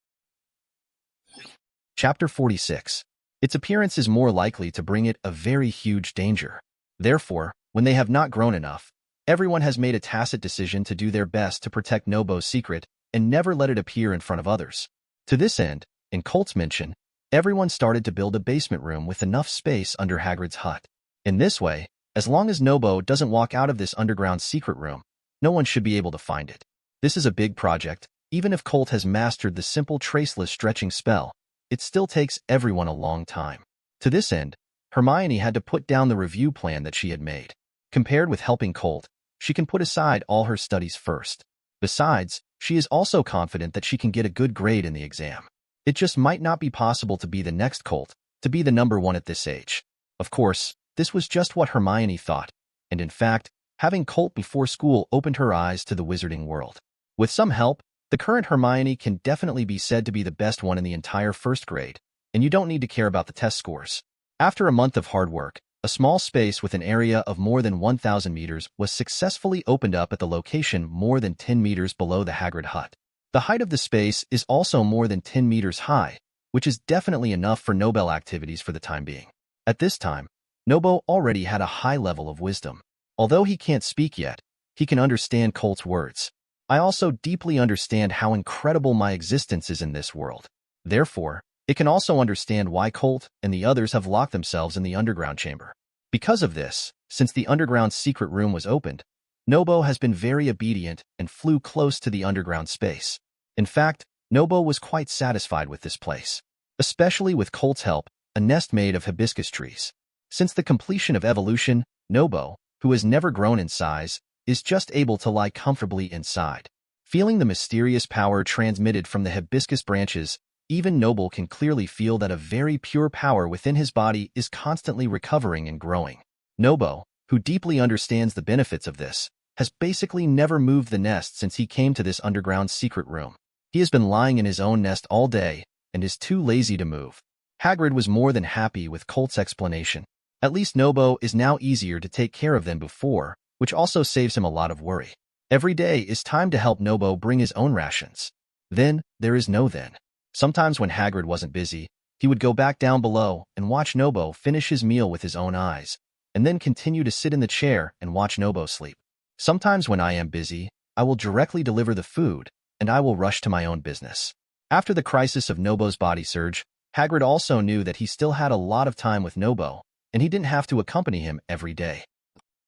Chapter 46. Its appearance is more likely to bring it a very huge danger. Therefore, when they have not grown enough, everyone has made a tacit decision to do their best to protect Nobo's secret and never let it appear in front of others. To this end, in Colt's mention, everyone started to build a basement room with enough space under Hagrid's hut. In this way, as long as Nobo doesn't walk out of this underground secret room, no one should be able to find it. This is a big project. Even if Colt has mastered the simple traceless stretching spell, it still takes everyone a long time. To this end, Hermione had to put down the review plan that she had made. Compared with helping Colt, she can put aside all her studies first. Besides, she is also confident that she can get a good grade in the exam. It just might not be possible to be the next Colt, to be the number one at this age. Of course, this was just what Hermione thought, and in fact, having Colt before school opened her eyes to the wizarding world. With some help, the current Hermione can definitely be said to be the best one in the entire first grade, and you don't need to care about the test scores. After a month of hard work, a small space with an area of more than 1,000 meters was successfully opened up at the location more than 10 meters below the Hagrid hut. The height of the space is also more than 10 meters high, which is definitely enough for Nobel activities for the time being. At this time, Nobo already had a high level of wisdom. Although he can't speak yet, he can understand Colt's words. I also deeply understand how incredible my existence is in this world. Therefore, it can also understand why Colt and the others have locked themselves in the underground chamber. Because of this, since the underground secret room was opened, Nobo has been very obedient and flew close to the underground space. In fact, Nobo was quite satisfied with this place. Especially with Colt's help, a nest made of hibiscus trees. Since the completion of evolution, Nobo, who has never grown in size, is just able to lie comfortably inside. Feeling the mysterious power transmitted from the hibiscus branches, even Noble can clearly feel that a very pure power within his body is constantly recovering and growing. Nobo, who deeply understands the benefits of this, has basically never moved the nest since he came to this underground secret room. He has been lying in his own nest all day and is too lazy to move. Hagrid was more than happy with Colt's explanation. At least Nobo is now easier to take care of than before, which also saves him a lot of worry. Every day is time to help Nobo bring his own rations. Then, there is no then. Sometimes when Hagrid wasn't busy, he would go back down below and watch Nobo finish his meal with his own eyes, and then continue to sit in the chair and watch Nobo sleep. Sometimes when I am busy, I will directly deliver the food, and I will rush to my own business. After the crisis of Nobo's body surge, Hagrid also knew that he still had a lot of time with Nobo, and he didn't have to accompany him every day.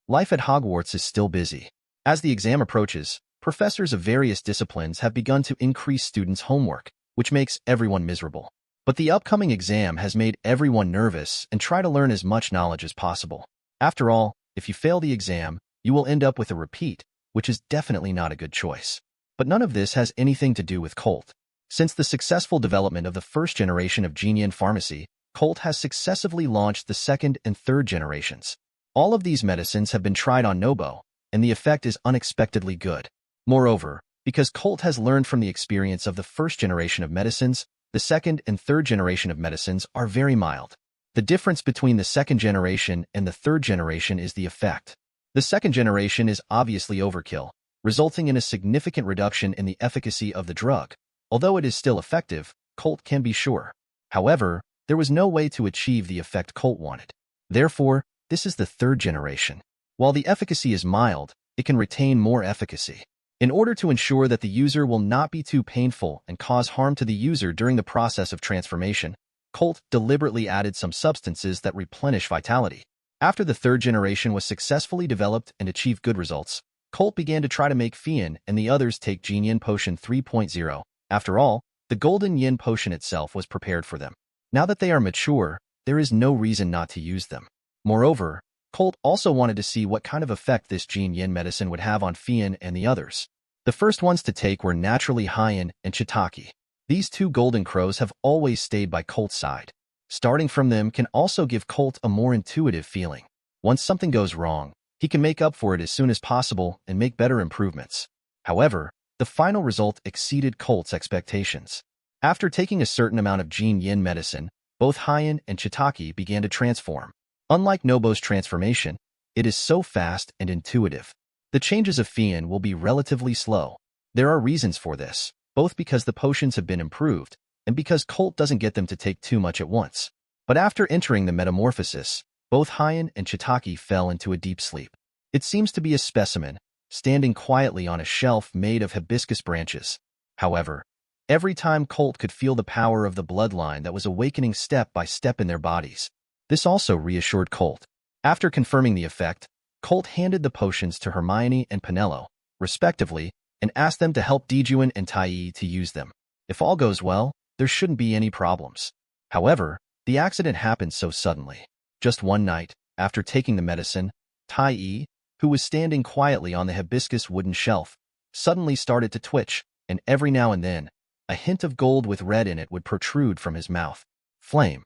Life at Hogwarts is still busy. As the exam approaches, professors of various disciplines have begun to increase students' homework, which makes everyone miserable. But the upcoming exam has made everyone nervous and try to learn as much knowledge as possible. After all, if you fail the exam, you will end up with a repeat, which is definitely not a good choice. But none of this has anything to do with Colt. Since the successful development of the first generation of Genian pharmacy, Colt has successively launched the second and third generations. All of these medicines have been tried on Nobo, and the effect is unexpectedly good. Moreover, because Colt has learned from the experience of the first generation of medicines, the second and third generation of medicines are very mild. The difference between the second generation and the third generation is the effect. The second generation is obviously overkill, resulting in a significant reduction in the efficacy of the drug. Although it is still effective, Colt can be sure. However, there was no way to achieve the effect Colt wanted. Therefore, this is the third generation. While the efficacy is mild, it can retain more efficacy. In order to ensure that the user will not be too painful and cause harm to the user during the process of transformation, Colt deliberately added some substances that replenish vitality. After the third generation was successfully developed and achieved good results, Colt began to try to make Fian and the others take Genian Potion 3.0. After all, the Golden Yin Potion itself was prepared for them. Now that they are mature, there is no reason not to use them. Moreover, Colt also wanted to see what kind of effect this Gene Yin medicine would have on Fian and the others. The first ones to take were naturally Hyan and Chitaki. These two golden crows have always stayed by Colt's side. Starting from them can also give Colt a more intuitive feeling. Once something goes wrong, he can make up for it as soon as possible and make better improvements. However, the final result exceeded Colt's expectations. After taking a certain amount of Gene Yin medicine, both Hyan and Chitaki began to transform. Unlike Nobo's transformation, it is so fast and intuitive. The changes of Fian will be relatively slow. There are reasons for this, both because the potions have been improved and because Colt doesn't get them to take too much at once. But after entering the metamorphosis, both Hyan and Chitaki fell into a deep sleep. It seems to be a specimen, standing quietly on a shelf made of hibiscus branches. However, every time Colt could feel the power of the bloodline that was awakening step by step in their bodies. This also reassured Colt. After confirming the effect, Colt handed the potions to Hermione and Penelo, respectively, and asked them to help Dejuan and Tai to use them. If all goes well, there shouldn't be any problems. However, the accident happened so suddenly. Just one night, after taking the medicine, Tai, who was standing quietly on the hibiscus wooden shelf, suddenly started to twitch, and every now and then, a hint of gold with red in it would protrude from his mouth. Flame.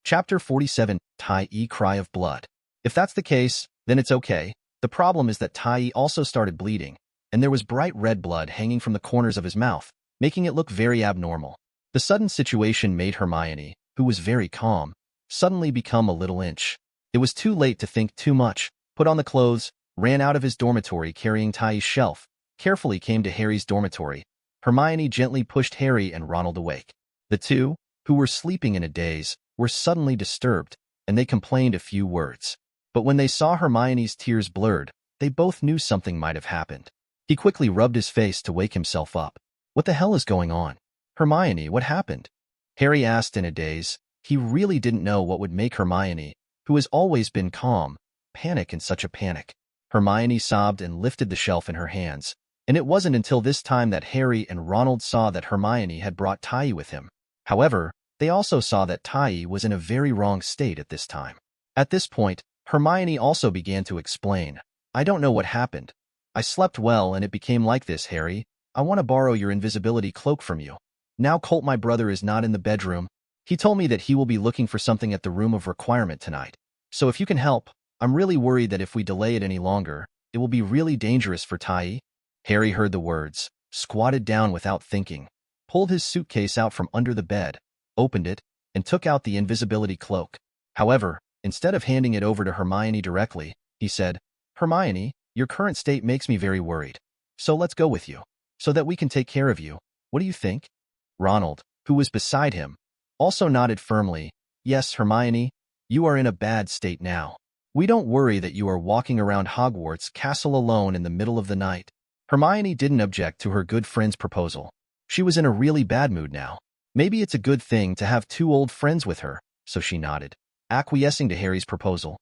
Chapter 47, Tai Cry of Blood. If that's the case, then it's okay. The problem is that Tai also started bleeding, and there was bright red blood hanging from the corners of his mouth, making it look very abnormal. The sudden situation made Hermione, who was very calm, suddenly become a little inch. It was too late to think too much, put on the clothes, ran out of his dormitory carrying Tai's shelf, carefully came to Harry's dormitory. Hermione gently pushed Harry and Ronald awake. The two, who were sleeping in a daze, were suddenly disturbed, and they complained a few words. But when they saw Hermione's tears blurred, they both knew something might have happened. He quickly rubbed his face to wake himself up. What the hell is going on? Hermione, what happened? Harry asked in a daze. He really didn't know what would make Hermione, who has always been calm, panic in such a panic. Hermione sobbed and lifted the shelf in her hands, and it wasn't until this time that Harry and Ronald saw that Hermione had brought Tai with him. However, they also saw that Tai was in a very wrong state at this time. At this point, Hermione also began to explain. I don't know what happened. I slept well and it became like this, Harry. I want to borrow your invisibility cloak from you. Now Colt, my brother, is not in the bedroom. He told me that he will be looking for something at the room of requirement tonight. So if you can help, I'm really worried that if we delay it any longer, it will be really dangerous for Tai. Harry heard the words, squatted down without thinking, pulled his suitcase out from under the bed, opened it, and took out the invisibility cloak. However, instead of handing it over to Hermione directly, he said, Hermione, your current state makes me very worried. So let's go with you, so that we can take care of you. What do you think? Ronald, who was beside him, also nodded firmly. Yes, Hermione, you are in a bad state now. We don't worry that you are walking around Hogwarts castle alone in the middle of the night. Hermione didn't object to her good friend's proposal. She was in a really bad mood now. Maybe it's a good thing to have two old friends with her, so she nodded, acquiescing to Harry's proposal.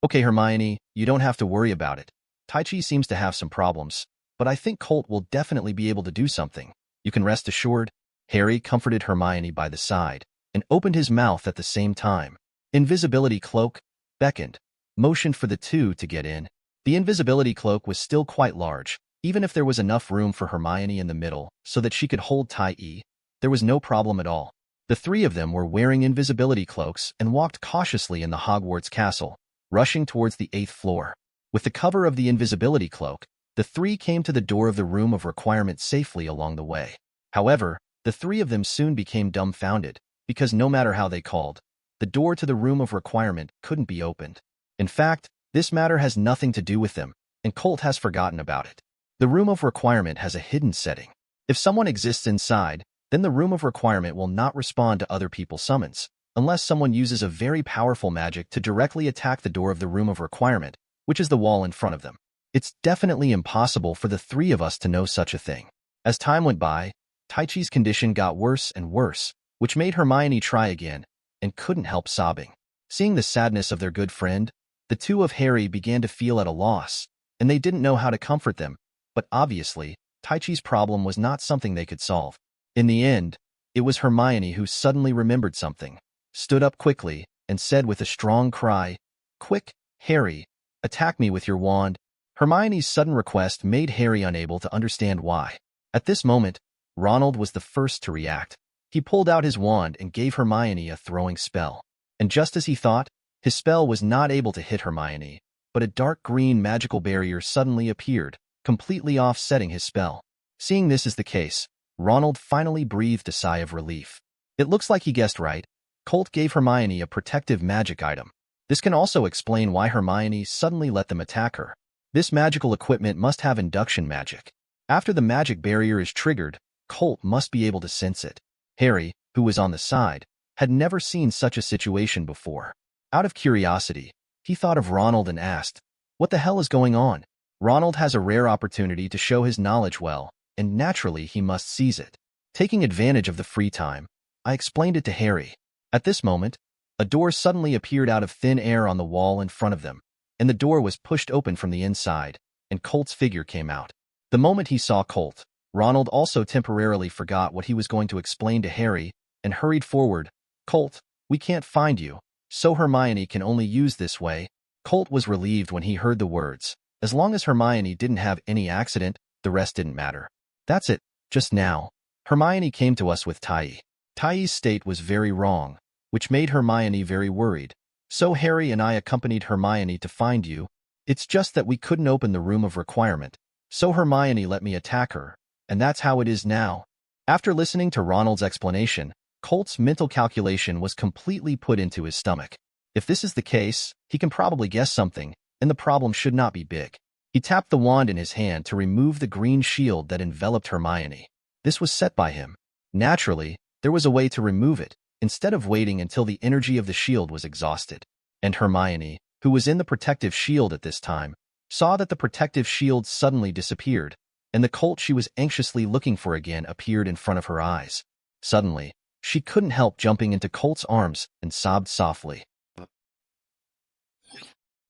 Okay, Hermione, you don't have to worry about it. Taichi seems to have some problems, but I think Colt will definitely be able to do something. You can rest assured." Harry comforted Hermione by the side and opened his mouth at the same time. Invisibility Cloak beckoned, motioned for the two to get in. The invisibility cloak was still quite large. Even if there was enough room for Hermione in the middle so that she could hold Tai, there was no problem at all. The three of them were wearing invisibility cloaks and walked cautiously in the Hogwarts castle, rushing towards the 8th floor. With the cover of the invisibility cloak, the three came to the door of the room of requirement safely along the way. However, the three of them soon became dumbfounded, because no matter how they called, the door to the room of requirement couldn't be opened. In fact, this matter has nothing to do with them, and Colt has forgotten about it. The room of requirement has a hidden setting. If someone exists inside, then the room of requirement will not respond to other people's summons, unless someone uses a very powerful magic to directly attack the door of the room of requirement, which is the wall in front of them. It's definitely impossible for the three of us to know such a thing. As time went by, Taichi's condition got worse and worse, which made Hermione try again, and couldn't help sobbing. Seeing the sadness of their good friend, the two of Harry began to feel at a loss, and they didn't know how to comfort them, but obviously, Taichi's problem was not something they could solve. In the end, it was Hermione who suddenly remembered something, stood up quickly, and said with a strong cry, "Quick, Harry, attack me with your wand." Hermione's sudden request made Harry unable to understand why. At this moment, Ronald was the first to react. He pulled out his wand and gave Hermione a throwing spell. And just as he thought, his spell was not able to hit Hermione, but a dark green magical barrier suddenly appeared, completely offsetting his spell. Seeing this as the case, Ronald finally breathed a sigh of relief. It looks like he guessed right. Colt gave Hermione a protective magic item. This can also explain why Hermione suddenly let them attack her. This magical equipment must have induction magic. After the magic barrier is triggered, Colt must be able to sense it. Harry, who was on the side, had never seen such a situation before. Out of curiosity, he thought of Ronald and asked, "What the hell is going on?" Ronald has a rare opportunity to show his knowledge well, and naturally he must seize it. Taking advantage of the free time, I explained it to Harry. At this moment, a door suddenly appeared out of thin air on the wall in front of them, and the door was pushed open from the inside, and Colt's figure came out. The moment he saw Colt, Ronald also temporarily forgot what he was going to explain to Harry and hurried forward. "Colt, we can't find you, so Hermione can only use this way." Colt was relieved when he heard the words. As long as Hermione didn't have any accident, the rest didn't matter. That's it. Just now, Hermione came to us with Tai. Tai's state was very wrong, which made Hermione very worried. So Harry and I accompanied Hermione to find you. It's just that we couldn't open the room of requirement, so Hermione let me attack her, and that's how it is now. After listening to Ronald's explanation, Colt's mental calculation was completely put into his stomach. If this is the case, he can probably guess something, and the problem should not be big. He tapped the wand in his hand to remove the green shield that enveloped Hermione. This was set by him. Naturally, there was a way to remove it, instead of waiting until the energy of the shield was exhausted. And Hermione, who was in the protective shield at this time, saw that the protective shield suddenly disappeared, and the Colt she was anxiously looking for again appeared in front of her eyes. Suddenly, she couldn't help jumping into Colt's arms and sobbed softly.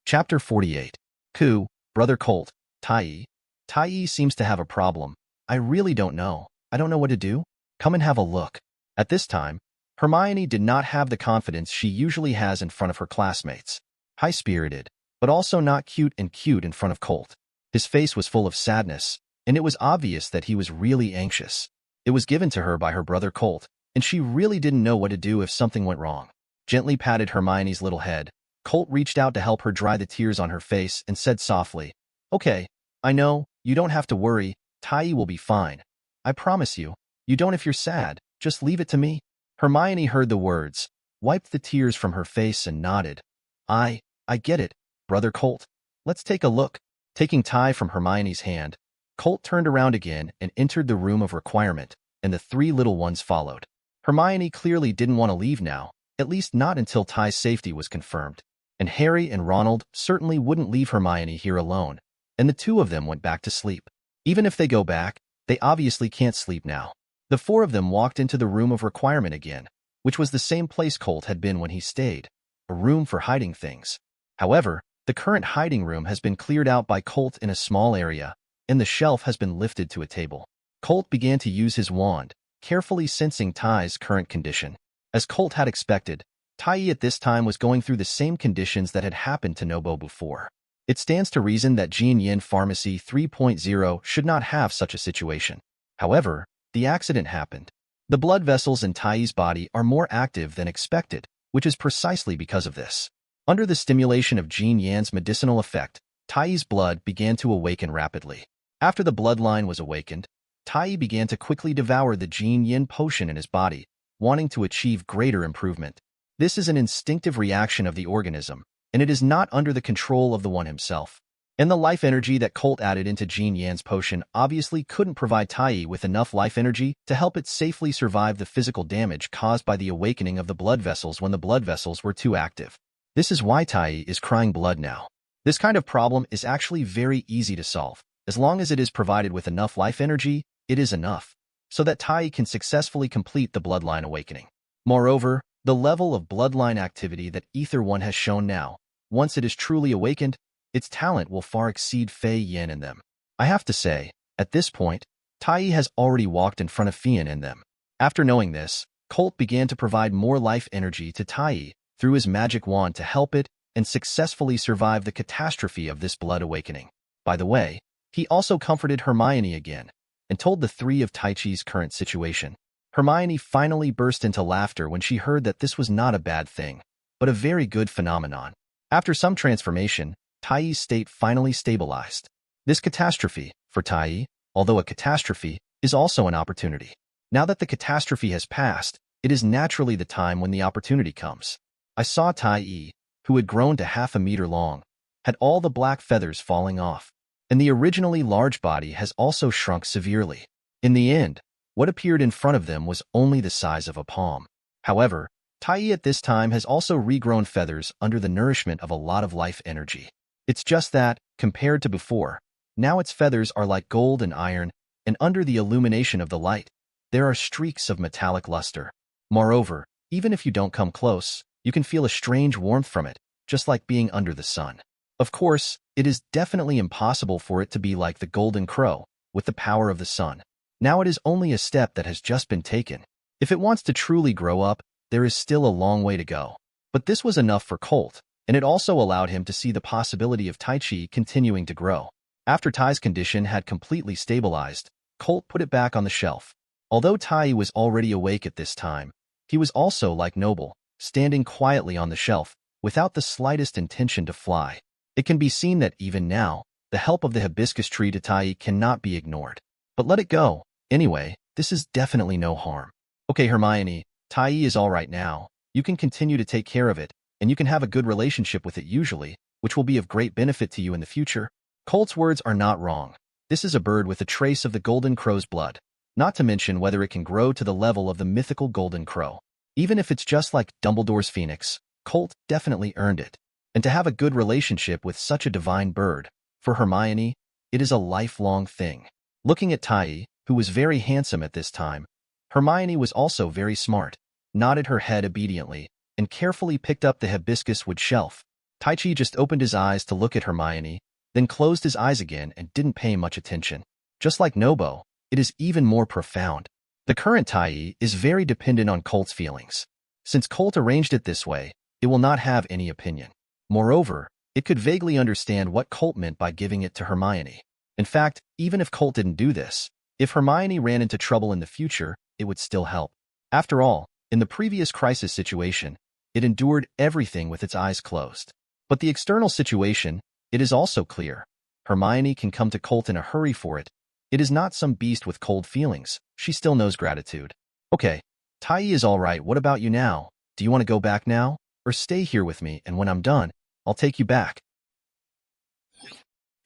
Chapter 48. Ku, Brother Colt, Tai. Tai seems to have a problem. I really don't know. I don't know what to do. Come and have a look. At this time, Hermione did not have the confidence she usually has in front of her classmates. High-spirited, but also not cute in front of Colt. His face was full of sadness, and it was obvious that he was really anxious. It was given to her by her brother Colt, and she really didn't know what to do if something went wrong. Gently patted Hermione's little head, Colt reached out to help her dry the tears on her face and said softly, "Okay, I know, you don't have to worry, Tai will be fine. I promise you, you don't if you're sad, just leave it to me." Hermione heard the words, wiped the tears from her face and nodded. I get it, Brother Colt. Let's take a look." Taking Tai from Hermione's hand, Colt turned around again and entered the room of requirement, and the three little ones followed. Hermione clearly didn't want to leave now, at least not until Tai's safety was confirmed. And Harry and Ronald certainly wouldn't leave Hermione here alone, and the two of them went back to sleep. Even if they go back, they obviously can't sleep now. The four of them walked into the room of requirement again, which was the same place Colt had been when he stayed, a room for hiding things. However, The current hiding room has been cleared out by Colt in a small area, and the shelf has been lifted to a table. Colt began to use his wand, carefully sensing Ty's current condition. As Colt had expected, Tai at this time was going through the same conditions that had happened to Nobo before. It stands to reason that Jin Yin Pharmacy 3.0 should not have such a situation. However, the accident happened. The blood vessels in Tai's body are more active than expected, which is precisely because of this. Under the stimulation of Jin Yan's medicinal effect, Tai's blood began to awaken rapidly. After the bloodline was awakened, Tai began to quickly devour the Jin Yin potion in his body, wanting to achieve greater improvement. This is an instinctive reaction of the organism, and it is not under the control of the one himself. And the life energy that Colt added into Jin Yan's potion obviously couldn't provide Tai with enough life energy to help it safely survive the physical damage caused by the awakening of the blood vessels when the blood vessels were too active. This is why Tai is crying blood now. This kind of problem is actually very easy to solve. As long as it is provided with enough life energy, it is enough, so that Tai can successfully complete the bloodline awakening. Moreover, the level of bloodline activity that Ether One has shown now, once it is truly awakened, its talent will far exceed Fei Yin in them. I have to say, at this point, Tai has already walked in front of Fian in them. After knowing this, Colt began to provide more life energy to Tai through his magic wand to help it and successfully survive the catastrophe of this blood awakening. By the way, he also comforted Hermione again and told the three of Taichi's current situation. Hermione finally burst into laughter when she heard that this was not a bad thing, but a very good phenomenon. After some transformation, Tai's state finally stabilized. This catastrophe, for Tai, although a catastrophe, is also an opportunity. Now that the catastrophe has passed, it is naturally the time when the opportunity comes. I saw Tai, who had grown to half a meter long, had all the black feathers falling off, and the originally large body has also shrunk severely. In the end, what appeared in front of them was only the size of a palm. However, Tai at this time has also regrown feathers under the nourishment of a lot of life energy. It's just that, compared to before, now its feathers are like gold and iron, and under the illumination of the light, there are streaks of metallic luster. Moreover, even if you don't come close, you can feel a strange warmth from it, just like being under the sun. Of course, it is definitely impossible for it to be like the golden crow, with the power of the sun. Now it is only a step that has just been taken. If it wants to truly grow up, there is still a long way to go. But this was enough for Colt, and it also allowed him to see the possibility of Taichi continuing to grow. After Tai's condition had completely stabilized, Colt put it back on the shelf. Although Tai was already awake at this time, he was also like Noble, standing quietly on the shelf, without the slightest intention to fly. It can be seen that even now, the help of the hibiscus tree to Tai cannot be ignored. But let it go. Anyway, this is definitely no harm. Okay, Hermione, Tai is all right now. You can continue to take care of it, and you can have a good relationship with it usually, which will be of great benefit to you in the future. Colt's words are not wrong. This is a bird with a trace of the golden crow's blood, not to mention whether it can grow to the level of the mythical golden crow. Even if it's just like Dumbledore's phoenix, Colt definitely earned it. And to have a good relationship with such a divine bird, for Hermione, it is a lifelong thing. Looking at Tai, who was very handsome at this time, Hermione was also very smart, nodded her head obediently, and carefully picked up the hibiscus wood shelf. Taichi just opened his eyes to look at Hermione, then closed his eyes again and didn't pay much attention. Just like Nobo, it is even more profound. The current Tai is very dependent on Colt's feelings. Since Colt arranged it this way, it will not have any opinion. Moreover, it could vaguely understand what Colt meant by giving it to Hermione. In fact, even if Colt didn't do this, if Hermione ran into trouble in the future, it would still help. After all, in the previous crisis situation, it endured everything with its eyes closed. But the external situation, it is also clear. Hermione can come to Colt in a hurry for it. It is not some beast with cold feelings. She still knows gratitude. Okay, Tai is all right. What about you now? Do you want to go back now? Or stay here with me, and when I'm done, I'll take you back.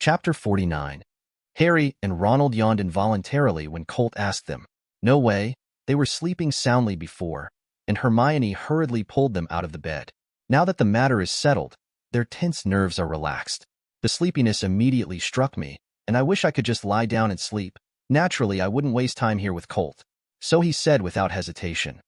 Chapter 49. Harry and Ronald yawned involuntarily when Colt asked them. No way, they were sleeping soundly before, and Hermione hurriedly pulled them out of the bed. Now that the matter is settled, their tense nerves are relaxed. The sleepiness immediately struck me, and I wish I could just lie down and sleep. Naturally, I wouldn't waste time here with Colt. So he said without hesitation.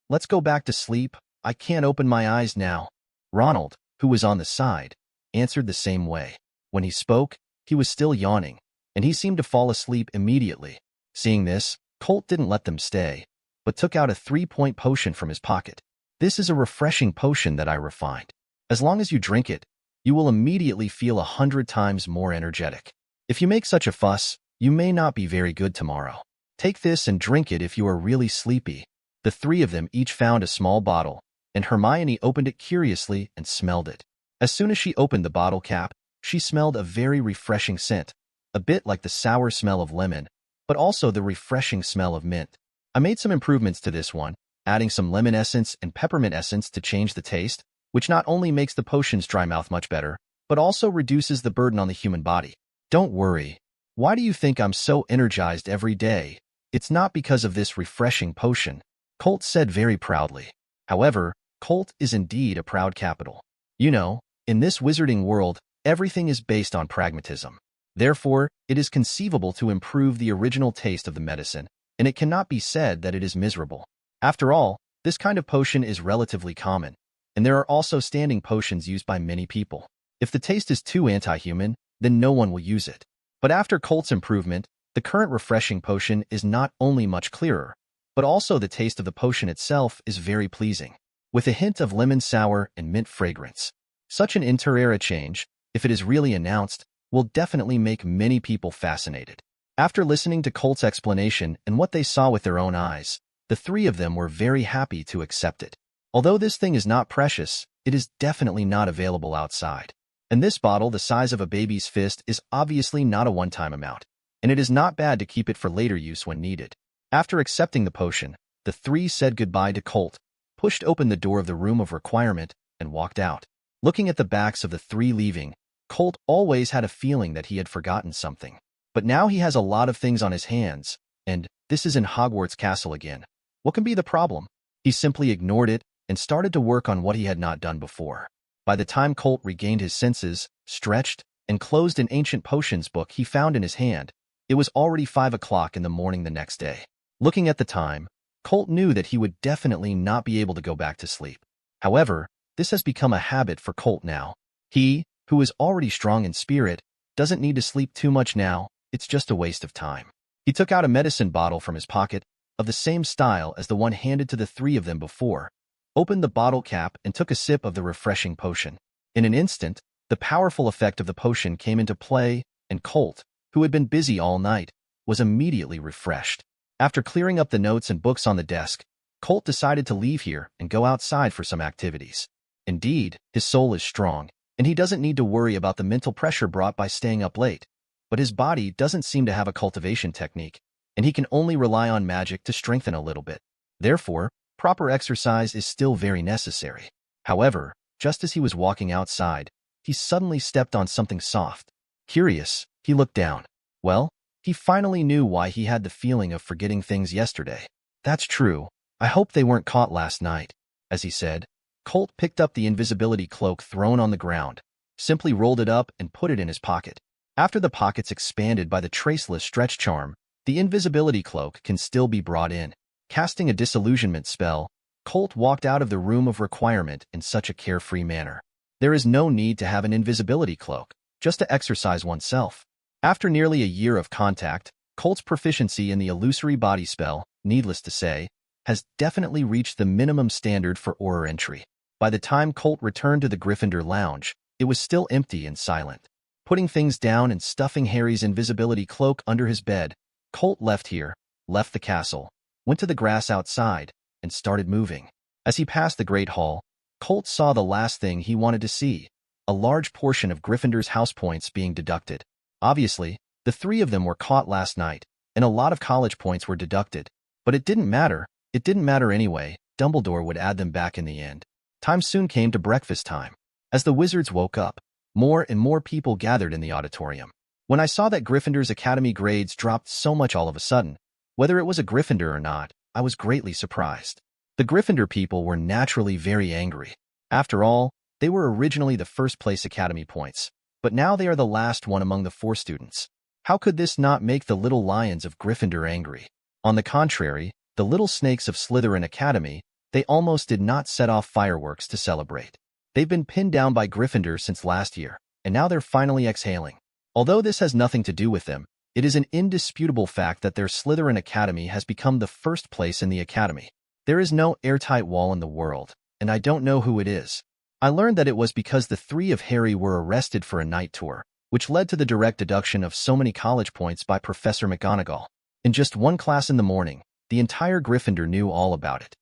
Let's go back to sleep. I can't open my eyes now. Ronald, who was on the side, answered the same way. When he spoke, he was still yawning, and he seemed to fall asleep immediately. Seeing this, Colt didn't let them stay, but took out a 3-point potion from his pocket. This is a refreshing potion that I refined. As long as you drink it, you will immediately feel 100 times more energetic. If you make such a fuss, you may not be very good tomorrow. Take this and drink it if you are really sleepy. The three of them each found a small bottle, and Hermione opened it curiously and smelled it. As soon as she opened the bottle cap, she smelled a very refreshing scent, a bit like the sour smell of lemon, but also the refreshing smell of mint. I made some improvements to this one, adding some lemon essence and peppermint essence to change the taste, which not only makes the potion's dry mouth much better, but also reduces the burden on the human body. Don't worry. Why do you think I'm so energized every day? It's not because of this refreshing potion, Colt said very proudly. However, Colt is indeed a proud capital. You know, in this wizarding world, everything is based on pragmatism. Therefore, it is conceivable to improve the original taste of the medicine, and it cannot be said that it is miserable. After all, this kind of potion is relatively common, and there are also standing potions used by many people. If the taste is too anti-human, then no one will use it. But after Colt's improvement, the current refreshing potion is not only much clearer, but also the taste of the potion itself is very pleasing, with a hint of lemon sour and mint fragrance. Such an inter-era change, if it is really announced, will definitely make many people fascinated. After listening to Colt's explanation and what they saw with their own eyes, the three of them were very happy to accept it. Although this thing is not precious, it is definitely not available outside. And this bottle, the size of a baby's fist, is obviously not a one-time amount, and it is not bad to keep it for later use when needed. After accepting the potion, the three said goodbye to Colt, pushed open the door of the room of requirement, and walked out. Looking at the backs of the three leaving, Colt always had a feeling that he had forgotten something. But now he has a lot of things on his hands, and this is in Hogwarts Castle again. What can be the problem? He simply ignored it and started to work on what he had not done before. By the time Colt regained his senses, stretched, and closed an ancient potions book he found in his hand, it was already 5 o'clock in the morning the next day. Looking at the time, Colt knew that he would definitely not be able to go back to sleep. However, this has become a habit for Colt now. He, who is already strong in spirit, doesn't need to sleep too much now. It's just a waste of time. He took out a medicine bottle from his pocket, of the same style as the one handed to the three of them before, opened the bottle cap and took a sip of the refreshing potion. In an instant, the powerful effect of the potion came into play, and Colt, who had been busy all night, was immediately refreshed. After clearing up the notes and books on the desk, Colt decided to leave here and go outside for some activities. Indeed, his soul is strong, and he doesn't need to worry about the mental pressure brought by staying up late. But his body doesn't seem to have a cultivation technique, and he can only rely on magic to strengthen a little bit. Therefore, proper exercise is still very necessary. However, just as he was walking outside, he suddenly stepped on something soft. Curious, he looked down. Well, he finally knew why he had the feeling of forgetting things yesterday. That's true. I hope they weren't caught last night. As he said, Colt picked up the invisibility cloak thrown on the ground, simply rolled it up and put it in his pocket. After the pockets expanded by the traceless stretch charm, the invisibility cloak can still be brought in. Casting a disillusionment spell, Colt walked out of the room of requirement in such a carefree manner. There is no need to have an invisibility cloak, just to exercise oneself. After nearly a year of contact, Colt's proficiency in the illusory body spell, needless to say, has definitely reached the minimum standard for aura entry. By the time Colt returned to the Gryffindor lounge, it was still empty and silent. Putting things down and stuffing Harry's invisibility cloak under his bed, Colt left the castle, went to the grass outside, and started moving. As he passed the Great Hall, Colt saw the last thing he wanted to see, a large portion of Gryffindor's house points being deducted. Obviously, the three of them were caught last night, and a lot of college points were deducted. But it didn't matter. It didn't matter anyway. Dumbledore would add them back in the end. Time soon came to breakfast time. As the wizards woke up, more and more people gathered in the auditorium. When I saw that Gryffindor's academy grades dropped so much all of a sudden, whether it was a Gryffindor or not, I was greatly surprised. The Gryffindor people were naturally very angry. After all, they were originally the first-place academy points, but now they are the last one among the 4 students. How could this not make the little lions of Gryffindor angry? On the contrary, the little snakes of Slytherin Academy, they almost did not set off fireworks to celebrate. They've been pinned down by Gryffindor since last year, and now they're finally exhaling. Although this has nothing to do with them, it is an indisputable fact that their Slytherin Academy has become the first place in the Academy. There is no airtight wall in the world, and I don't know who it is. I learned that it was because the three of Harry were arrested for a night tour, which led to the direct deduction of so many college points by Professor McGonagall. In just one class in the morning, the entire Gryffindor knew all about it.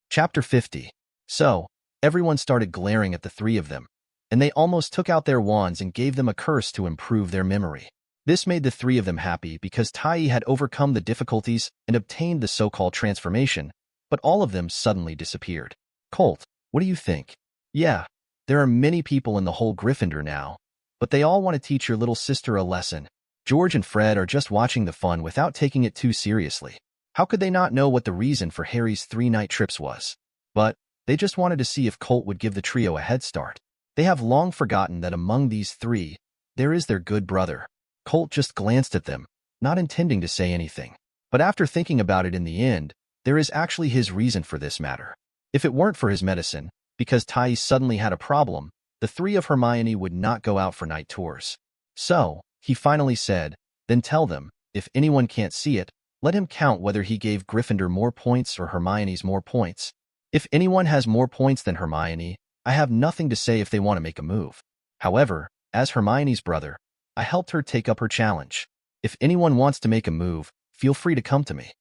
Chapter 50. So, everyone started glaring at the three of them, and they almost took out their wands and gave them a curse to improve their memory. This made the three of them happy because Tai had overcome the difficulties and obtained the so-called transformation, but all of them suddenly disappeared. Colt, what do you think? Yeah, there are many people in the whole Gryffindor now, but they all want to teach your little sister a lesson. George and Fred are just watching the fun without taking it too seriously. How could they not know what the reason for Harry's 3-night trips was? But they just wanted to see if Colt would give the trio a head start. They have long forgotten that among these three, there is their good brother. Colt just glanced at them, not intending to say anything. But after thinking about it in the end, there is actually his reason for this matter. If it weren't for his medicine, because Thais suddenly had a problem, the three of Hermione would not go out for night tours. So, he finally said, then tell them, if anyone can't see it, let him count whether he gave Gryffindor more points or Hermione's more points. If anyone has more points than Hermione, I have nothing to say if they want to make a move. However, as Hermione's brother, I helped her take up her challenge. If anyone wants to make a move, feel free to come to me.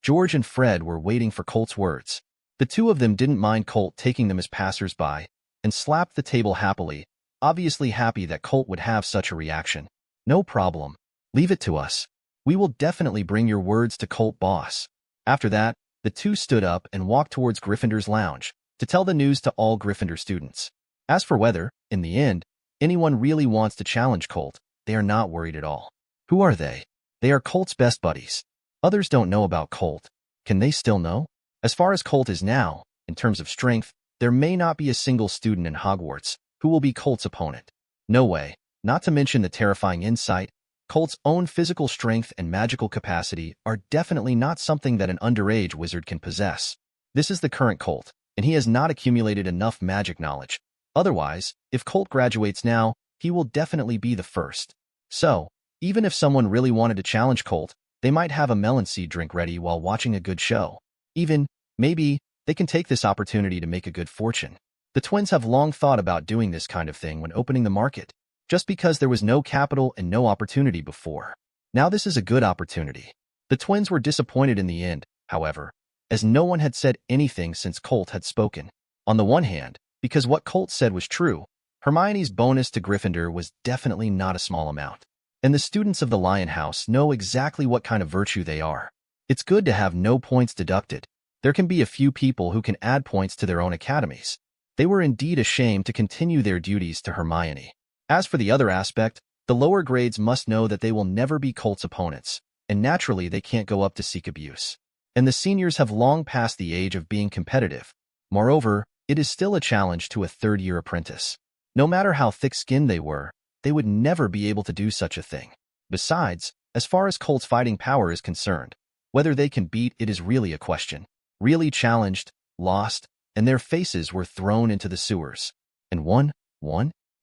George and Fred were waiting for Colt's words. The two of them didn't mind Colt taking them as passers-by, and slapped the table happily, obviously happy that Colt would have such a reaction. No problem. Leave it to us. We will definitely bring your words to Colt, boss. After that, the two stood up and walked towards Gryffindor's lounge to tell the news to all Gryffindor students. As for whether, in the end, anyone really wants to challenge Colt, they are not worried at all. Who are they? They are Colt's best buddies. Others don't know about Colt. Can they still know? As far as Colt is now, in terms of strength, there may not be a single student in Hogwarts who will be Colt's opponent. No way. Not to mention the terrifying insight, Colt's own physical strength and magical capacity are definitely not something that an underage wizard can possess. This is the current Colt, and he has not accumulated enough magic knowledge. Otherwise, if Colt graduates now, he will definitely be the first. So, even if someone really wanted to challenge Colt, they might have a melon seed drink ready while watching a good show. Even, maybe, they can take this opportunity to make a good fortune. The twins have long thought about doing this kind of thing when opening the market, just because there was no capital and no opportunity before. Now this is a good opportunity. The twins were disappointed in the end, however, as no one had said anything since Colt had spoken. On the one hand, because what Colt said was true, Hermione's bonus to Gryffindor was definitely not a small amount. And the students of the Lion House know exactly what kind of virtue they are. It's good to have no points deducted. There can be a few people who can add points to their own academies. They were indeed ashamed to continue their duties to Hermione. As for the other aspect, the lower grades must know that they will never be Colt's opponents, and naturally they can't go up to seek abuse. And the seniors have long passed the age of being competitive. Moreover, it is still a challenge to a third-year apprentice. No matter how thick-skinned they were, they would never be able to do such a thing. Besides, as far as Colt's fighting power is concerned, whether they can beat it is really a question. Really challenged, lost, and their faces were thrown into the sewers. And won?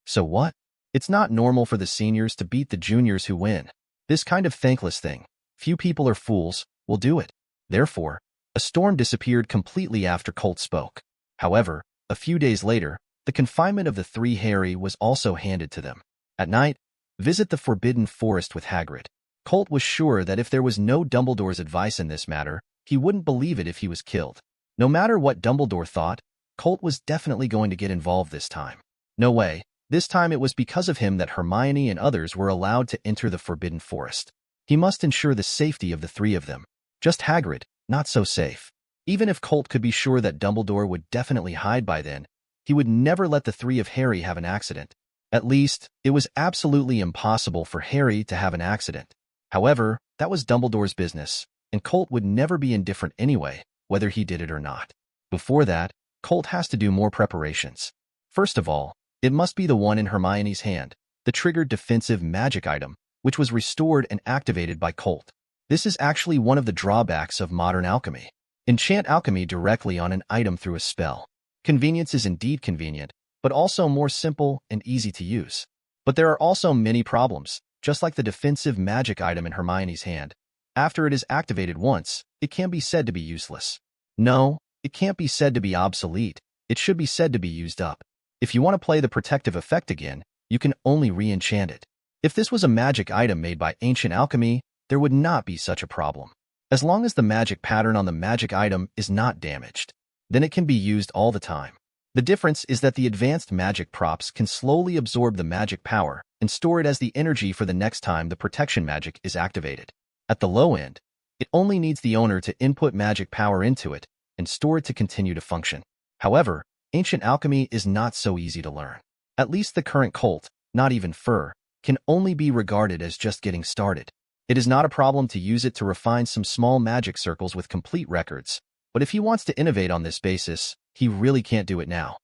So what? It's not normal for the seniors to beat the juniors who win. This kind of thankless thing, few people are fools, will do it. Therefore, a storm disappeared completely after Colt spoke. However, a few days later, the confinement of the three Harry was also handed to them. At night, visit the Forbidden Forest with Hagrid. Colt was sure that if there was no Dumbledore's advice in this matter, he wouldn't believe it if he was killed. No matter what Dumbledore thought, Colt was definitely going to get involved this time. No way. This time it was because of him that Hermione and others were allowed to enter the Forbidden Forest. He must ensure the safety of the three of them. Just Hagrid, not so safe. Even if Colt could be sure that Dumbledore would definitely hide by then, he would never let the three of Harry have an accident. At least, it was absolutely impossible for Harry to have an accident. However, that was Dumbledore's business, and Colt would never be indifferent anyway, whether he did it or not. Before that, Colt has to do more preparations. First of all, it must be the one in Hermione's hand, the triggered defensive magic item, which was restored and activated by Colt. This is actually one of the drawbacks of modern alchemy. Enchant alchemy directly on an item through a spell. Convenience is indeed convenient, but also more simple and easy to use. But there are also many problems, just like the defensive magic item in Hermione's hand. After it is activated once, it can be said to be useless. No, it can't be said to be obsolete. It should be said to be used up. If you want to play the protective effect again, you can only re-enchant it. If this was a magic item made by ancient alchemy, there would not be such a problem. As long as the magic pattern on the magic item is not damaged, then it can be used all the time. The difference is that the advanced magic props can slowly absorb the magic power and store it as the energy for the next time the protection magic is activated. At the low end, it only needs the owner to input magic power into it and store it to continue to function. However, ancient alchemy is not so easy to learn. At least the current cult, not even Fur, can only be regarded as just getting started. It is not a problem to use it to refine some small magic circles with complete records, but if he wants to innovate on this basis, he really can't do it now.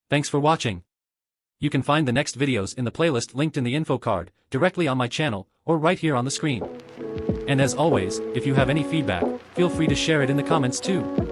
Thanks for watching. You can find the next videos in the playlist linked in the info card, directly on my channel, or right here on the screen. And as always, if you have any feedback, feel free to share it in the comments too.